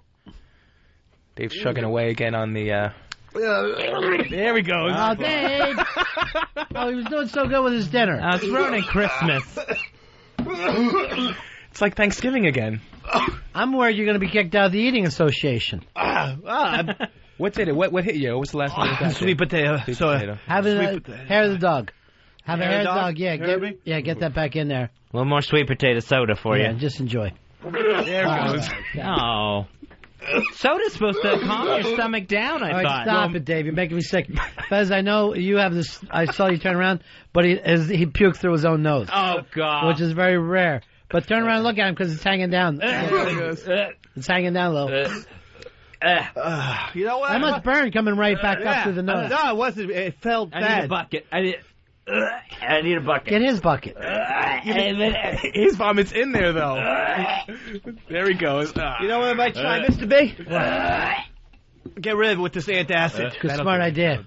Dave's chugging away again on the... There we go. Oh, Dave! He was doing so good with his dinner. It's ruining Christmas. It's like Thanksgiving again. I'm worried you're going to be kicked out of the Eating Association. What did it? What hit you? What's the last one you got? Sweet potato. Sweet potato. Have hair of the dog. Have a hair of the dog. Yeah, get that back in there. A little more sweet potato soda for you. Yeah, just enjoy. There it goes. Oh. Soda's supposed to calm your stomach down, I All right, thought. stop it, Dave. You're making me sick. Fez, I know you have this. I saw you turn around, but he puked through his own nose. Oh, God. Which is very rare. But turn around and look at him because it's hanging down. It's hanging down low. You know what? That must burn coming right back up through the nose. No, it wasn't. It felt bad. I need a bucket. I need a bucket. Get his bucket. His vomit's in there, though. There he goes. You know what I might try, Mr. B? Get rid of it with this antacid. Good smart idea.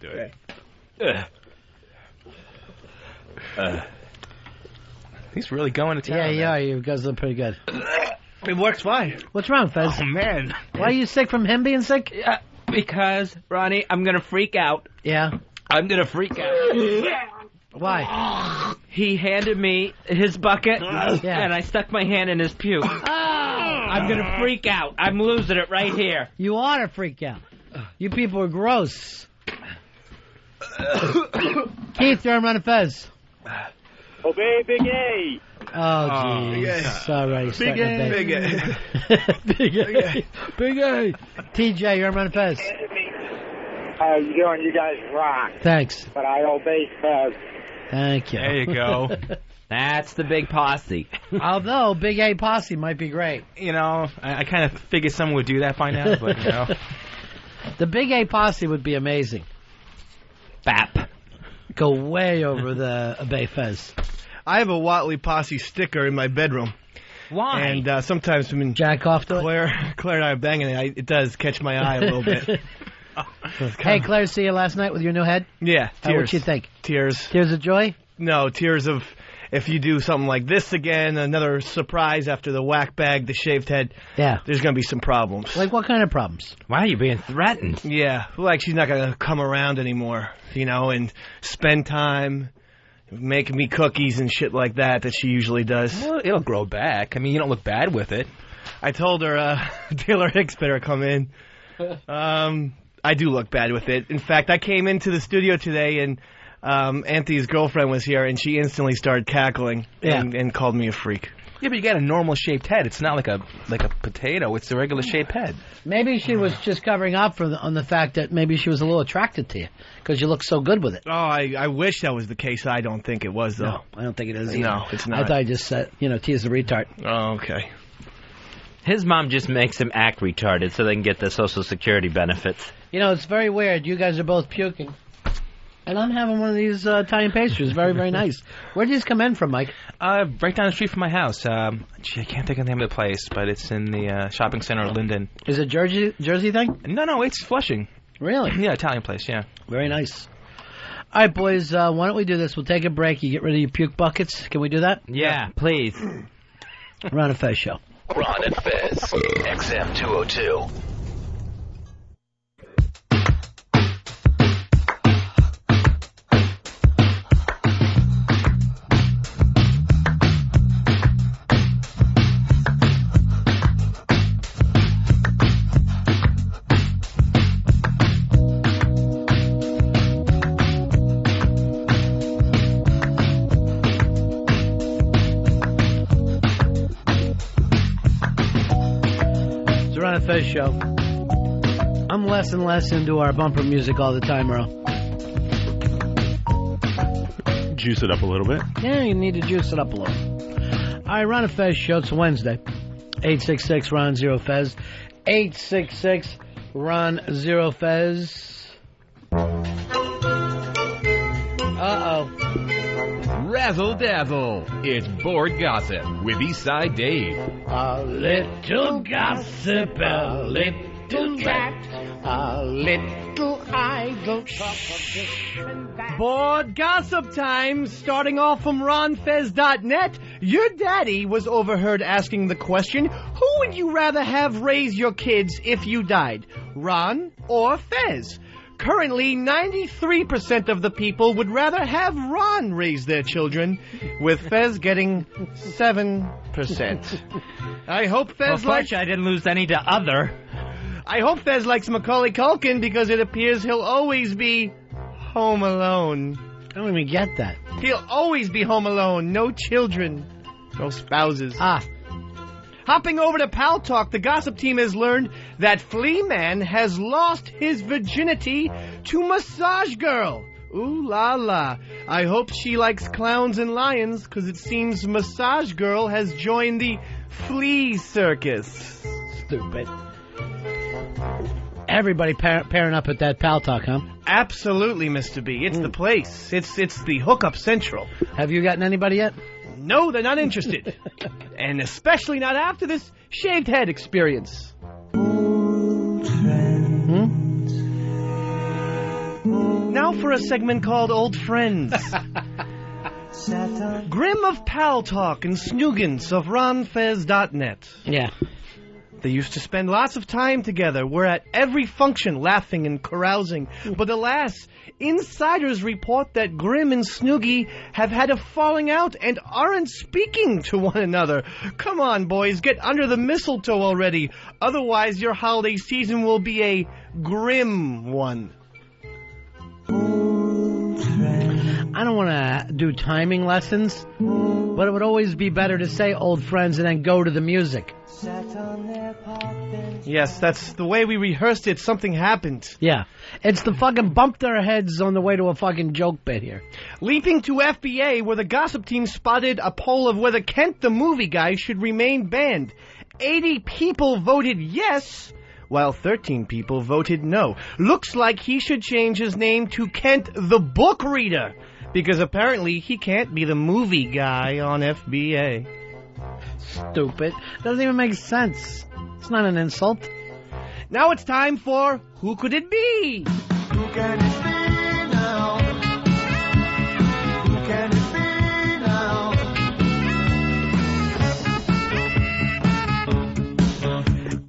He's really going to town. Yeah, you guys look pretty good. It works fine. What's wrong, Fez? Oh, man. Why are you sick from him being sick? Yeah, because, Ronnie, I'm going to freak out. Yeah? I'm going to freak out. Why? He handed me his bucket, and I stuck my hand in his puke. I'm going to freak out. I'm losing it right here. You ought to freak out. You people are gross. Keith, you're on Ron and Fez. Obey Big A. Oh, jeez. All right. Big A. Big A. Big A. Big A. TJ, you're on Ron and Fez. How you doing? You guys rock. Thanks. But I obey Fez. Thank you. There you go. That's the big posse. Although Big A posse might be great. You know, I kind of figured someone would do that by now, but, you know. The Big A posse would be amazing. Bap. Go way over the Obey Fez. I have a Watley Posse sticker in my bedroom. Why? And sometimes when Jack off to Claire and I are banging it, it does catch my eye a little bit. Hey, Claire, see you last night with your new head? Yeah, tears. What'd you think? Tears. Tears of joy? No, tears of if you do something like this again, another surprise after the whack bag, the shaved head. Yeah. There's going to be some problems. Like what kind of problems? Why are you being threatened? Yeah, like she's not going to come around anymore, you know, and spend time making me cookies and shit like that she usually does. Well, it'll grow back. I mean, you don't look bad with it. I told her Taylor Hicks better come in. I do look bad with it. In fact, I came into the studio today and Anthony's girlfriend was here and she instantly started cackling and called me a freak. Yeah, but you got a normal shaped head. It's not like a potato. It's a regular shaped head. Maybe she was just covering up on the fact that maybe she was a little attracted to you because you look so good with it. Oh, I wish that was the case. I don't think it was, though. No, I don't think it is either. No, it's not. I thought I just said, Tia's a retard. Oh, okay. His mom just makes him act retarded so they can get the Social Security benefits. You know, it's very weird. You guys are both puking. And I'm having one of these Italian pastries. Very, very nice. Where did these come in from, Mike? Right down the street from my house. I can't think of the name of the place, but it's in the shopping center of Linden. Is it Jersey thing? No, it's Flushing. Really? Yeah, Italian place, yeah. Very nice. All right, boys, why don't we do this? We'll take a break. You get rid of your puke buckets. Can we do that? Yeah, please. Ron and Fez show. Ron and Fez, XM 202. Fez show. I'm less and less into our bumper music all the time, Earl. Juice it up a little bit. Yeah, you need to juice it up a little. All right, Ron and Fez show. It's Wednesday. 866-RON-0-FEZ. 866-RON-0-FEZ. Uh-oh. Razzle dazzle. It's Board Gossip with Eastside Dave. A little gossip, a little chat, a little idle talk. Board gossip time, starting off from ronfez.net. Your daddy was overheard asking the question, who would you rather have raise your kids if you died, Ron or Fez? Currently, 93% of the people would rather have Ron raise their children, with Fez getting 7%. I hope Fez I didn't lose any to other. I hope Fez likes Macaulay Culkin because it appears he'll always be home alone. I don't even get that. He'll always be home alone. No children. No spouses. Hopping over to Pal Talk, the gossip team has learned that Flea Man has lost his virginity to Massage Girl. Ooh la la. I hope she likes clowns and lions, because it seems Massage Girl has joined the flea circus. Stupid. Everybody pairing up at that Pal Talk, huh? Absolutely, Mr. B. It's the place. It's the hookup central. Have you gotten anybody yet? No, they're not interested. And especially not after this shaved head experience. Now for a segment called Old Friends. Grim of Pal Talk and Snoogans of ronfez.net. Yeah. They used to spend lots of time together. We're at every function laughing and carousing. But alas, insiders report that Grim and Snoogie have had a falling out and aren't speaking to one another. Come on, boys, get under the mistletoe already. Otherwise, your holiday season will be a grim one. I don't want to do timing lessons, but it would always be better to say old friends and then go to the music. Yes, that's the way we rehearsed it. Something happened. Yeah. It's the fucking bump their heads on the way to a fucking joke bit here. Leaping to FBA, where the gossip team spotted a poll of whether Kent the movie guy should remain banned. 80 people voted yes, while 13 people voted no. Looks like he should change his name to Kent the book reader, because apparently he can't be the movie guy on FBA. Stupid. Doesn't even make sense. It's not an insult. Now it's time for Who Could It Be? Who can it be now? Who can it be now?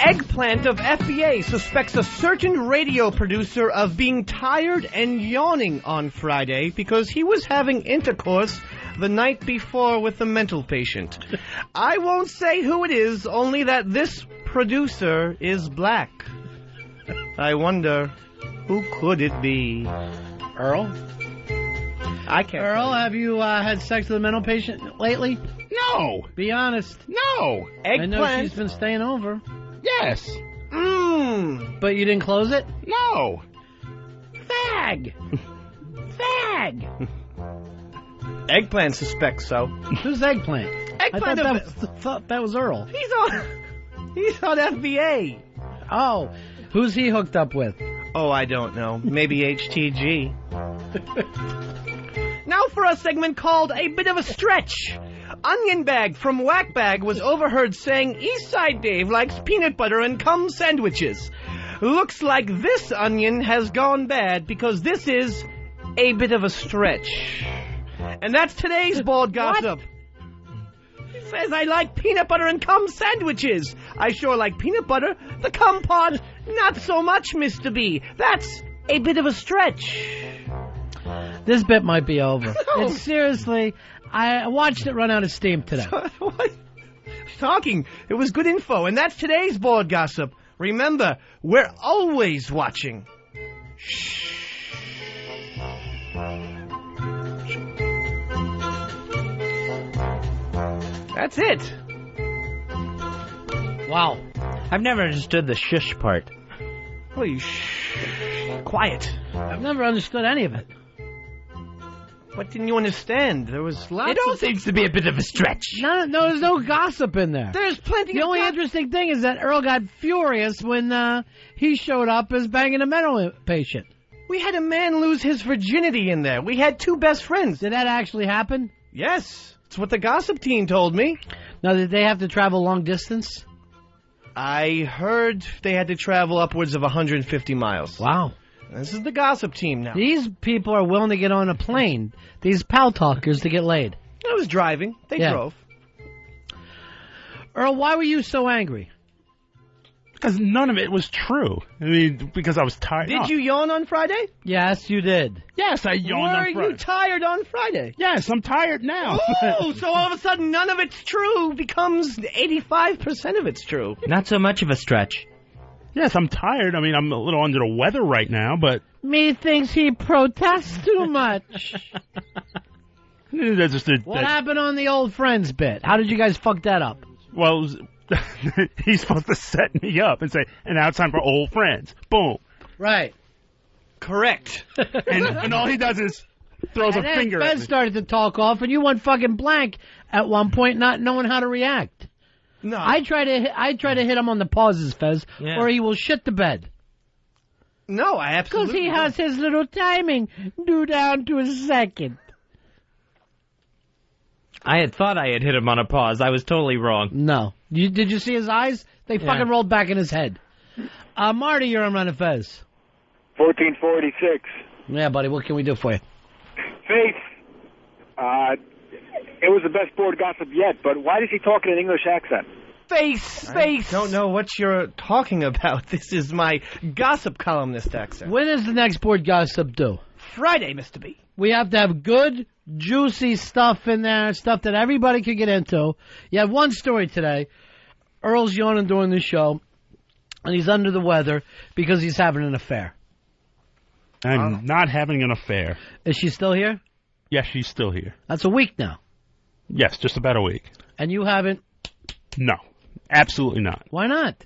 Eggplant of FBA suspects a certain radio producer of being tired and yawning on Friday because he was having intercourse the night before with a mental patient. I won't say who it is, only that this producer is black. I wonder, who could it be? Earl? I can't. Earl, have you had sex with a mental patient lately? No. Be honest. No. I know she's been staying over. Yes. But you didn't close it? No. Fag! Fag! Eggplant suspects so. Who's Eggplant? Eggplant I thought that was Earl. He's on FBA. Oh, who's he hooked up with? Oh, I don't know. Maybe HTG. Now for a segment called A Bit of a Stretch. Onion Bag from Whack Bag was overheard saying Eastside Dave likes peanut butter and cum sandwiches. Looks like this onion has gone bad because this is a bit of a stretch. And that's today's Bald Gossip. He says, I like peanut butter and cum sandwiches. I sure like peanut butter. The cum part, not so much, Mr. B. That's a bit of a stretch. This bit might be over. No. Seriously, I watched it run out of steam today. What? Talking. It was good info. And that's today's Board Gossip. Remember, we're always watching. Shh. That's it. Wow. I've never understood the shush part. Please, quiet. I've never understood any of it. What didn't you understand? There was lots. It all seems to be a bit of a stretch. No, there's no gossip in there. There's plenty. The only interesting thing is that Earl got furious when he showed up as banging a mental patient. We had a man lose his virginity in there. We had two best friends. Did that actually happen? Yes. It's what the gossip team told me. Now, did they have to travel long distance? I heard they had to travel upwards of 150 miles. Wow. This is the gossip team now. These people are willing to get on a plane, these pal talkers, to get laid. I was driving. They drove. Earl, why were you so angry? Because none of it was true. I mean, because I was tired. Did you yawn on Friday? Yes, you did. Yes, I yawned on Friday. Were you tired on Friday? Yes, I'm tired now. Oh, so all of a sudden none of it's true becomes 85% of it's true. Not so much of a stretch. Yes, I'm tired. I mean, I'm a little under the weather right now, but... Me thinks he protests too much. What happened on the old Friends bit? How did you guys fuck that up? Well, it was, he's supposed to set me up and say, and now it's time for old friends. Boom. Right. Correct. and all he does is throws a finger at Fez me. started to talk off, and you went fucking blank at one point, not knowing how to react. No. I try to hit him on the pauses, Fez, or he will shit the bed. No, I absolutely Because he has his little timing due down to a second. I had thought I had hit him on a pause. I was totally wrong. No. Did you see his eyes? They fucking rolled back in his head. Marty, you're on Ron and Fez. 1446. Yeah, buddy, what can we do for you? Faith, it was the best board gossip yet, but why does he talk in an English accent? Face. I don't know what you're talking about. This is my gossip columnist accent. When is the next board gossip due? Friday, Mr. B. We have to have good, juicy stuff in there, stuff that everybody can get into. You have one story today. Earl's yawning during the show, and he's under the weather because he's having an affair. I'm not having an affair. Is she still here? Yes, she's still here. That's a week now. Yes, just about a week. And you haven't? No, absolutely not. Why not?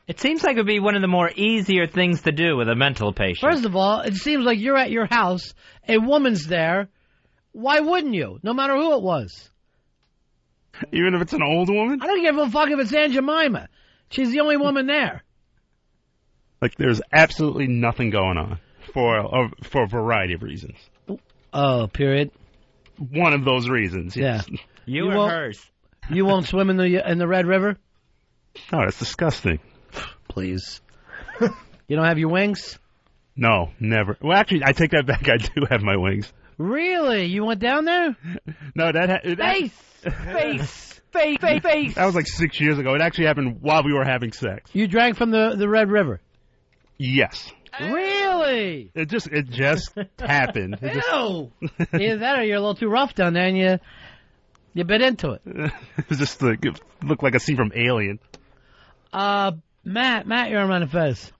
It seems like it would be one of the more easier things to do with a mental patient. First of all, it seems like you're at your house, a woman's there. Why wouldn't you? No matter who it was. Even if it's an old woman? I don't give a fuck if it's Aunt Jemima. She's the only woman there. Like, there's absolutely nothing going on for a variety of reasons. Oh, period. One of those reasons, yes. Yeah. You or hers. You won't swim in the Red River? Oh, that's disgusting. Please. You don't have your wings? No, never. Well, actually, I take that back. I do have my wings. Really? You went down there? No, Face! That was like 6 years ago. It actually happened while we were having sex. You drank from the Red River? Yes. Really? It just happened. Ew! Either that or you're a little too rough down there and you bit into it. It was just like, it looked like a scene from Alien. Matt, you're on Ron and Fez.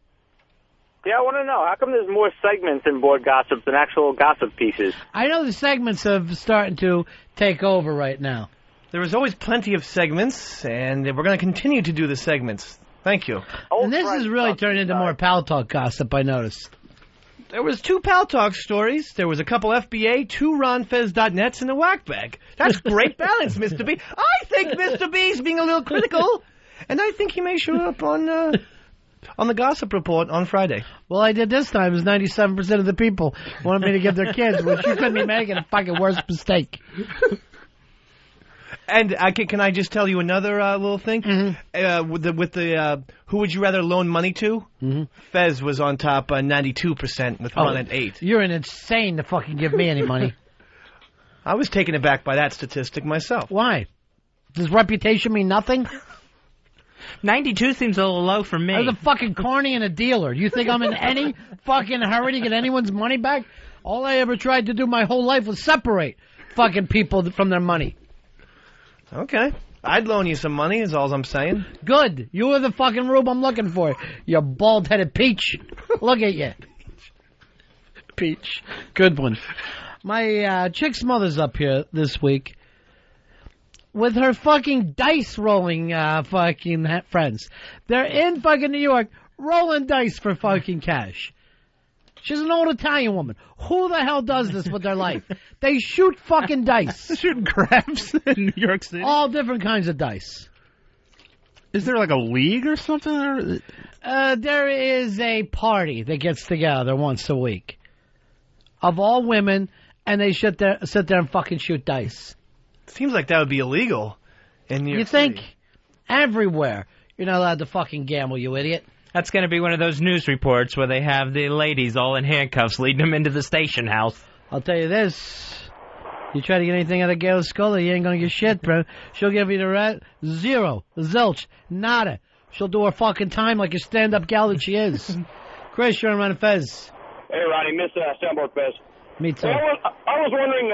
Yeah, I want to know, how come there's more segments in board gossip than actual gossip pieces? I know the segments are starting to take over right now. There was always plenty of segments, and we're going to continue to do the segments. Thank you. And this has really turned into more pal talk gossip, I noticed. There was 2 Pal Talk stories. There was a couple FBA, 2 RonFez.nets, and a whack bag. That's great balance, Mr. B. I think Mr. B's being a little critical, and I think he may show up on the gossip report on Friday. Well, I did this time. It was 97% of the people wanted me to give their kids, which you couldn't be making a fucking worse mistake. And can I just tell you another little thing? Mm-hmm. With the who would you rather loan money to? Mm-hmm. Fez was on top 92% with Ron at 8. You're insane to fucking give me any money. I was taken aback by that statistic myself. Why? Does reputation mean nothing? 92 seems a little low for me. I was a fucking carny and a dealer. Do you think I'm in any fucking hurry to get anyone's money back? All I ever tried to do my whole life was separate fucking people from their money. Okay. I'd loan you some money, is all I'm saying. Good. You are the fucking rube I'm looking for. You bald-headed peach. Look at you. Peach. Good one. My chick's mother's up here this week. with her fucking dice rolling fucking friends. They're in fucking New York rolling dice for fucking cash. She's an old Italian woman. Who the hell does this with their life? They shoot fucking dice. They're shooting craps in New York City? All different kinds of dice. Is there like a league or something? Or... There is a party that gets together once a week of all women, and they sit there and fucking shoot dice. Seems like that would be illegal in New York You think? City. Everywhere. You're not allowed to fucking gamble, you idiot. That's going to be one of those news reports where they have the ladies all in handcuffs leading them into the station house. I'll tell you this. You try to get anything out of Gail Scully, you ain't going to get shit, bro. She'll give you the rat. Zero. Zilch. Nada. She'll do her fucking time like a stand-up gal that she is. Chris, you're on Ron and Fez. Hey, Ronnie, miss Soundboard Fez. Me too. Well, I was wondering,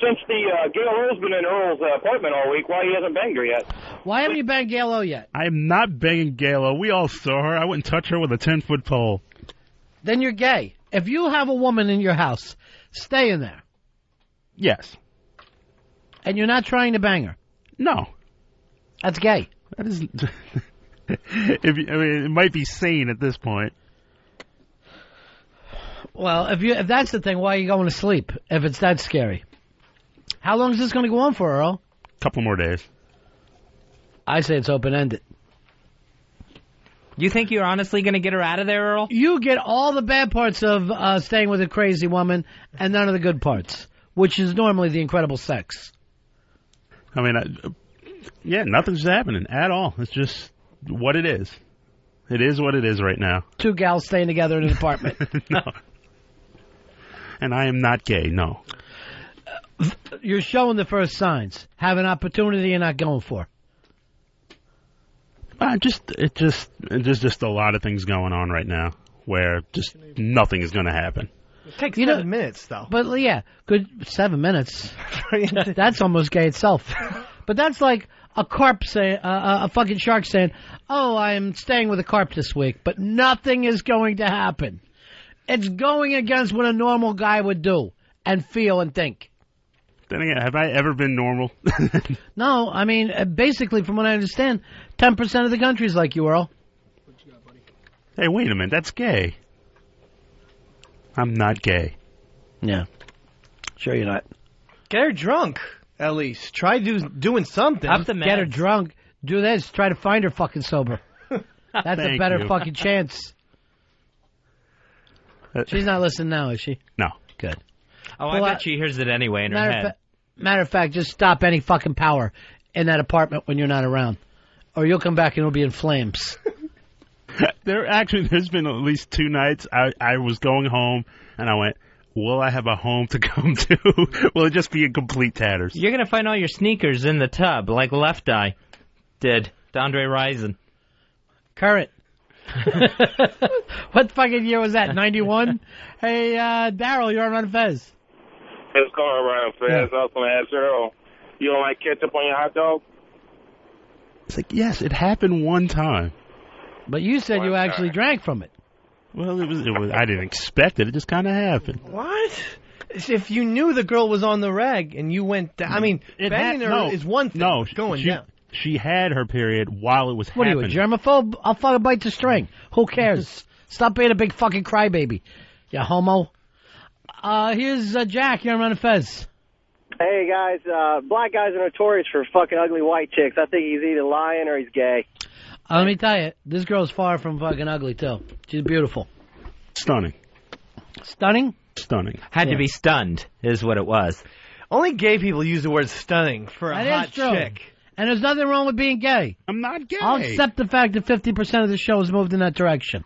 since Gail Earl's been in Earl's apartment all week, why he hasn't banged her yet. Why haven't you banged Gail O yet? I'm not banging Gail O. We all saw her. I wouldn't touch her with a 10-foot pole. Then you're gay. If you have a woman in your house, stay in there. Yes. And you're not trying to bang her. No. That's gay. That is... it might be sane at this point. Well, if that's the thing, why are you going to sleep if it's that scary? How long is this going to go on for, Earl? Couple more days. I say it's open-ended. You think you're honestly going to get her out of there, Earl? You get all the bad parts of staying with a crazy woman and none of the good parts, which is normally the incredible sex. I mean, nothing's happening at all. It's just what it is. It is what it is right now. Two gals staying together in an apartment. No. And I am not gay, no. You're showing the first signs. Have an opportunity you're not going for. There's just a lot of things going on right now where just nothing is going to happen. It takes 7 minutes, though. But, yeah, good 7 minutes. That's almost gay itself. But that's like a carp saying, a fucking shark saying, oh, I'm staying with a carp this week, but nothing is going to happen. It's going against what a normal guy would do and feel and think. Then again, have I ever been normal? No, I mean, basically, from what I understand, 10% of the country is like you, Earl. Hey, wait a minute, that's gay. I'm not gay. Yeah. Sure you're not. Get her drunk, at least. Try doing something. Get her drunk. Do this. Try to find her fucking sober. That's a better fucking chance. She's not listening now, is she? No. Good. Oh, I bet she hears it anyway in her head. Matter of fact, just stop any fucking power in that apartment when you're not around. Or you'll come back and it'll be in flames. There's been at least 2 nights I was going home and I went, will I have a home to come to? Will it just be in complete tatters? You're going to find all your sneakers in the tub, like Left Eye did to Andre Rison. Current. What fucking year was that? 91? Hey, Daryl, you're on Ron and Fez. It's going Ron and Fez. I was going to ask Earl, you don't like ketchup on your hot dog? It's like, yes, it happened one time. But you said you actually drank from it. Well, it was. I didn't expect it. It just kind of happened. What? If you knew the girl was on the rag and you went down, I mean, banging her is one thing. No, going down. She had her period while it was happening. What are you, a germaphobe? I'll fucking bite the string. Who cares? Stop being a big fucking crybaby, you homo. Here's Jack. You're on Ron and Fez. Hey, guys. Black guys are notorious for fucking ugly white chicks. I think he's either lying or he's gay. Let me tell you, this girl's far from fucking ugly, too. She's beautiful. Stunning. Stunning? Stunning. Had to be stunned, is what it was. Only gay people use the word stunning for a hot chick. And there's nothing wrong with being gay. I'm not gay. I'll accept the fact that 50% of the show has moved in that direction.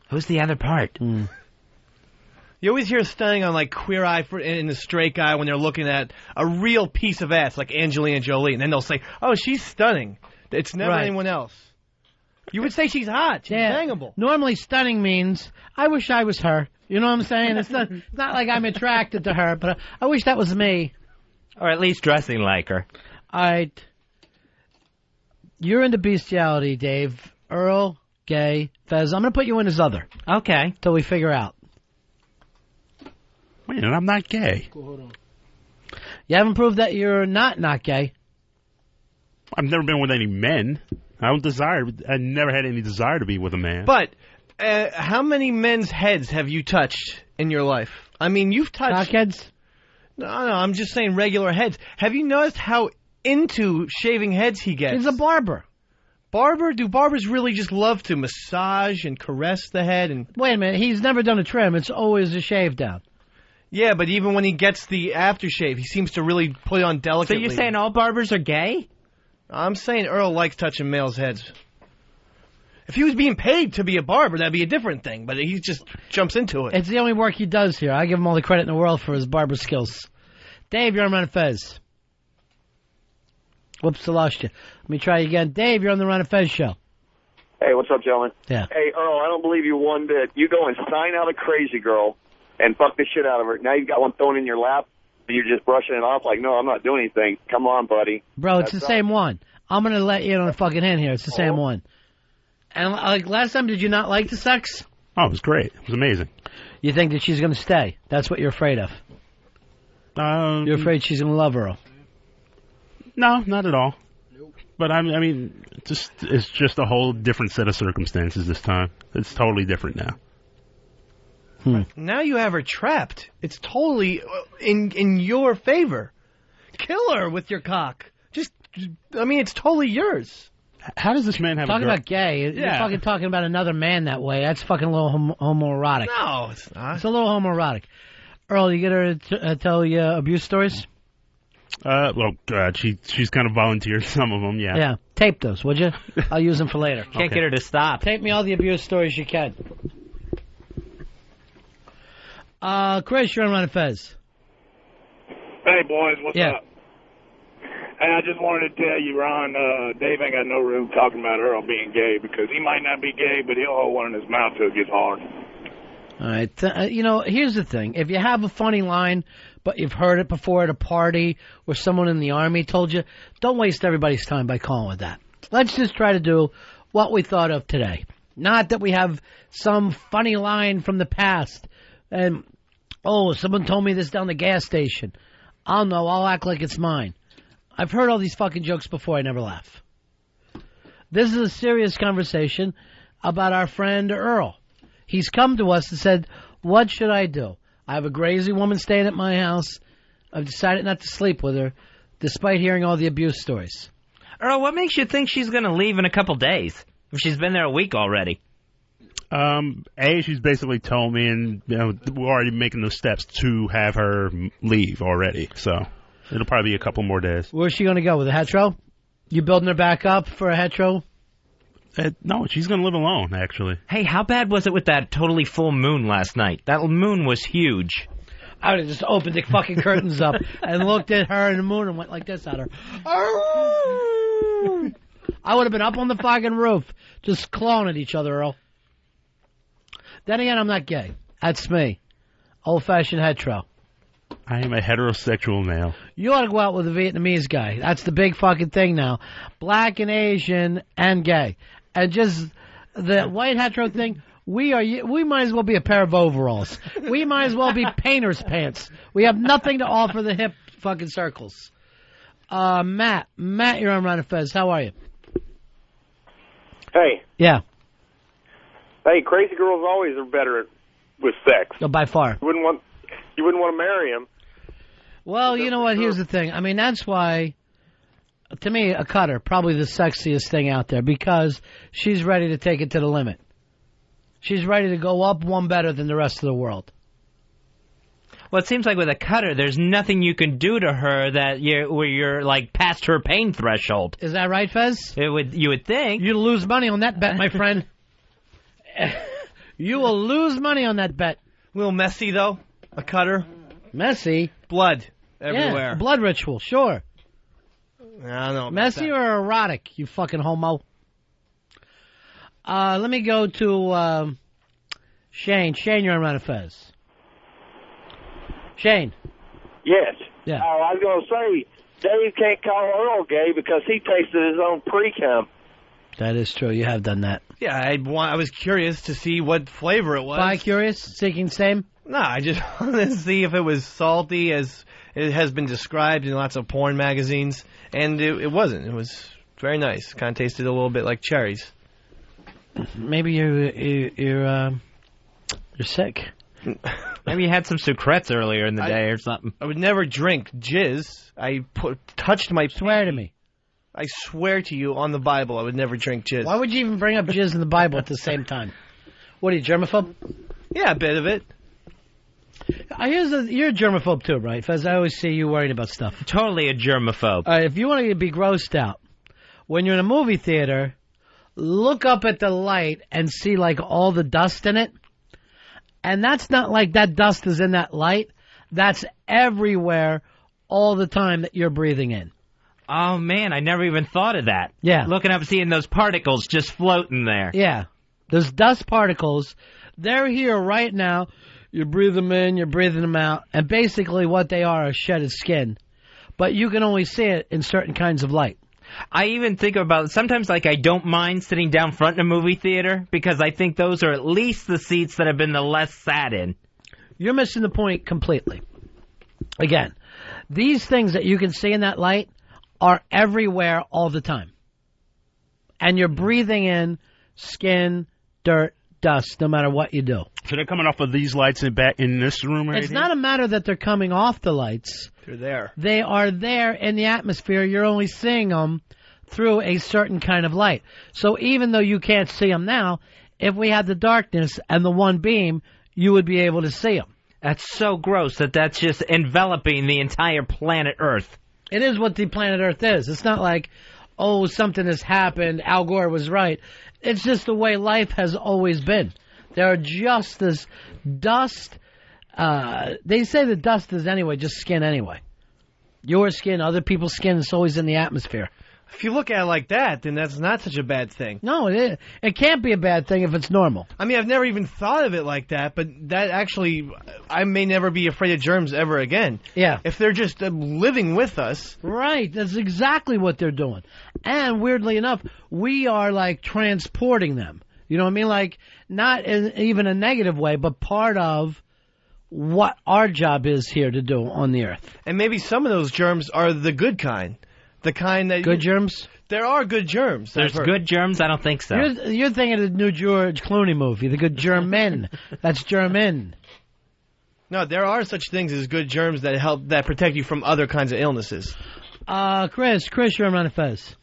Who's the other part? You always hear stunning on, like, Queer Eye in the Straight Guy when they're looking at a real piece of ass, like Angelina Jolie, and then they'll say, oh, she's stunning. It's never anyone else. You would say she's hot. She's bangable. Normally, stunning means, I wish I was her. You know what I'm saying? It's not like I'm attracted to her, but I wish that was me. Or at least dressing like her. All right. You're into bestiality, Dave. Earl, gay, Fez. I'm going to put you in as other. Okay. Till we figure out. Wait, and I'm not gay. Cool, hold on. You haven't proved that you're not gay. I've never been with any men. I never had any desire to be with a man. But how many men's heads have you touched in your life? I mean, you've touched... Cockheads? No, I'm just saying regular heads. Have you noticed how into shaving heads he gets? He's a barber. Barber? Do barbers really just love to massage and caress the head? And wait a minute, he's never done a trim. It's always a shave down. Yeah, but even when he gets the aftershave, he seems to really put it on delicately. So you're saying all barbers are gay? I'm saying Earl likes touching males' heads. If he was being paid to be a barber, that'd be a different thing, but he just jumps into it. It's the only work he does here. I give him all the credit in the world for his barber skills. Dave, you're on Ron and Fez. Whoops, I lost you. Let me try again. Dave, you're on the Ron and Fez show. Hey, what's up, gentlemen? Yeah. Hey, Earl, I don't believe you one bit. You go and sign out a crazy girl and fuck the shit out of her. Now you've got one thrown in your lap, and you're just brushing it off like, no, I'm not doing anything. Come on, buddy. Bro, it's the same one. I'm going to let you in on a fucking hint here. It's the same one. And like last time, did you not like the sex? Oh, it was great. It was amazing. You think that she's going to stay? That's what you're afraid of. You're afraid she's going to love Earl. No, not at all. But I mean, it's just a whole different set of circumstances this time. It's totally different now. Now you have her trapped. It's totally in your favor. Kill her with your cock. It's totally yours. How does this man have Talking a girl? about gay. Yeah. You're fucking talking about another man that way. That's fucking a little homoerotic. No, it's not. It's a little homoerotic. Earl, you get her to tell you abuse stories? Well, God, she's kind of volunteered some of them, yeah. Yeah. Tape those, would you? I'll use them for later. Can't get her to stop. Tape me all the abuse stories you can. Chris, you're on Ron and Fez. Hey, boys, what's Yeah. up? Hey, I just wanted to tell you, Ron, Dave ain't got no room talking about Earl being gay because he might not be gay, but he'll hold one in his mouth till it gets hard. All right. Here's the thing. If you have a funny line, but you've heard it before at a party or someone in the Army told you, don't waste everybody's time by calling with that. Let's just try to do what we thought of today. Not that we have some funny line from the past and, someone told me this down the gas station. I'll act like it's mine. I've heard all these fucking jokes before. I never laugh. This is a serious conversation about our friend Earl. He's come to us and said, what should I do? I have a crazy woman staying at my house. I've decided not to sleep with her, despite hearing all the abuse stories. Earl, what makes you think she's going to leave in a couple days? If she's been there a week already. She's basically told me, and we're already making the steps to have her leave already, so it'll probably be a couple more days. Where's she going to go, with a hetero? You building her back up for a hetero? No, she's going to live alone, actually. Hey, how bad was it with that totally full moon last night? That moon was huge. I would have just opened the fucking curtains up and looked at her and the moon and went like this at her. I would have been up on the fucking roof, just clawing at each other, Earl. Then again, I'm not gay. That's me. Old-fashioned hetero. I am a heterosexual male. You ought to go out with a Vietnamese guy. That's the big fucking thing now. Black and Asian and gay. And just the white hetero thing, we might as well be a pair of overalls. We might as well be painter's pants. We have nothing to offer the hip fucking circles. Matt, you're on Ron and Fez. How are you? Hey. Yeah. Hey, crazy girls always are better with sex. Oh, by far. You wouldn't want to marry him. Well, you know what? Here's the thing. I mean, that's why, to me, a cutter, probably the sexiest thing out there, because she's ready to take it to the limit. She's ready to go up one better than the rest of the world. Well, it seems like with a cutter, there's nothing you can do to her where you're like past her pain threshold. Is that right, Fez? You would think. You'd lose money on that bet, my friend. You will lose money on that bet. A little messy, though. A cutter. Messy? Blood everywhere. Yeah, blood ritual, sure. I don't know. Messy or erotic, you fucking homo? Let me go to Shane. Shane, you're on Ron and Fez. Shane. Yes. Yeah. I was going to say, Dave can't call Earl gay because he tasted his own pre-cum. That is true. You have done that. Yeah, I was curious to see what flavor it was. Bi-curious? Seeking same? No, I just wanted to see if it was salty as it has been described in lots of porn magazines. And it wasn't. It was Very nice. Kind of tasted a little bit like cherries. Maybe you're sick. Maybe you had some sucrets earlier in the day or something. I would never drink jizz. I touched my... Swear to me. I swear to you on the Bible I would never drink jizz. Why would you even bring up jizz in the Bible at the same time? What are you, germaphobe? Yeah, a bit of it. You're a germaphobe too, right? Fez, I always see you worried about stuff. Totally a germaphobe. All right, if you want to be grossed out, when you're in a movie theater, look up at the light and see like all the dust in it. And that's not like that dust is in that light. That's everywhere all the time that you're breathing in. Oh, man, I never even thought of that. Yeah. Looking up, seeing those particles just floating there. Yeah. Those dust particles, they're here right now. You breathe them in, you're breathing them out. And basically what they are is shedded skin. But you can only see it in certain kinds of light. I even think about, sometimes like I don't mind sitting down front in a movie theater because I think those are at least the seats that have been the less sat in. You're missing the point completely. Again, these things that you can see in that light are everywhere all the time. And you're breathing in skin, dirt, dust, no matter what you do. So they're coming off of these lights in this room right It's here? not a matter that they're coming off the lights. They're there. They are there in the atmosphere. You're only seeing them through a certain kind of light. So even though you can't see them now, if we had the darkness and the one beam, you would be able to see them. That's so gross that's just enveloping the entire planet Earth. It is what the planet Earth is. It's not like, oh, something has happened, Al Gore was right. It's just the way life has always been. There are just this dust. They say the dust is anyway, just skin anyway. Your skin, other people's skin, it's always in the atmosphere. If you look at it like that, then that's not such a bad thing. No, it is. It can't be a bad thing if it's normal. I mean, I've never even thought of it like that, but that actually, I may never be afraid of germs ever again. Yeah. If they're just living with us. Right, that's exactly what they're doing. And weirdly enough, we are like transporting them. You know what I mean? Like, not in even a negative way, but part of what our job is here to do on the earth. And maybe some of those germs are the good kind. The kind that... Good germs? There are good germs. There's good germs? I don't think so. You're thinking of the new George Clooney movie, The Good German. That's German. No, there are such things as good germs that protect you from other kinds of illnesses. Chris, you're on Ron and Fez.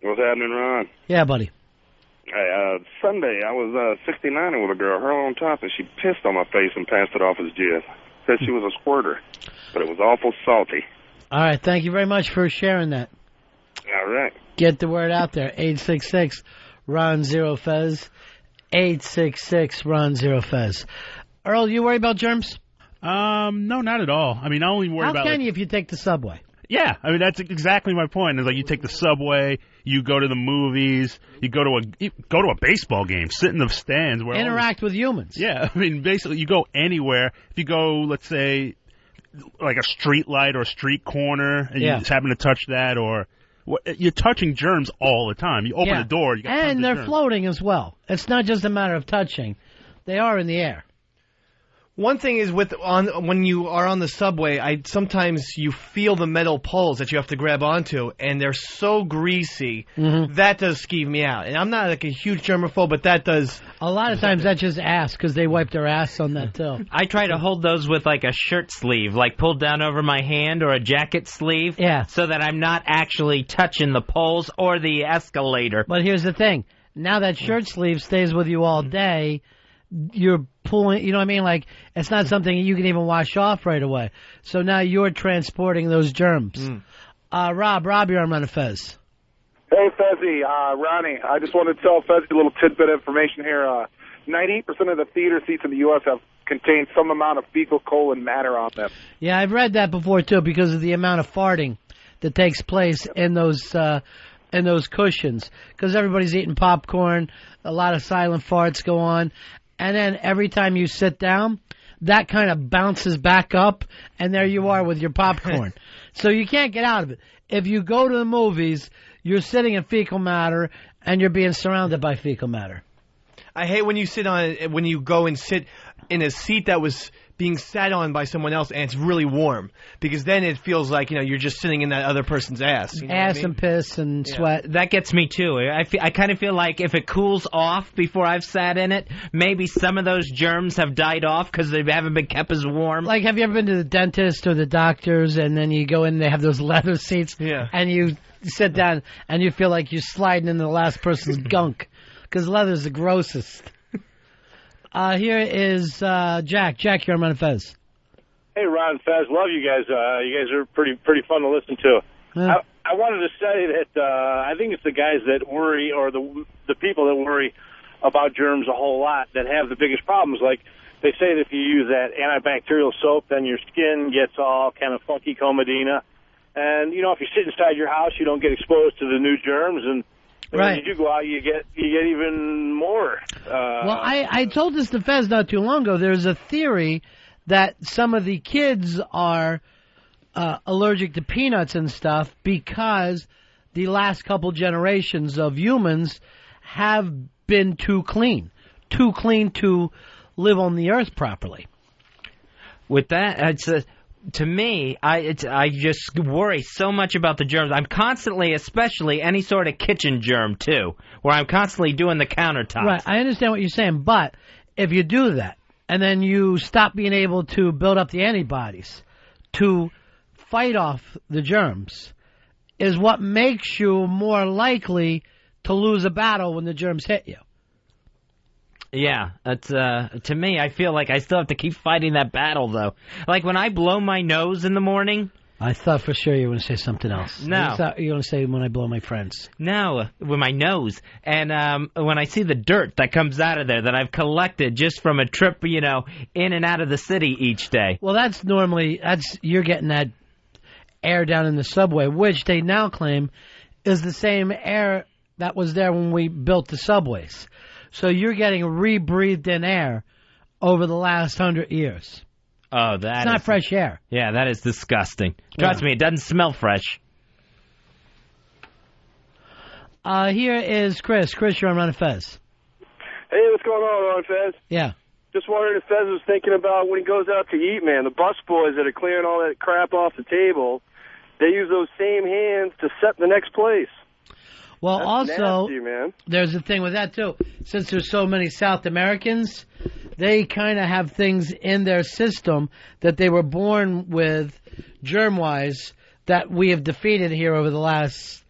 What's happening, Ron? Yeah, buddy. Hey, Sunday, I was 69ing with a girl, her on top, and she pissed on my face and passed it off as jizz. Said she was a squirter, but it was awful salty. All right, thank you very much for sharing that. All right. Get the word out there. 866-RON-0-FEZ. 866-RON-0-FEZ. Earl, you worry about germs? No, not at all. I mean, I only worry about... How can you if you take the subway? Yeah, I mean, that's exactly my point. It's like you take the subway, you go to the movies, you go to a baseball game, sit in the stands. Where interact with humans. Yeah, I mean, basically, you go anywhere. If you go, let's say, like a street light or a street corner, and you just happen to touch that, or you're touching germs all the time. You open the door, you got tons and of they're germs. floating as well. It's not just a matter of touching; they are in the air. One thing is when you are on the subway, sometimes you feel the metal poles that you have to grab onto, and they're so greasy. Mm-hmm. That does skeeve me out. And I'm not like a huge germaphobe, but that does. A lot of times that's just ass because they wipe their ass on that too. I try to hold those with like a shirt sleeve, like pulled down over my hand, or a jacket sleeve, so that I'm not actually touching the poles or the escalator. But here's the thing: now that shirt sleeve stays with you all day. You're pulling, you know what I mean? Like, it's not something you can even wash off right away. So now you're transporting those germs. Rob, you're on Ron and Fez. Hey, Fezzy, Ronnie, I just wanted to tell Fezzy a little tidbit of information here. 98% of the theater seats in the U.S. have contained some amount of fecal colon matter on them. Yeah, I've read that before, too, because of the amount of farting that takes place in those cushions. Because everybody's eating popcorn, a lot of silent farts go on. And then every time you sit down, that kind of bounces back up, and there you are with your popcorn. So you can't get out of it. If you go to the movies, you're sitting in fecal matter, and you're being surrounded by fecal matter. I hate when you go and sit in a seat that was being sat on by someone else and it's really warm, because then it feels like, you're just sitting in that other person's ass. You know Ass what I mean? and piss and sweat. That gets me too. I kind of feel like if it cools off before I've sat in it, maybe some of those germs have died off because they haven't been kept as warm. Like, have you ever been to the dentist or the doctors, and then you go in and they have those leather seats, and you sit down and you feel like you're sliding into the last person's gunk, because leather's the grossest. Here is Jack. Jack, you're on Ron and Fez. Hey, Ron and Fez, love you guys. You guys are pretty fun to listen to. Yeah. I wanted to say that I think it's the guys that worry, or the people that worry about germs a whole lot, that have the biggest problems. Like, they say that if you use that antibacterial soap, then your skin gets all kind of funky comedina. And, if you sit inside your house, you don't get exposed to the new germs, and when you do go out, you get even more. Well, I told this to Fez not too long ago. There's a theory that some of the kids are allergic to peanuts and stuff because the last couple generations of humans have been too clean to live on the earth properly. With that, to me, I just worry so much about the germs. I'm constantly, especially any sort of kitchen germ, too, where I'm constantly doing the countertops. Right, I understand what you're saying, but if you do that, and then you stop being able to build up the antibodies to fight off the germs, is what makes you more likely to lose a battle when the germs hit you. Yeah, that's, to me, I feel like I still have to keep fighting that battle, though. Like, when I blow my nose in the morning... I thought for sure you were going to say something else. No. I thought you were going to say when I blow my friends. No, with my nose. And when I see the dirt that comes out of there that I've collected just from a trip, in and out of the city each day. Well, you're getting that air down in the subway, which they now claim is the same air that was there when we built the subways. So you're getting rebreathed in air over the last 100 years. Oh, it's not fresh air. Yeah, that is disgusting. Trust me, it doesn't smell fresh. Here is Chris. Chris, you're on Ron and Fez. Hey, what's going on, Ron and Fez? Yeah. Just wondering if Fez was thinking about when he goes out to eat, man, the bus boys that are clearing all that crap off the table, they use those same hands to set the next place. Well, That's also, nasty, man. There's a thing with that, too. Since there's so many South Americans, they kind of have things in their system that they were born with, germ-wise, that we have defeated here over the last,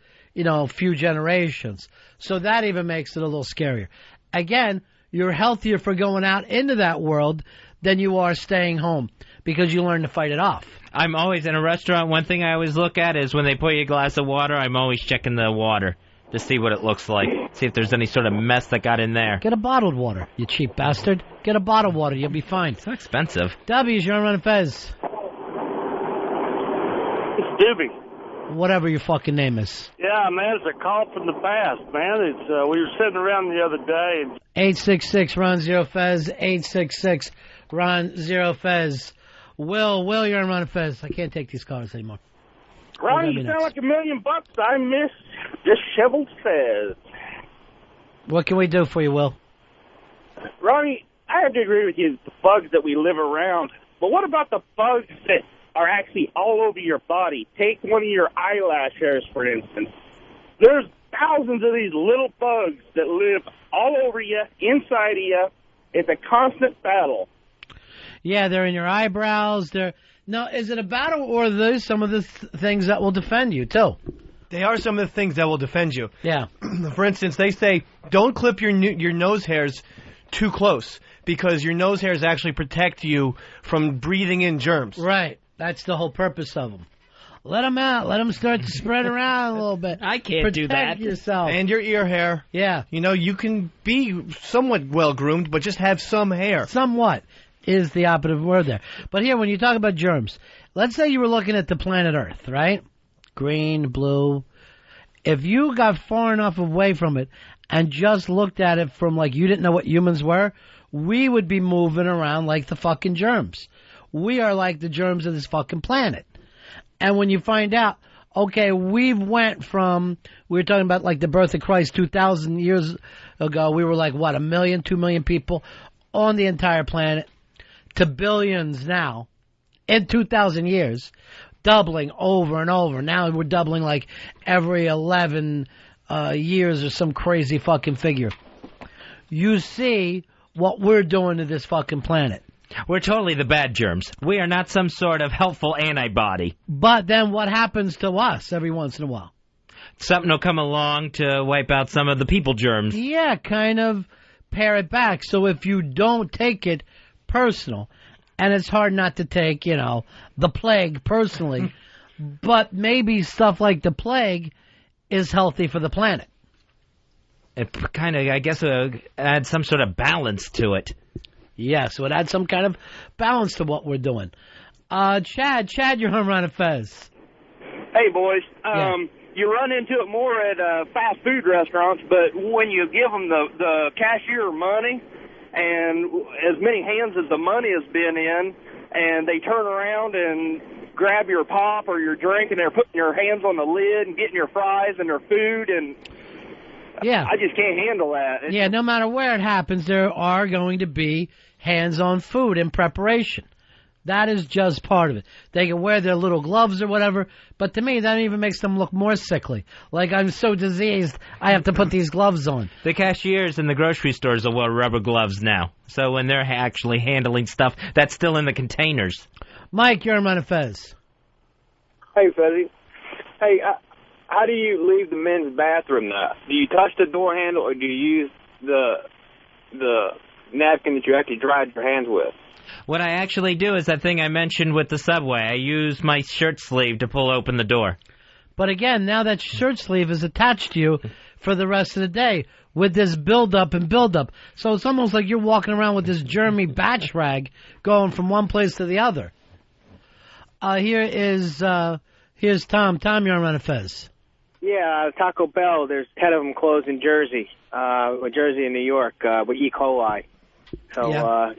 few generations. So that even makes it a little scarier. Again, you're healthier for going out into that world than you are staying home, because you learn to fight it off. I'm always in a restaurant. One thing I always look at is when they pour you a glass of water, I'm always checking the water to see what it looks like, see if there's any sort of mess that got in there. Get a bottled water, you cheap bastard. Get a bottled water, you'll be fine. So expensive. W's, you're on Ron and Fez. It's Doobie. Whatever your fucking name is. Yeah, man, it's a call from the past, man. It's we were sitting around the other day. And 866 Ron Zero Fez. 866 Ron Zero Fez. Will, you're on Ron and Fez. I can't take these calls anymore. Ronnie, you sound like $1 million. I miss disheveled Fez. What can we do for you, Will? Ronnie, I have to agree with you, the bugs that we live around. But what about the bugs that are actually all over your body? Take one of your eyelash hairs, for instance. There's thousands of these little bugs that live all over you, inside of you. It's a constant battle. Yeah, they're in your eyebrows. Now, is it a battle, or are those some of the things that will defend you, too? They are some of the things that will defend you. Yeah. For instance, they say don't clip your nose hairs too close, because your nose hairs actually protect you from breathing in germs. Right. That's the whole purpose of them. Let them out. Let them start to spread around a little bit. I can't do that. Protect yourself. And your ear hair. Yeah. You can be somewhat well-groomed, but just have some hair. Somewhat is the operative word there. But here, when you talk about germs, let's say you were looking at the planet Earth, right? Green, blue. If you got far enough away from it and just looked at it from like you didn't know what humans were, we would be moving around like the fucking germs. We are like the germs of this fucking planet. And when you find out, okay, we were talking about like the birth of Christ 2,000 years ago, we were like, what, 1 million, 2 million people on the entire planet, to billions now in 2,000 years, doubling over and over. Now we're doubling like every 11 years or some crazy fucking figure. You see what we're doing to this fucking planet. We're totally the bad germs. We are not some sort of helpful antibody. But then what happens to us every once in a while? Something will come along to wipe out some of the people germs. Yeah, kind of pare it back. So if you don't take it personal, and it's hard not to take, the plague personally, but maybe stuff like the plague is healthy for the planet. It kind of, I guess, adds some sort of balance to it. Yeah, so it adds some kind of balance to what we're doing. Chad, you're on Ron and Fez. Hey, boys. You run into it more at fast food restaurants, but when you give them the cashier money and as many hands as the money has been in, and they turn around and grab your pop or your drink, and they're putting your hands on the lid and getting your fries and their food, and yeah, I just can't handle that. Yeah, no matter where it happens, there are going to be hands-on food in preparation. That is just part of it. They can wear their little gloves or whatever, but to me, that even makes them look more sickly. Like, I'm so diseased, I have to put these gloves on. The cashiers in the grocery stores will wear rubber gloves now. So when they're actually handling stuff that's still in the containers. Mike, you're on Ron and Fez. Hey, Fezzy. Hey, how do you leave the men's bathroom now? Do you touch the door handle, or do you use the napkin that you actually dried your hands with? What I actually do is that thing I mentioned with the subway. I use my shirt sleeve to pull open the door. But again, now that shirt sleeve is attached to you for the rest of the day with this build-up and build-up. So it's almost like you're walking around with this germy batch rag going from one place to the other. Here's Tom. Tom, you're on Ron and Fez. Yeah, Taco Bell, there's 10 of them closed in Jersey, Jersey and New York, with E. coli. So,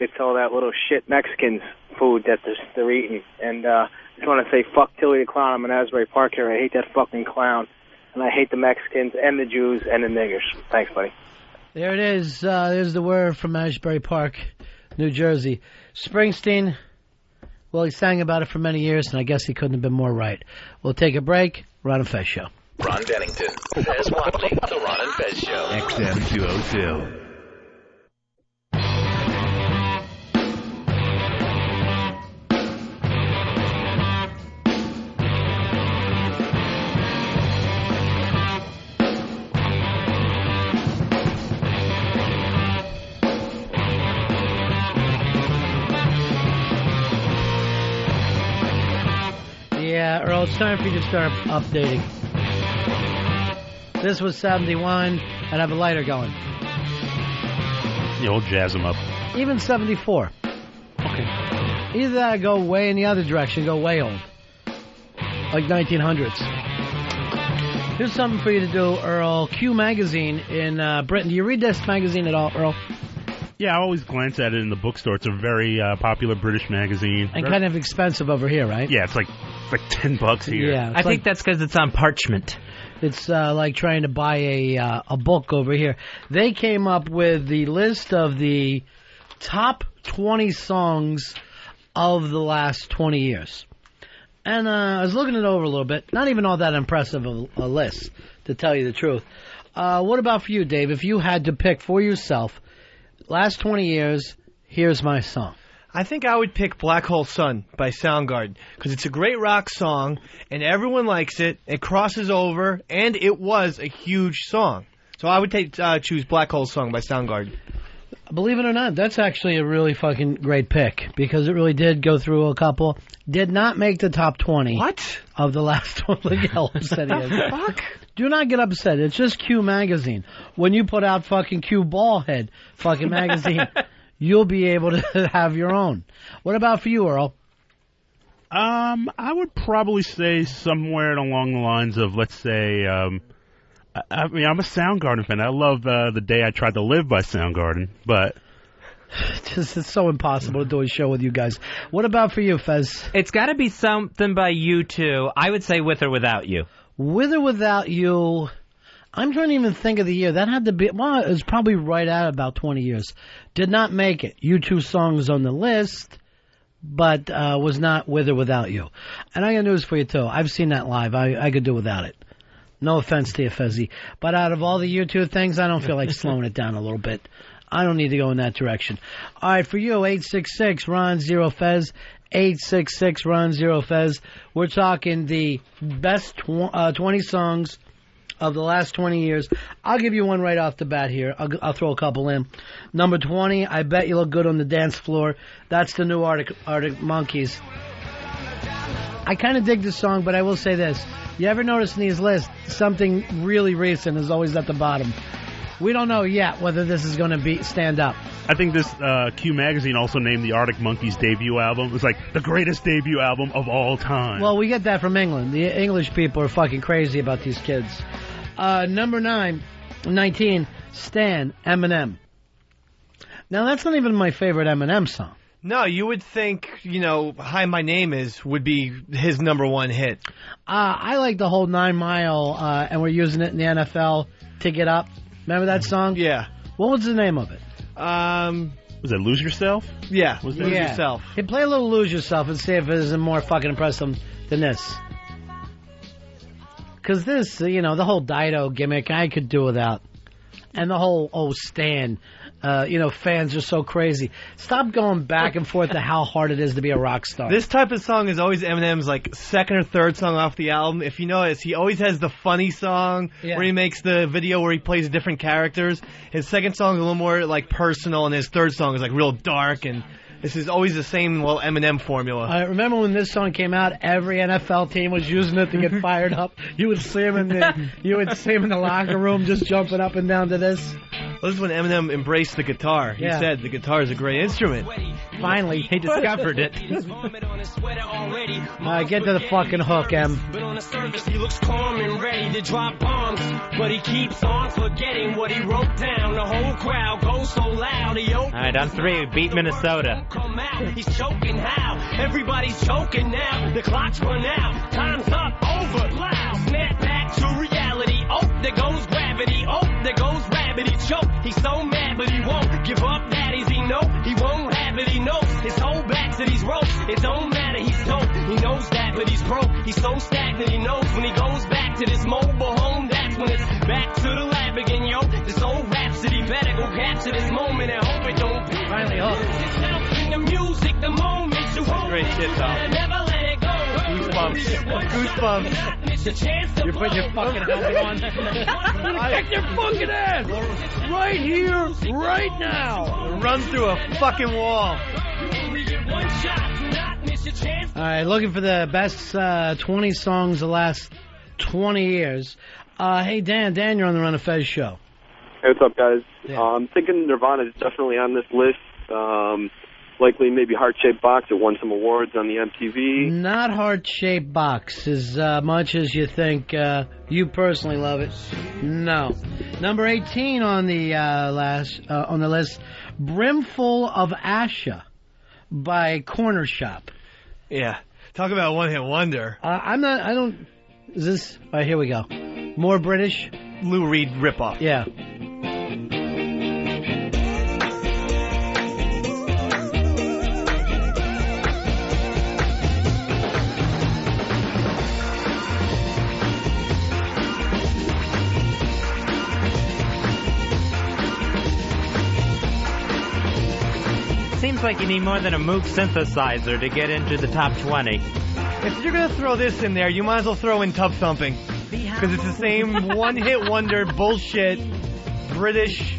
it's all that little shit Mexican food that they're eating. And I just want to say, fuck Tilly the Clown. I'm in Asbury Park here. I hate that fucking clown. And I hate the Mexicans and the Jews and the niggers. Thanks, buddy. There it is. There's the word from Asbury Park, New Jersey. Springsteen, well, he sang about it for many years, and I guess he couldn't have been more right. We'll take a break. Ron and Fez Show. Ron Bennington, Fez Whatley, the Ron and Fez Show. XM 202. Yeah, Earl, it's time for you to start updating. This was 71, and have a lighter going. Yeah, we'll jazz them up. Even 74. Okay. Either that or go way in the other direction, go way old. Like 1900s. Here's something for you to do, Earl. Q Magazine in Britain. Do you read this magazine at all, Earl? Yeah, I always glance at it in the bookstore. It's a very popular British magazine. And kind of expensive over here, right? Yeah, it's like $10 here. Yeah, I think that's because it's on parchment. It's like trying to buy a book over here. They came up with the list of the top 20 songs of the last 20 years. And I was looking it over a little bit. Not even all that impressive a list, to tell you the truth. What about for you, Dave? If you had to pick for yourself, last 20 years, here's my song. I think I would pick Black Hole Sun by Soundgarden because it's a great rock song and everyone likes it. It crosses over and it was a huge song. So I would choose Black Hole Sun by Soundgarden. Believe it or not, that's actually a really fucking great pick because it really did go through a couple. Did not make the top 20. What? Of the last 20. Look at how upset he is. Fuck. Do not get upset. It's just Q Magazine. When you put out fucking Q Ballhead fucking magazine, you'll be able to have your own. What about for you, Earl? I would probably say somewhere along the lines of, let's say, I mean, I'm a Soundgarden fan. I love The Day I Tried to Live by Soundgarden, but it's so impossible to do a show with you guys. What about for you, Fez? It's got to be something by U2. I would say With or Without You. With or Without You, I'm trying to even think of the year. That had to be, well, it was probably right at about 20 years. Did not make it. U2 songs on the list, but was not With or Without You. And I got news for you, too. I've seen that live. I could do without it. No offense to you, Fezzy. But out of all the U2 things, I don't feel like slowing it down a little bit. I don't need to go in that direction. All right, for you, 866-RON-0-FEZ. 866-RON-0-FEZ. We're talking the best 20 songs of the last 20 years. I'll give you one right off the bat here. I'll throw a couple in. Number 20, I Bet You Look Good on the Dance Floor. That's the new Arctic Monkeys. I kind of dig this song, but I will say this. You ever notice in these lists, something really recent is always at the bottom. We don't know yet whether this is going to stand up. I think this Q Magazine also named the Arctic Monkeys' debut album. It's like the greatest debut album of all time. Well, we get that from England. The English people are fucking crazy about these kids. Number 19, Stan, Eminem. Now, that's not even my favorite Eminem song. No, you would think, Hi, My Name Is would be his number one hit. I like the whole 9 Mile, and we're using it in the NFL to get up. Remember that song? Yeah. What was the name of it? Was it Lose Yourself? Yeah, Lose Yourself. Hey, play a little Lose Yourself and see if it is more fucking impressive than this. Because this, the whole Dido gimmick, I could do without. And the whole, Stan, fans are so crazy. Stop going back and forth to how hard it is to be a rock star. This type of song is always Eminem's, second or third song off the album. If you notice, he always has the funny song where he makes the video where he plays different characters. His second song is a little more, personal, and his third song is, real dark, and this is always the same little Eminem formula. I remember when this song came out, every NFL team was using it to get fired up. You would see him in the locker room just jumping up and down to this. Well, this is when Eminem embraced the guitar. He said the guitar is a great instrument. Finally, he discovered it. Get to the fucking hook, Em. But on the surface, he looks calm and ready to drop bombs. But he keeps on forgetting what he wrote down. The whole crowd goes so loud. All right, on 3, beat Minnesota. He's choking how? Everybody's choking now. The clock's run out. Time's up. Over. Loud. Snap back to reality. Oh, there goes gravity. Oh, there goes rabbit. He choked. He's so mad, but he won't give up. That is, he know he won't have it. He knows his whole back to these ropes. It don't matter. He's dope. He knows that, but he's broke. He's so stagnant. He knows when he goes back to this mobile home. That's when it's back to the lab again, yo. This old rhapsody better go capture this moment and hope it don't be. Finally, The music, the moment you hold great shit, though. Never let it go. Goosebumps. You're putting your fucking helmet on. Kick your fucking ass! Right here, right now! Run through a fucking wall. Alright, looking for the best 20 songs the last 20 years. Hey, Dan, you're on the Ron and Fez show. Hey, what's up, guys? Yeah. I'm thinking Nirvana is definitely on this list. Likely maybe Heart-Shaped Box. It won some awards on the MTV. Not Heart-Shaped Box as much as you think you personally love it. No. Number 18 on the on the list, Brimful of Asha by Corner Shop. Yeah. Talk about one-hit wonder. Is this... All right, here we go. More British? Lou Reed ripoff. Yeah. Seems like you need more than a Moog synthesizer to get into the top 20. If you're going to throw this in there, you might as well throw in Tub Thumping. Because it's the same one-hit wonder bullshit British.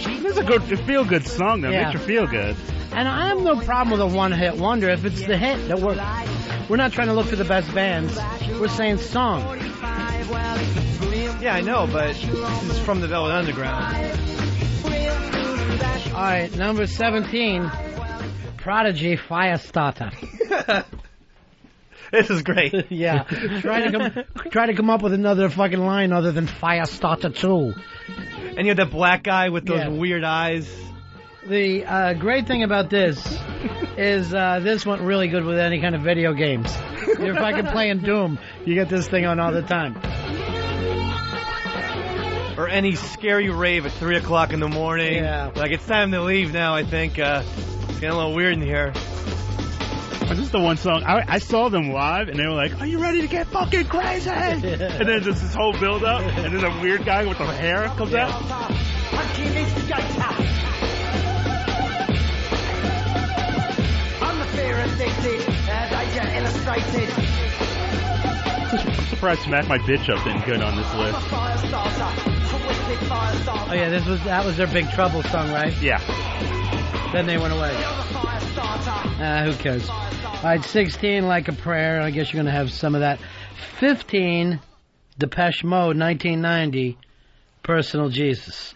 This is a good feel-good song, though. Makes you feel good. And I have no problem with a one-hit wonder if it's the hit that we're not trying to look for the best bands. We're saying song. Yeah, I know, but this is from the Velvet Underground. All right, number 17, Prodigy, Firestarter. This is great. Yeah, try to come up with another fucking line other than Firestarter 2. And you have that black guy with those weird eyes. The great thing about this is this went really good with any kind of video games. If I can play in Doom, you get this thing on all the time. or any scary rave at 3 o'clock in the morning. Yeah. Like, it's time to leave now, I think. It's getting a little weird in here. This is the one song. I saw them live, and they were like, "Are you ready to get fucking crazy?" And then just this whole build-up, and then a weird guy with the hair comes out. I'm the fear addicted, danger illustrated. I'm surprised Smack My Bitch Up didn't get on this list. Oh yeah, that was their Big Trouble song, right? Yeah. Then they went away. Who cares? All right, 16, Like a Prayer. I guess you're going to have some of that. 15, Depeche Mode, 1990, Personal Jesus.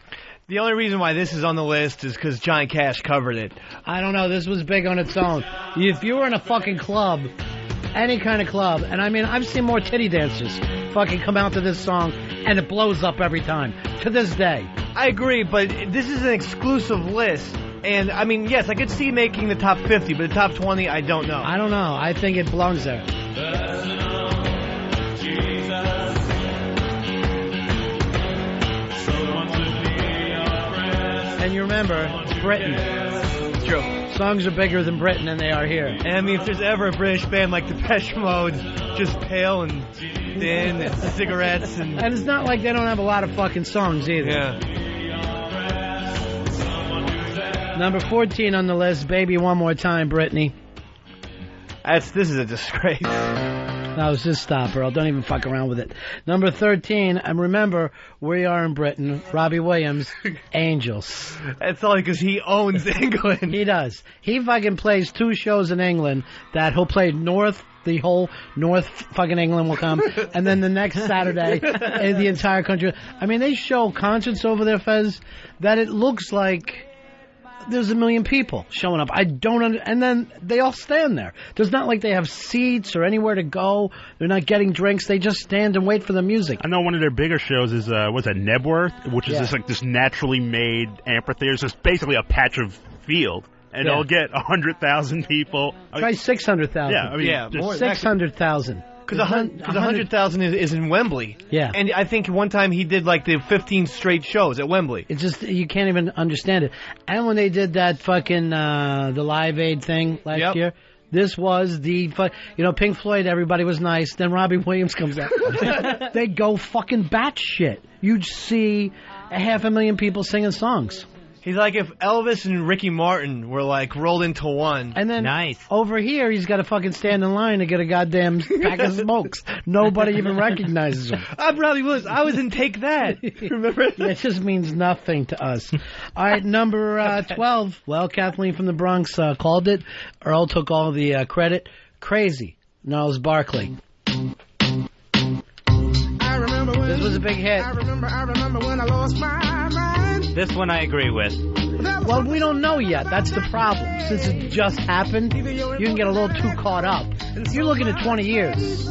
The only reason why this is on the list is because Johnny Cash covered it. I don't know. This was big on its own. If you were in a fucking club, any kind of club, and I mean, I've seen more titty dancers fucking come out to this song, and it blows up every time. To this day. I agree, but this is an exclusive list. And, I mean, yes, I could see making the top 50, but the top 20, I don't know. I don't know. I think it belongs there. And you remember, Britain. It's true. Songs are bigger than Britain than they are here. And, I mean, if there's ever a British band like Depeche Mode, just pale and thin and cigarettes and... And it's not like they don't have a lot of fucking songs either. Yeah. Number 14 on the list, Baby One More Time, Britney. This is a disgrace. No, just stop, Earl. Don't even fuck around with it. Number 13, and remember, we are in Britain, Robbie Williams, Angels. That's only because he owns England. He does. He fucking plays 2 shows in England that he'll play the whole North fucking England will come, and then the next Saturday, the entire country. I mean, they show concerts over there, Fez, that it looks like there's a million people showing up. And then they all stand there. There's not like they have seats or anywhere to go. They're not getting drinks. They just stand and wait for the music. I know one of their bigger shows is, Nebworth, which is this naturally made amphitheater. So it's basically a patch of field. And it'll get 100,000 people. Try 600,000. Yeah, I mean, more 600,000. Because 100,000 is in Wembley. Yeah. And I think one time he did like the 15 straight shows at Wembley. It's just, you can't even understand it. And when they did that fucking, the Live Aid thing last year, this was Pink Floyd, everybody was nice. Then Robbie Williams comes out. They go fucking batshit. You'd see 500,000 people singing songs. He's like if Elvis and Ricky Martin were like rolled into one. And then over here, he's got to fucking stand in line to get a goddamn pack of smokes. Nobody even recognizes him. I'm Robbie Williams. I was in Take That. Remember? It just means nothing to us. All right, number 12. Well, Kathleen from the Bronx called it. Earl took all the credit. Crazy. Gnarls Barkley. This was a big hit. I remember when I lost my mind. This one I agree with. Well, we don't know yet. That's the problem. Since it just happened, you can get a little too caught up. You're looking at 20 years.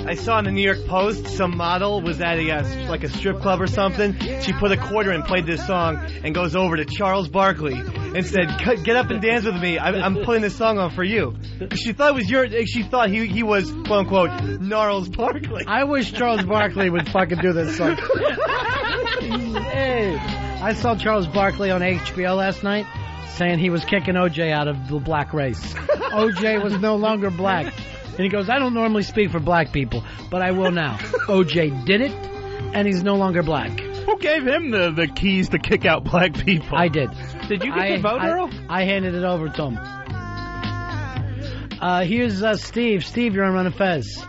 I saw in the New York Post some model was at a strip club or something. She put a quarter and played this song and goes over to Charles Barkley and said, "Get up and dance with me. I'm putting this song on for you." She thought She thought he was quote unquote Gnarls Barkley. I wish Charles Barkley would fucking do this song. Hey, I saw Charles Barkley on HBO last night saying he was kicking OJ out of the black race. OJ was no longer black. And he goes, I don't normally speak for black people, but I will now. OJ did it, and he's no longer black. Who gave him the keys to kick out black people? I did. Did you get the vote, Earl? I handed it over to him. Here's Steve. Steve, you're on Ron and Fez.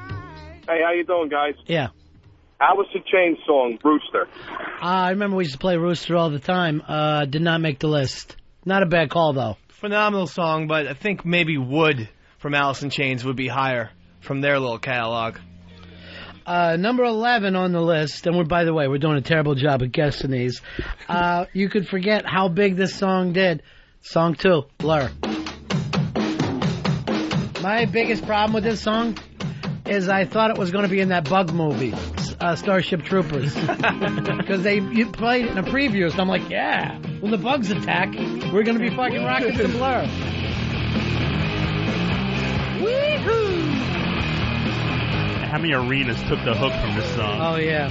Hey, how you doing, guys? Yeah. Alice in Chains song, Rooster. I remember we used to play Rooster all the time. Did not make the list. Not a bad call, though. Phenomenal song, but I think maybe Wood from Alice in Chains would be higher from their little catalog. Number 11 on the list, and by the way, we're doing a terrible job of guessing these. You could forget how big this song did. Song 2, Blur. My biggest problem with this song is I thought it was going to be in that bug movie, Starship Troopers. Because you played it in a preview, so I'm like, yeah, when the bugs attack, we're going to be fucking rocking some Blur. How many arenas took the hook from this song? Oh, yeah.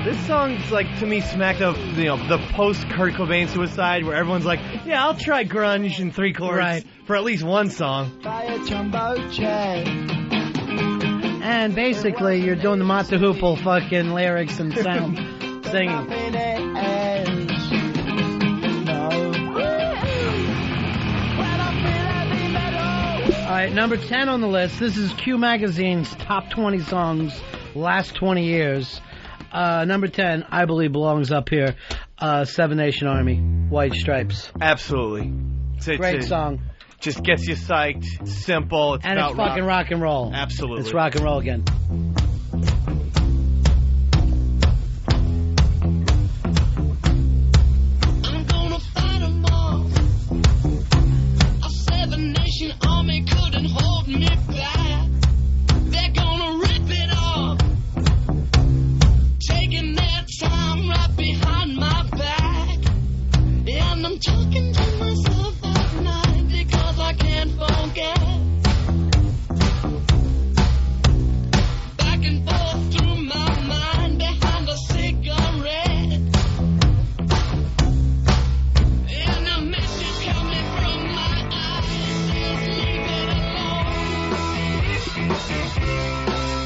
This song's like to me smacked up, the post Kurt Cobain suicide, where everyone's like, yeah, I'll try grunge in 3 chords for at least one song. And basically, you're doing the Mott the Hoople fucking lyrics and sound singing. All right, number 10 on the list. This is Q Magazine's top 20 songs last 20 years. Number 10, I believe, belongs up here. Seven Nation Army, White Stripes. Absolutely. It's Great song. Just gets you psyched. It's simple. It's and about it's fucking rock and roll. Absolutely. It's rock and roll again. I'm gonna fight 'em all. A Seven Nation Army couldn't hold me back. They're gonna rip it off, taking their time right behind my back. And I'm talking to myself at night because I can't forget. Back and forth through my mind behind a cigarette. And a message coming from my eyes says leave it alone.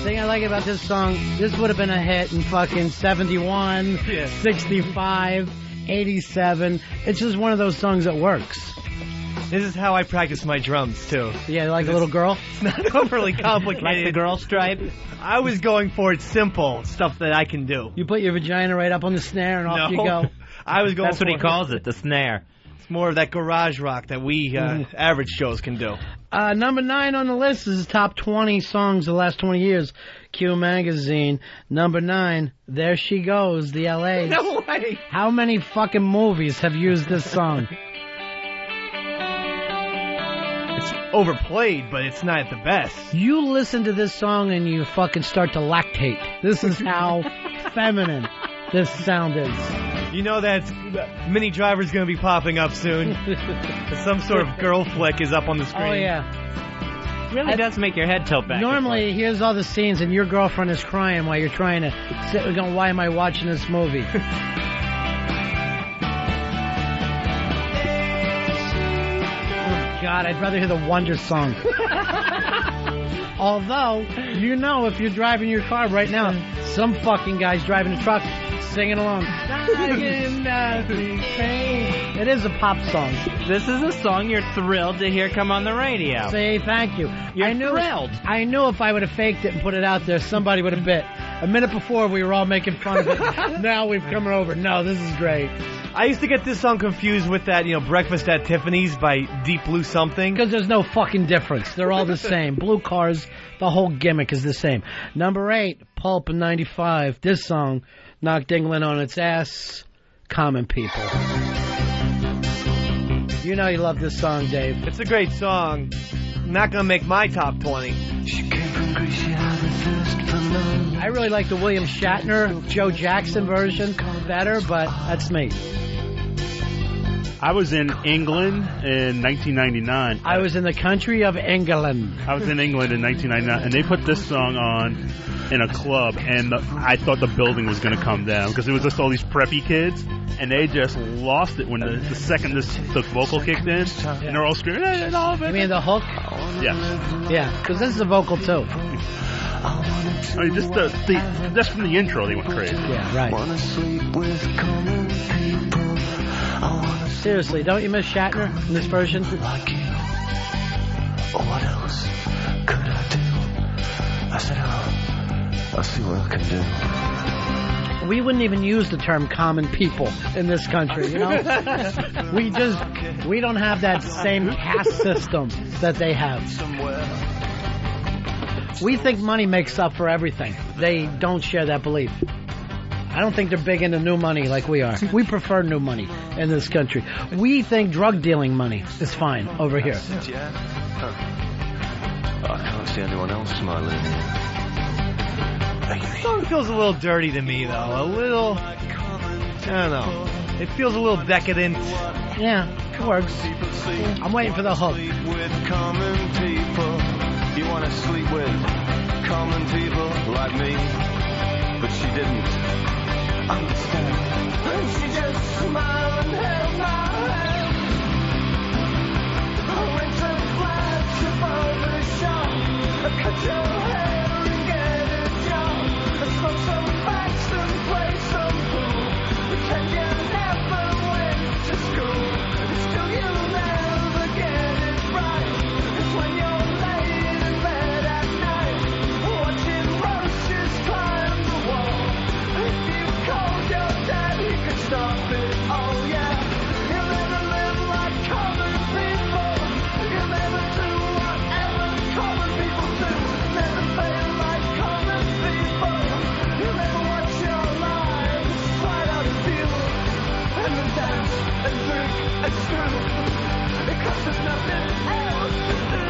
thing I like about this song, this would have been a hit in fucking 71, 65, 87. It's just one of those songs that works. This is how I practice my drums, too. Yeah, like a little girl? It's not overly complicated. Like the girl stripe? I was going for it simple, stuff that I can do. You put your vagina right up on the snare and off you go. I was going That's what he calls it, the snare. It's more of that garage rock that we average shows can do. Number 9 on the list is top 20 songs of the last 20 years. Q Magazine. Number 9, There She Goes, the LA. No way! How many fucking movies have used this song? It's overplayed, but it's not the best. You listen to this song and you fucking start to lactate. This is how feminine this sound is. You know that Mini Driver's going to be popping up soon. Some sort of girl flick is up on the screen. Oh, yeah. It really does make your head tilt back. Normally, here's all the scenes, and your girlfriend is crying while you're trying to sit and go, why am I watching this movie? God, I'd rather hear the Wonder Song. Although, you know, if you're driving your car right now, some fucking guy's driving a truck singing along. It is a pop song. This is a song you're thrilled to hear come on the radio. Say thank you. You're thrilled. I knew if I would have faked it and put it out there, somebody would have bit. A minute before, we were all making fun of it. Now we've come over. No, this is great. I used to get this song confused with that, Breakfast at Tiffany's by Deep Blue Something. Because there's no fucking difference. They're all the same. Blue Cars, the whole gimmick is the same. Number 8, Pulp in 95. This song knocked England on its ass. Common People. You know you love this song, Dave. It's a great song. Not going to make my top 20. I really like the William Shatner, Joe Jackson version better, but that's me. I was in England in 1999. I was in the country of England. I was in England in 1999, and they put this song on in a club, and I thought the building was going to come down because it was just all these preppy kids, and they just lost it when the second the vocal kicked in, and they're all screaming. Hey, you mean the hook? Yeah. Yeah, because this is a vocal too. I mean, just from the intro, they went crazy. Yeah, right. Seriously, don't you miss Shatner in this version? What else could I do? I said, I'll see what I can do. We wouldn't even use the term common people in this country, you know? we don't have that same caste system that they have. We think money makes up for everything. They don't share that belief. I don't think they're big into new money like we are. We prefer new money in this country. We think drug dealing money is fine over here. I can't see anyone else smiling. This song feels a little dirty to me, though. A little, I don't know. It feels a little decadent. Yeah, it works. I'm waiting for the hook. With common people, you want to sleep with common people like me, but she didn't. understand. And she just smiled and held my hand. I went to flats above the shop. I cut your hair and get a job. I smoked some facts and played some pool. Pretend you never went to school. And still you'll never get it right. It's when you're laying in bed at night, watching roaches climb the wall. If you called your dad, he could stop it. Oh yeah, you'll never live like common people. You'll never do whatever common people do. Never fail like common people. You'll never watch your lives slide out of view. And then dance and drink and screw. Because there's nothing else to do.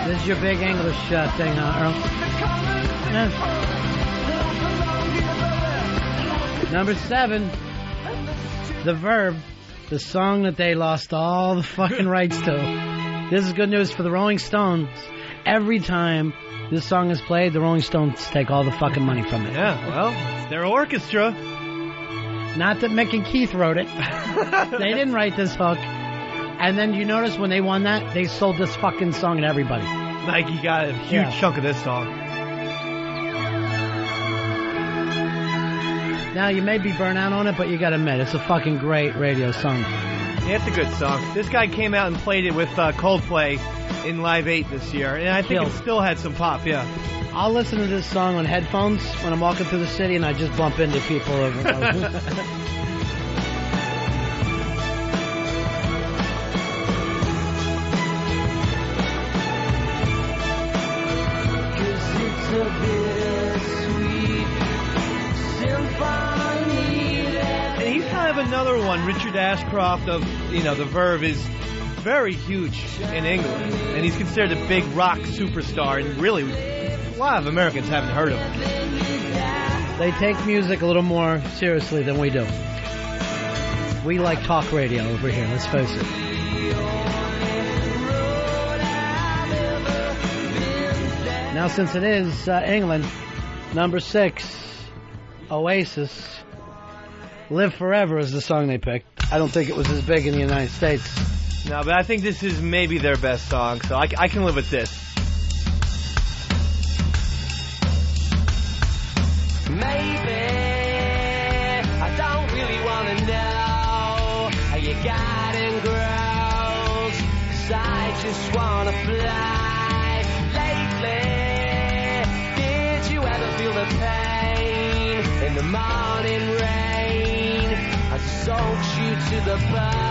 This is your big English thing, Earl? Yeah. Number 7, The Verb, the song that they lost all the fucking rights to. This is good news for the Rolling Stones. Every time this song is played, the Rolling Stones take all the fucking money from it. Yeah, well, it's their orchestra. Not that Mick and Keith wrote it. They didn't write this hook. And then you notice when they won that, they sold this fucking song to everybody. Nike got a huge chunk of this song. Now, you may be burnt out on it, but you gotta admit, it's a fucking great radio song. Yeah, it's a good song. This guy came out and played it with Coldplay in Live 8 this year, and I think it still had some pop, yeah. I'll listen to this song on headphones when I'm walking through the city, and I just bump into people over And he's kind of another one. Richard Ashcroft of, The Verve is very huge in England, and he's considered a big rock superstar, and really, a lot of Americans haven't heard of him. They take music a little more seriously than we do. We like talk radio over here, let's face it. Now, since it is England, number 6, Oasis, Live Forever is the song they picked. I don't think it was as big in the United States. No, but I think this is maybe their best song, so I can live with this. Maybe I don't really want to know how you got and grows, 'cause I just want to fly. Lately, did you ever feel the pain in the morning rain as it soaks you to the bone?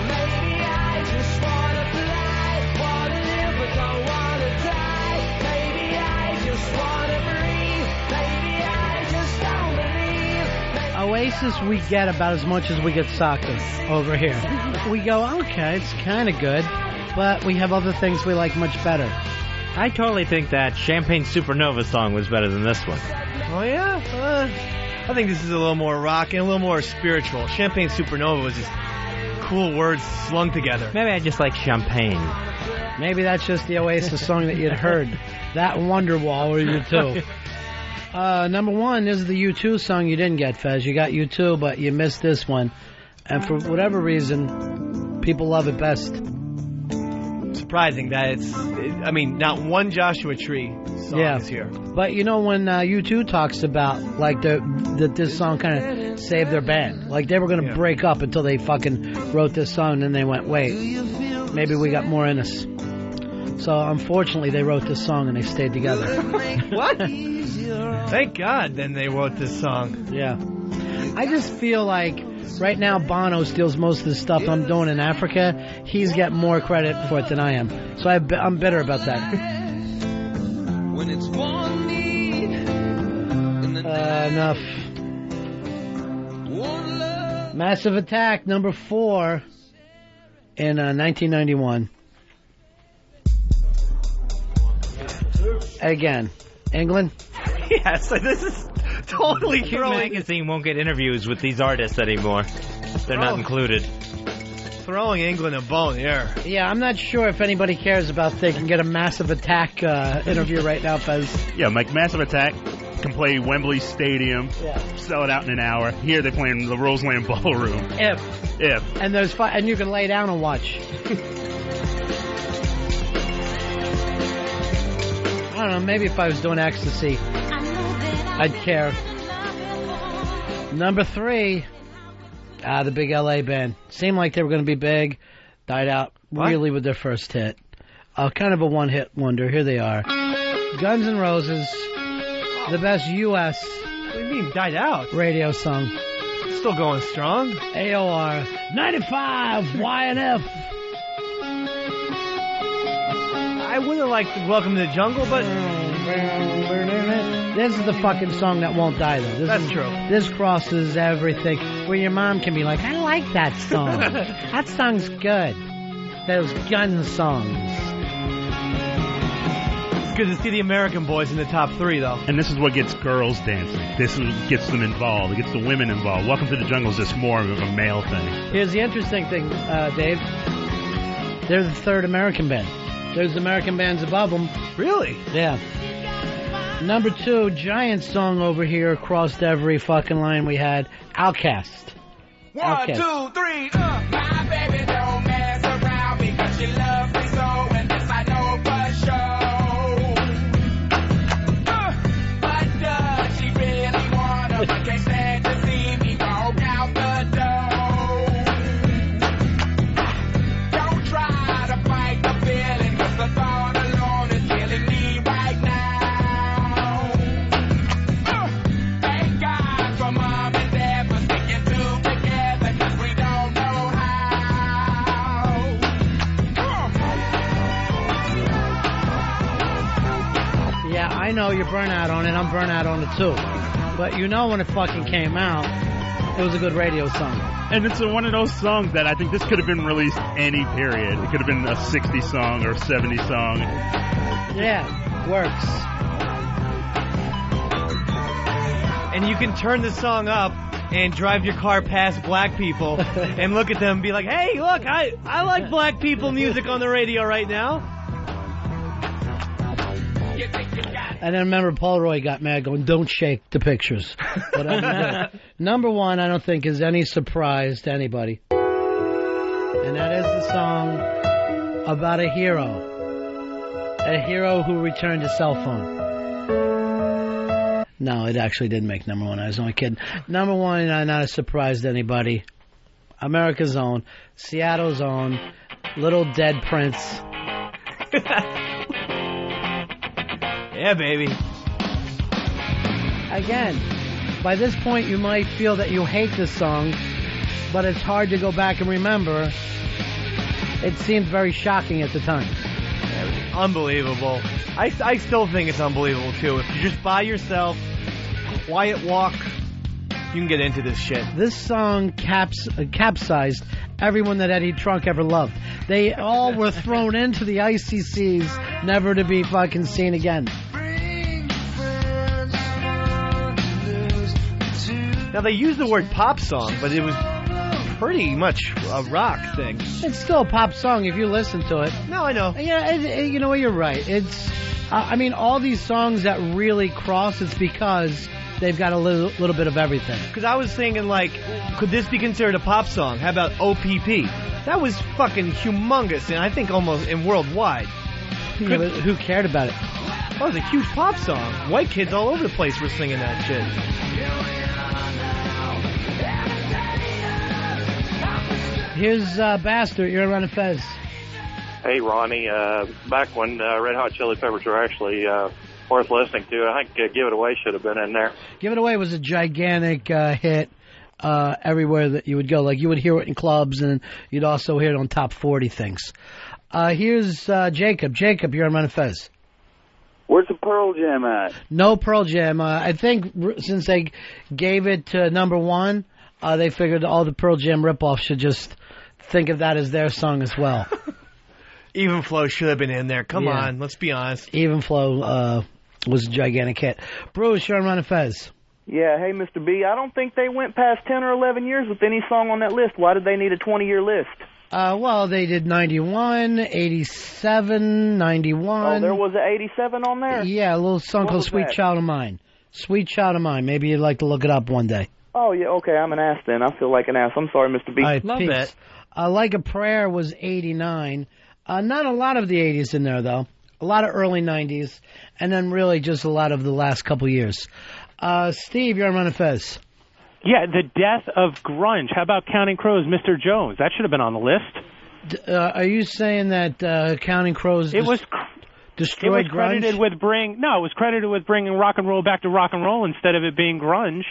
Maybe I just want to fly, want to live but don't want to die. Maybe I just want to breathe, maybe I just don't believe. Oasis, we get about as much as we get soccer over here. We go, okay, it's kind of good, but we have other things we like much better. I totally think that Champagne Supernova song was better than this one. Oh, yeah? I think this is a little more rock and a little more spiritual. Champagne Supernova was just cool words slung together. Maybe I just like champagne. Maybe that's just the Oasis song that you'd heard. That Wonderwall were you too. Number 1 is the U2 song you didn't get, Fez. You got U2, but you missed this one. And for whatever reason, people love it best. Surprising that not one Joshua Tree song is here. But when U2 talks about that this song kind of saved their band, like they were going to break up until they fucking wrote this song, and then they went, wait, maybe we got more in us. So unfortunately, they wrote this song and they stayed together. What? Thank God. Then they wrote this song. Yeah. I just feel like right now Bono steals most of the stuff I'm doing in Africa. He's getting more credit for it than I am. So I'm bitter about that. When it's enough. Massive Attack, number 4 in 1991. Again, England? Yes, this is totally Q throwing... Magazine won't get interviews with these artists anymore. They're not included. Throwing England a bone here. Yeah, I'm not sure if anybody cares about they can get a Massive Attack interview right now, Fez. Yeah, like Massive Attack can play Wembley Stadium, sell it out in an hour. Here they're playing the Roseland Ballroom. If. And there's and you can lay down and watch. I don't know, maybe if I was doing ecstasy, I'd care. Number 3, the big LA band. Seemed like they were going to be big, died out really with their first hit. Kind of a one-hit wonder. Here they are. Guns N' Roses, the best U.S. What do you mean, died out? Radio song. Still going strong. AOR 95 YNF. I would have liked Welcome to the Jungle, but... This is the fucking song that won't die, though. That's true. This crosses everything. Where your mom can be like, I like that song. That song's good. Those gun songs. It's good to see the American boys in the top 3, though. And this is what gets girls dancing. This is what gets them involved. It gets the women involved. Welcome to the Jungle is just more of a male thing. Here's the interesting thing, Dave. They're the third American band. There's American bands above them. Really? Yeah. Number 2, giant song over here, crossed every fucking line we had. Outkast. 1, 2, 3, My baby don't mess around because she loves me so, and this I know for sure. But does she really wanna? But can't stand to see me walk out the door. Don't try to fight the feeling, 'cause the thought alone is killing me right now. Thank God for mom and dad for sticking together, 'cause we don't know how. Yeah, I know you're burnt out on it. I'm burnt out on it, too. But you know when it fucking came out, it was a good radio song. And it's one of those songs that I think this could have been released any period. It could have been a 60 song or 70 song. Yeah, works. And you can turn the song up and drive your car past black people and look at them and be like, hey, look, I like black people music on the radio right now. And then remember, Paul Roy got mad going, don't shake the pictures. Number 1, I don't think, is any surprise to anybody. And that is the song about a hero. A hero who returned his cell phone. No, it actually didn't make number 1. I was only kidding. Number 1, not a surprise to anybody. America's own, Seattle's own, Little Dead Prince. Yeah, baby. Again, by this point you might feel that you hate this song, but it's hard to go back and remember. It seemed very shocking at the time. Unbelievable. I still think it's unbelievable, too. If you're just by yourself, quiet walk, you can get into this shit. This song capsized everyone that Eddie Trunk ever loved. They all were thrown into the icy seas, never to be fucking seen again. Now, they used the word pop song, but it was pretty much a rock thing. It's still a pop song if you listen to it. No, I know. Yeah, you know what, you're right. It's, I mean, all these songs that really cross, it's because they've got a little bit of everything. Because I was thinking, like, could this be considered a pop song? How about OPP? That was fucking humongous, and I think almost in worldwide. Yeah, but who cared about it? That was a huge pop song. White kids all over the place were singing that shit. Here's Bastard. You're Ron and Fez. Hey, Ronnie. Back when Red Hot Chili Peppers were actually worth listening to, I think Give It Away should have been in there. Give It Away was a gigantic hit everywhere that you would go. Like, you would hear it in clubs, and you'd also hear it on top 40 things. Here's Jacob. Jacob, you're on Ron and Fez. Where's the Pearl Jam at? No Pearl Jam. I think since they gave it to number one, they figured all the Pearl Jam ripoffs should just think of that as their song as well. Even Flow should have been in there. Come on, let's be honest. Even Flow was a gigantic hit. Bruce, you're on Ron and Fez. Yeah, hey, Mr. B, I don't think they went past 10 or 11 years with any song on that list. Why did they need a 20-year list? Well, they did 91, 87, 91. Oh, there was an 87 on there? Yeah, a little song called Sweet Child of Mine. Sweet Child of Mine. Maybe you'd like to look it up one day. Oh, yeah, okay, I'm an ass then. I feel like an ass. I'm sorry, Mr. B. Love it. Like a Prayer was 89. Not a lot of the 80s in there, though. A lot of early 90s. And then really just a lot of the last couple years. Steve, you're on Ron and Fez. Yeah, the death of grunge. How about Counting Crows, Mr. Jones? That should have been on the list. Are you saying that Counting Crows destroyed grunge? Credited with it was credited with bringing rock and roll back to rock and roll instead of it being grunge.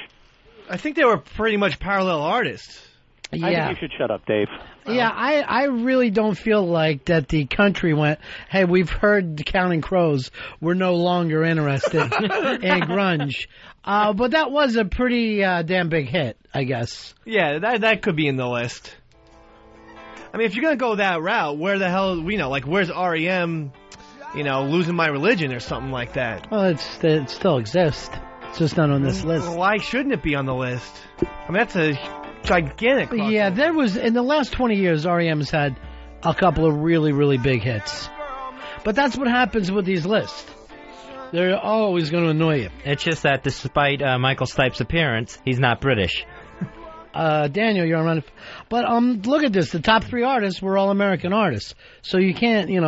I think they were pretty much parallel artists. Yeah. I think you should shut up, Dave. Yeah, I really don't feel like that the country went, hey, we've heard the Counting Crows. We're no longer interested in grunge. But that was a pretty damn big hit, I guess. Yeah, that could be in the list. I mean, if you're going to go that route, where the hell, where's R.E.M., Losing My Religion or something like that? Well, it still exists. It's just not on this list. Why shouldn't it be on the list? I mean, that's a gigantic. Yeah, there was, in the last 20 years, R.E.M.'s had a couple of really, really big hits. But that's what happens with these lists. They're always going to annoy you. It's just that despite Michael Stipe's appearance, he's not British. Daniel, you're on. But look at this. The top three artists were all American artists. So you can't, you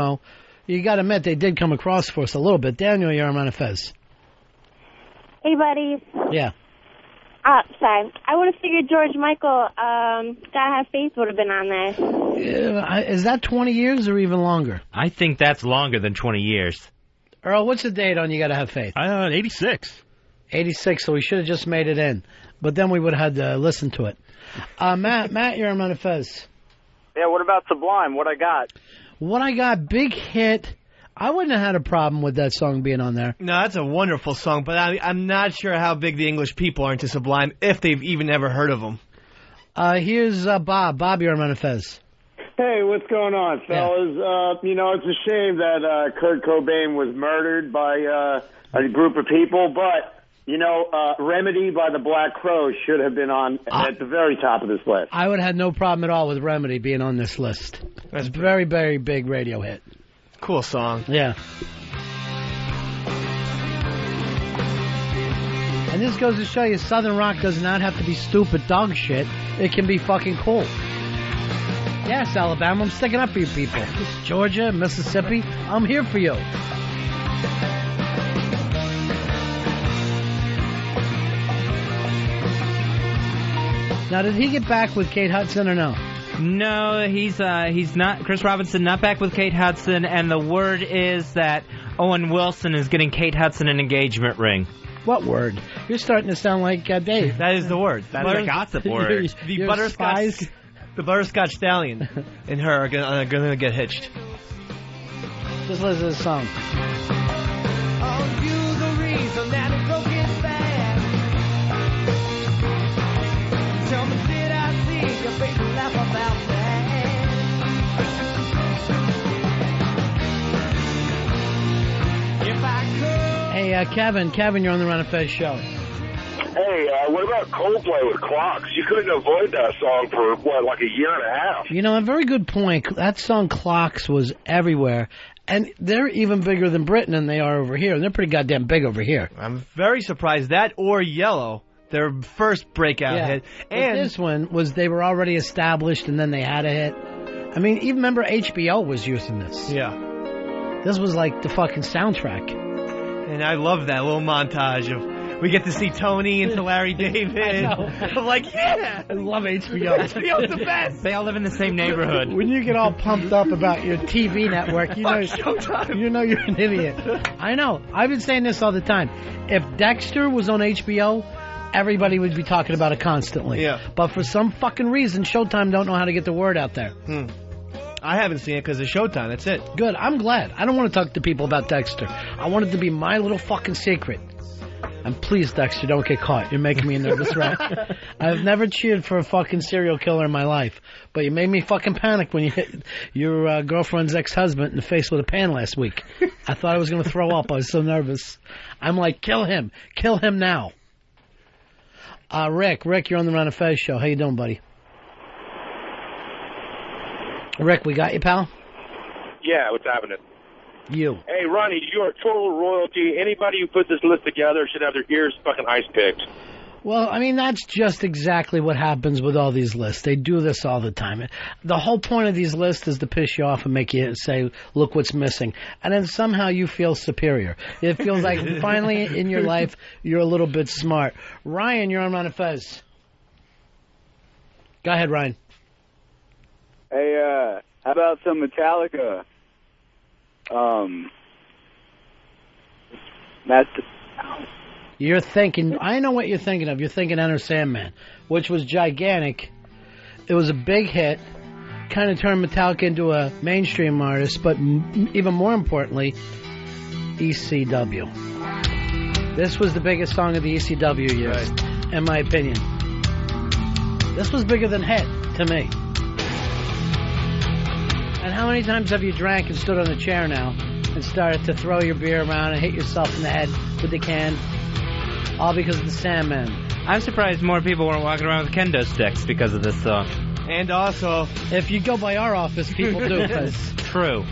got to admit they did come across for us a little bit. Daniel, you're on Ron and Fez. Hey, buddies. Yeah. Sorry. I would have figured George Michael, Gotta Have Faith would have been on there. Is that 20 years or even longer? I think that's longer than 20 years. Earl, what's the date on You Gotta Have Faith? 86. 86, so we should have just made it in. But then we would have had to listen to it. Matt, you're on Ron and Fez. Yeah, what about Sublime? What I got? Big hit. I wouldn't have had a problem with that song being on there. No, that's a wonderful song, but I'm not sure how big the English people are into Sublime, if they've even ever heard of them. Here's Bob. Bob, you're on Ron and Fez. Hey, what's going on, fellas? Yeah. It's a shame that Kurt Cobain was murdered by a group of people, but, Remedy by the Black Crowes should have been on at the very top of this list. I would have had no problem at all with Remedy being on this list. That's a very, very big radio hit. Cool song. Yeah. And this goes to show you Southern rock does not have to be stupid dog shit. It can be fucking cool. Yes, Alabama, I'm sticking up for you people. Georgia, Mississippi, I'm here for you. Now, did he get back with Kate Hudson or no? No, he's not. Chris Robinson not back with Kate Hudson, and the word is that Owen Wilson is getting Kate Hudson an engagement ring. What word? You're starting to sound like Dave. That is the word. That is a gossip word. The butterscotch stallion and her are gonna get hitched. Just listen to this song. Tell me, did I see your baby laugh about that? If I could. Hey, Kevin, you're on the Ron and Fez show. Hey, what about Coldplay with Clocks? You couldn't avoid that song for, like a year and a half? A very good point. That song Clocks was everywhere. And they're even bigger than Britain than they are over here. And they're pretty goddamn big over here. I'm very surprised. That or Yellow, their first breakout hit. And this one was they were already established and then they had a hit. I mean, even remember HBO was using this. Yeah. This was like the fucking soundtrack. And I love that little montage of we get to see Tony and Larry David. I know. I'm like, yeah. I love HBO. HBO's the best. They all live in the same neighborhood. When you get all pumped up about your TV network, you know you're an idiot. I know. I've been saying this all the time. If Dexter was on HBO, everybody would be talking about it constantly. Yeah. But for some fucking reason, Showtime don't know how to get the word out there. I haven't seen it because it's Showtime. That's it. Good. I'm glad. I don't want to talk to people about Dexter. I want it to be my little fucking secret. And please, Dexter, don't get caught. You're making me a nervous wreck. I've never cheered for a fucking serial killer in my life. But you made me fucking panic when you hit your girlfriend's ex-husband in the face with a pan last week. I thought I was going to throw up. I was so nervous. I'm like, kill him. Kill him now. Rick, you're on the Ron and Fez show. How you doing, buddy? Rick, we got you, pal? Yeah, what's happening? You. Hey, Ronnie, you are total royalty. Anybody who put this list together should have their ears fucking ice picked. Well, I mean, that's just exactly what happens with all these lists. They do this all the time. The whole point of these lists is to piss you off and make you say, look what's missing. And then somehow you feel superior. It feels like finally in your life you're a little bit smart. Ryan, you're on Ron and Fez. Go ahead, Ryan. Hey, how about some Metallica? You're thinking, I know what you're thinking of. You're thinking Enter Sandman, which was gigantic. It was a big hit, kind of turned Metallica into a mainstream artist, but even more importantly, ECW. This was the biggest song of the ECW years, in my opinion. This was bigger than Hit, to me. And how many times have you drank and stood on a chair now and started to throw your beer around and hit yourself in the head with the can? All because of the Sandman. I'm surprised more people weren't walking around with kendo sticks because of this song. And also, if you go by our office, people do. True.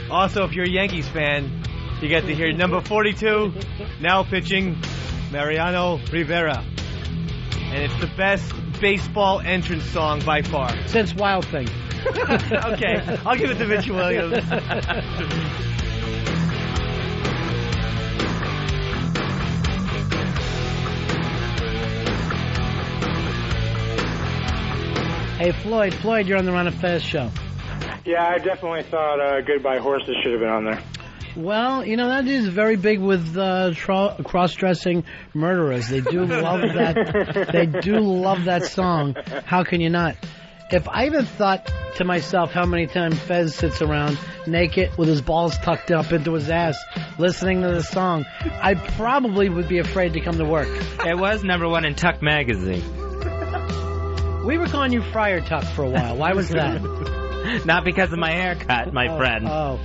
Also, if you're a Yankees fan, you get to hear number 42, now pitching, Mariano Rivera. And it's the best baseball entrance song by far. Since Wild Thing. Okay, I'll give it to Mitch Williams. Hey, Floyd, you're on the Ron and Fez show. Yeah, I definitely thought Goodbye Horses should have been on there. Well, you know, that is very big with cross-dressing murderers. They do love that. They do love that song. How can you not? If I even thought to myself how many times Fez sits around naked with his balls tucked up into his ass listening to this song, I probably would be afraid to come to work. It was #1 in Tuck magazine. We were calling you Friar Tuck for a while. Why was that? Not because of my haircut, my friend. Oh.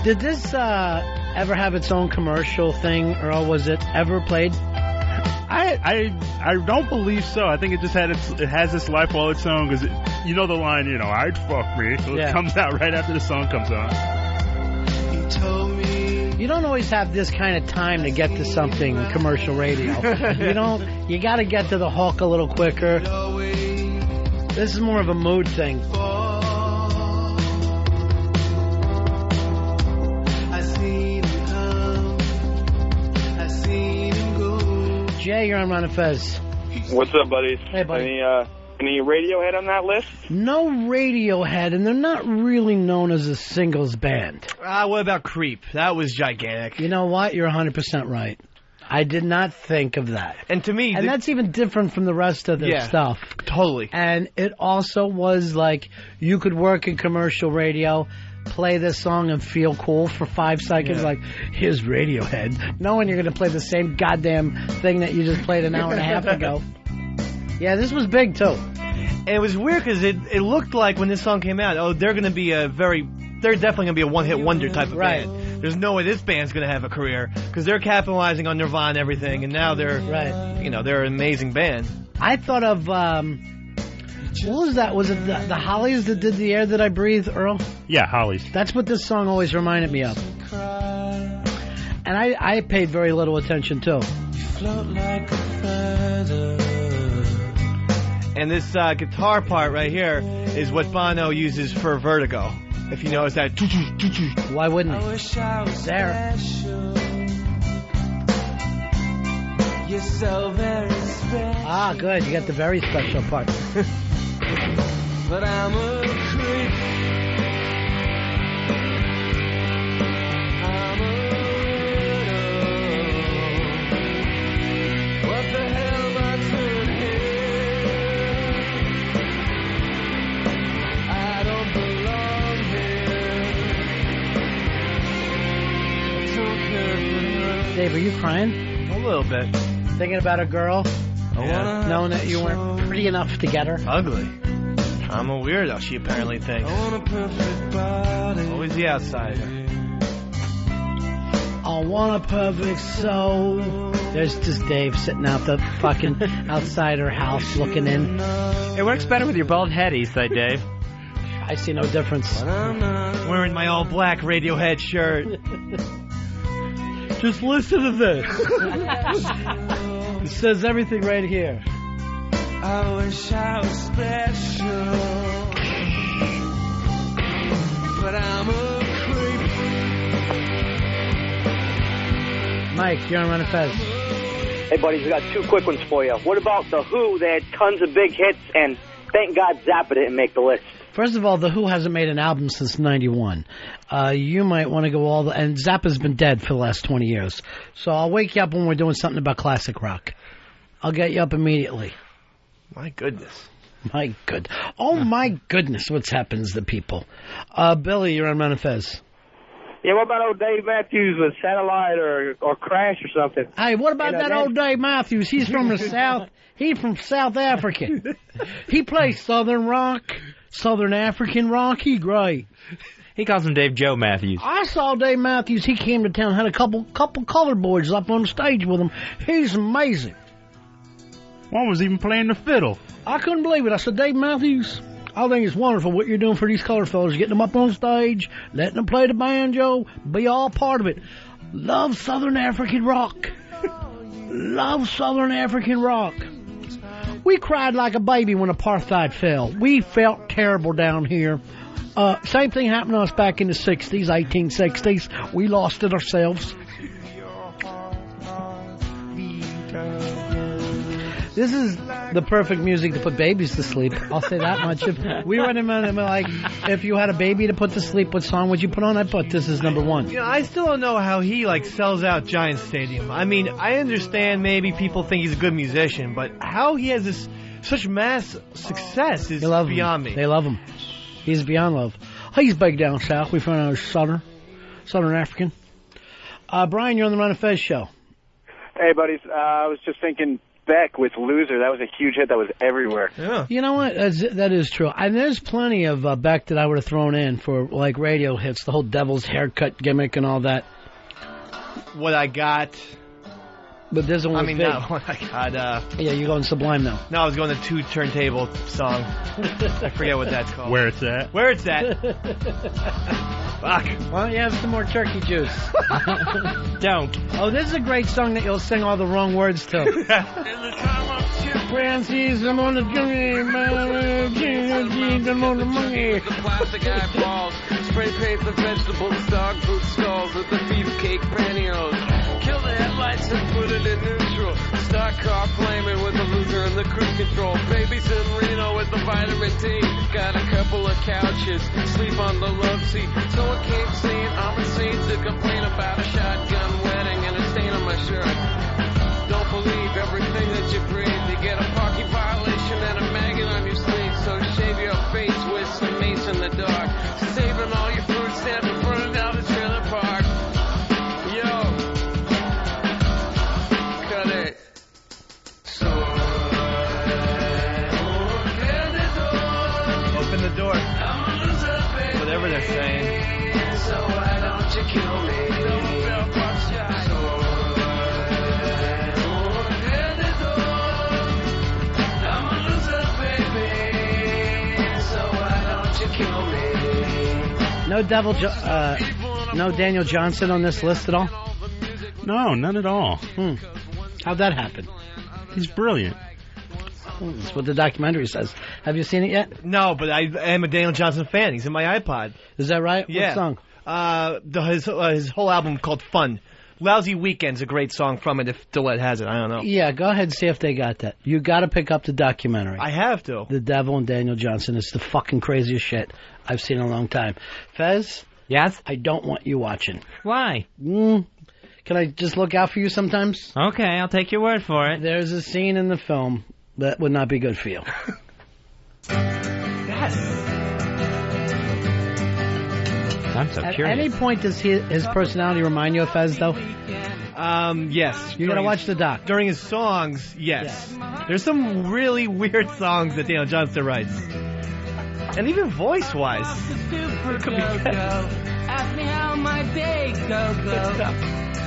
Did this ever have its own commercial thing, or was it ever played? I don't believe so. I think it just has this life all its own, because you know the line, I'd fuck me. So It comes out right after the song comes on. He told me. You don't always have this kind of time to get to something commercial radio. You got to get to the hook a little quicker. This is more of a mood thing. Jay, you're on Ron and Fez. What's up, buddies? Hey, buddy. Any Radiohead on that list? No Radiohead, and they're not really known as a singles band. What about Creep? That was gigantic. You know what? You're 100% right. I did not think of that. And to me... And that's even different from the rest of their stuff. Totally. And it also was like, you could work in commercial radio, play this song and feel cool for 5 seconds, like, here's Radiohead, knowing you're going to play the same goddamn thing that you just played an hour and a half ago. Yeah, this was big, too. And it was weird because it looked like when this song came out, they're definitely going to be a one-hit wonder type of band. There's no way this band's going to have a career because they're capitalizing on Nirvana and everything, and now they're, they're an amazing band. I thought of, what was that? Was it the Hollies that did The Air That I Breathe, Earl? Yeah, Hollies. That's what this song always reminded me of. And I paid very little attention, too. Float like a feather. And this guitar part right here is what Bono uses for Vertigo. If you notice that. Why wouldn't he? I wish I was there. Special. You're so very special. Ah, good. You got the very special part. But I'm a creep. I'm a widow. What the hell am I doing here? Dave, are you crying? A little bit. Thinking about a girl? Yeah. Knowing that you weren't pretty enough to get her? Ugly. I'm a weirdo, she apparently thinks. Always the outsider. I want a perfect soul. There's just Dave sitting out the fucking outside her house looking in. It works better with your bald head, Eastside Dave. I see no difference. Wearing my all black Radiohead shirt. Just listen to this. It says everything right here. I wish I was special, but I'm a creep. Mike, you're on Ron and Fez. Hey, buddies, we got two quick ones for you. What about The Who? They had tons of big hits, and thank God Zappa didn't make the list. First of all, The Who hasn't made an album since 91. You might want to go and Zappa's been dead for the last 20 years. So I'll wake you up when we're doing something about classic rock. I'll get you up immediately. My goodness. My goodness, what's happens to people. Billy, you're on Ron and Fez. Yeah, what about old Dave Matthews with Satellite or Crash or something? Hey, what about that old Dave Matthews? He's from the South. He's from South Africa. He plays Southern rock, Southern African rock. He's great. He calls him Dave Joe Matthews. I saw Dave Matthews. He came to town, had a couple colored boys up on stage with him. He's amazing. One was even playing the fiddle. I couldn't believe it. I said, Dave Matthews, I think it's wonderful what you're doing for these colored fellas, getting them up on stage, letting them play the banjo, be all part of it. Love Southern African rock. Love Southern African rock. We cried like a baby when apartheid fell. We felt terrible down here. Same thing happened to us back in the 60s, 1860s. We lost it ourselves. This is the perfect music to put babies to sleep. I'll say that much. If we went in like, if you had a baby to put to sleep, what song would you put on? I'd put this as number one. You know, I still don't know how he sells out Giant Stadium. I mean, I understand maybe people think he's a good musician, but how he has such mass success is beyond me. They love him. He's beyond love. He's big down south. We found out Southern African. Brian, you're on the Ron and Fez show. Hey, buddies. I was just thinking Beck with Loser. That was a huge hit that was everywhere. Yeah. You know what? That is true. And there's plenty of Beck that I would have thrown in for radio hits, the whole Devil's Haircut gimmick and all that. What I Got. But this one was big. Not What I Got. Yeah, you're going Sublime now. No, I was going the Two Turntable song. I forget what that's called. Where It's At. Where It's At. Fuck. Why don't you have some more turkey juice? Don't. Oh, this is a great song that you'll sing all the wrong words to. Francis, I'm on the monkey. The plastic eyeballs, spray paint the vegetables, dog food skulls with the beefcake pantyhose. Kill the headlights and put it in neutral. Stock car flaming with the loser and the cruise control. Babies in Reno with the vitamin D. Got a couple of couches, sleep on the love seat. Someone came saying I'm insane to complain about a shotgun wedding and a stain on my shirt. Don't believe everything that you breathe. You get a parking violation and a maggot on your sleeve. So shave your face with some mace in the dark. Saving all your food stamps and burning down the trailer park. Yo, cut it. Open the door. Whatever they're saying. So why don't you kill me? No Daniel Johnson on this list at all? No, none at all. How'd that happen? He's brilliant. That's what the documentary says. Have you seen it yet? No, but I am a Daniel Johnson fan. He's in my iPod. Is that right? Yeah. What song? His whole album called Fun. Lousy Weekend's a great song from it if DeWitt has it. I don't know. Yeah, go ahead and see if they got that. You got to pick up the documentary. I have to. The Devil and Daniel Johnson. It's the fucking craziest shit I've seen in a long time. Fez? Yes? I don't want you watching. Why? Can I just look out for you sometimes? Okay, I'll take your word for it. There's a scene in the film that would not be good for you. Yes. I'm so At curious. any point does his personality remind you of Fez, though? Yes. You gotta watch the doc. During his songs, yes. There's some really weird songs that Daniel Johnston writes. And even voice-wise. It could be better. Ask me how my day goes.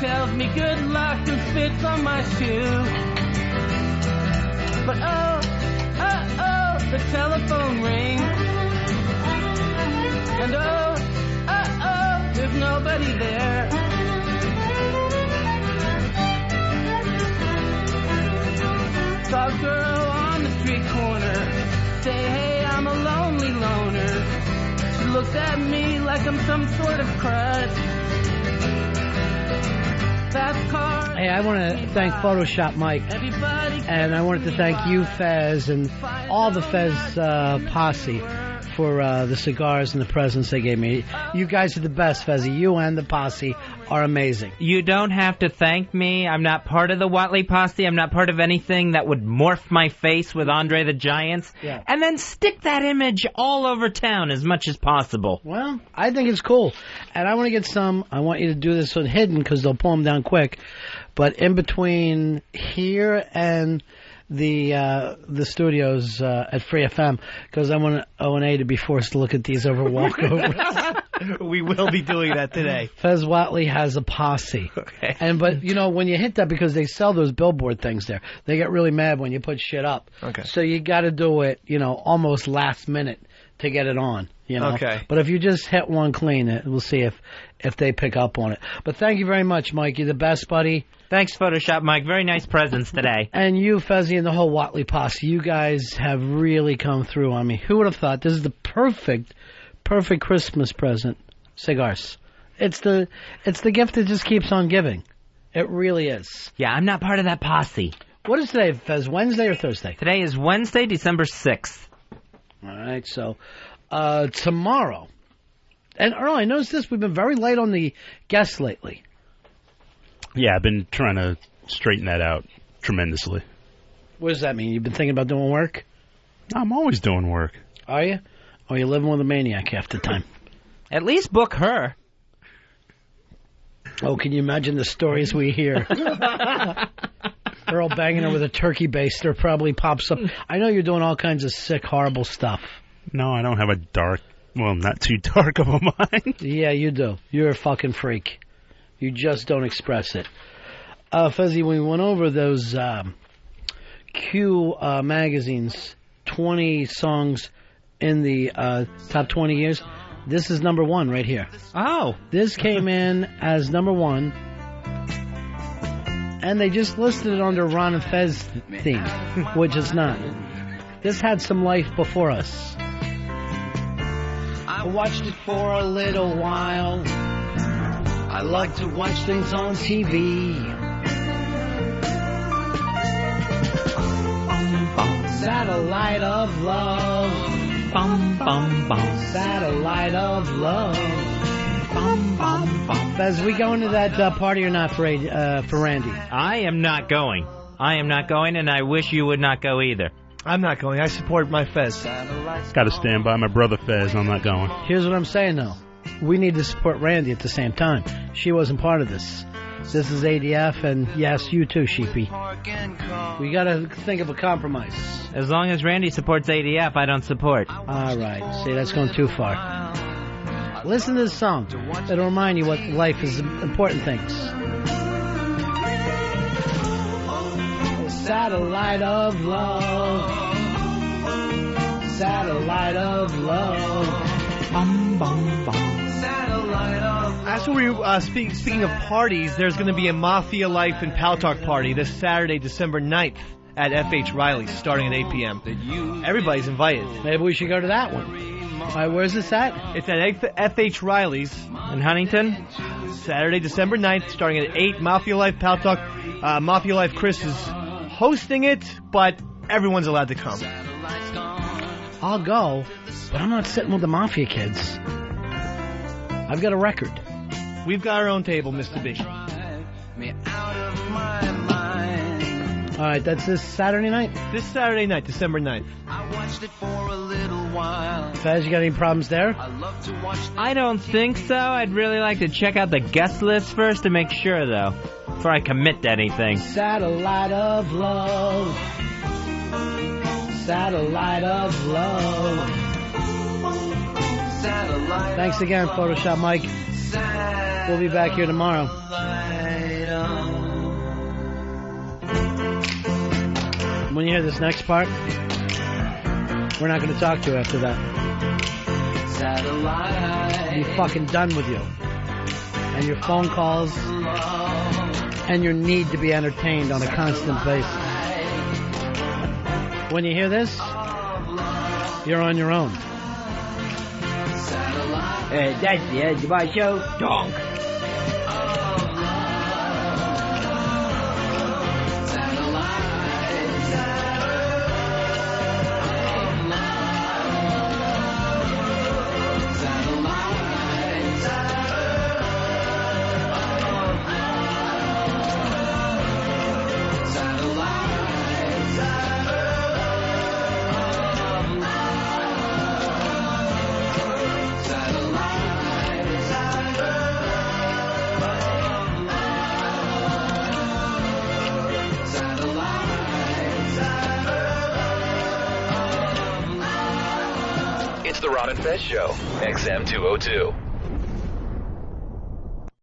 Tells me good luck and spits on my shoe. But oh, the telephone rings. And oh, there's nobody there. Saw a girl on the street corner. Say, hey, I'm a lonely loner. She looked at me like I'm some sort of crutch. Fast car. Hey, I want to thank Photoshop Mike, and I wanted to thank you, Fez, and all the Fez posse for the cigars and the presents they gave me. You guys are the best, Fezzy. You and the posse are amazing. You don't have to thank me. I'm not part of the Watley posse. I'm not part of anything that would morph my face with Andre the Giant's. Yeah. And then stick that image all over town as much as possible. Well, I think it's cool. And I want to get some. I want you to do this on hidden because they'll pull them down quick. But in between here and the studios at Free FM, because I want O&A to be forced to look at these over walkovers. We will be doing that today. Fez Watley has a posse. Okay. But you know, when you hit that, because they sell those billboard things there, they get really mad when you put shit up. Okay. So you got to do it, you know, almost last minute to get it on. You know? Okay. But if you just hit one clean, we'll see if they pick up on it. But thank you very much, Mike. You're the best, buddy. Thanks, Photoshop Mike. Very nice presents today. And you, Fezzy, and the whole Watley posse, you guys have really come through on me. Who would have thought? This is the perfect Christmas present. Cigars. It's the gift that just keeps on giving. It really is. Yeah, I'm not part of that posse. What is today, Fez? Wednesday or Thursday? Today is Wednesday, December 6th. All right, so tomorrow. And Earl, I noticed this. We've been very light on the guests lately. Yeah, I've been trying to straighten that out tremendously. What does that mean? You've been thinking about doing work? I'm always doing work. Are you? Or you're living with a maniac half the time? At least book her. Oh, can you imagine the stories we hear? Earl banging her with a turkey baster probably pops up. I know you're doing all kinds of sick, horrible stuff. No, I don't have a not too dark of a mind. Yeah, you do. You're a fucking freak. You just don't express it. Fezzy, when we went over those Q magazines, 20 songs in the top 20 years, this is number one right here. Oh. This came in as number one, and they just listed it under Ron and Fez theme, which is not. This had some life before us. I watched it for a little while. I like to watch things on TV. Satellite of love. Bum, bum, bum. Satellite of love. Bum, bum, bum. Fez, we going to that party or not for Randy? I am not going. And I wish you would not go either. I'm not going. I support my Fez. Got to stand by my brother Fez. I'm not going. Here's what I'm saying, though. We need to support Randy at the same time. She wasn't part of this. This is ADF, and yes, you too, Sheepy. We got to think of a compromise. As long as Randy supports ADF, I don't support. All right. See, that's going too far. Listen to this song. It'll remind you what life is, important things. Satellite of love. Satellite of love. Bum, bum, bum. As we speaking of parties, there's going to be a Mafia Life and Pal Talk party this Saturday, December 9th at F.H. Riley's, starting at 8 p.m. Everybody's invited. Maybe we should go to that one. All right, where's this at? It's at F.H. Riley's in Huntington. Saturday, December 9th, starting at 8. Mafia Life, Pal Talk. Mafia Life Chris is hosting it, but everyone's allowed to come. I'll go, but I'm not sitting with the Mafia kids. I've got a record. We've got our own table, Mr. B. All right, that's this Saturday night? This Saturday night, December 9th. Fez, you got any problems there? I don't think so. I'd really like to check out the guest list first to make sure, though. before I commit to anything. Satellite of love. Satellite of love. Thanks again, Photoshop Mike. We'll be back here tomorrow. When you hear this next part, we're not going to talk to you after that. I'm fucking done with you. And your phone calls and your need to be entertained on a constant basis. When you hear this, you're on your own. That's the Edge of my show. Donk. It's the Ron and Fez Show, XM 202.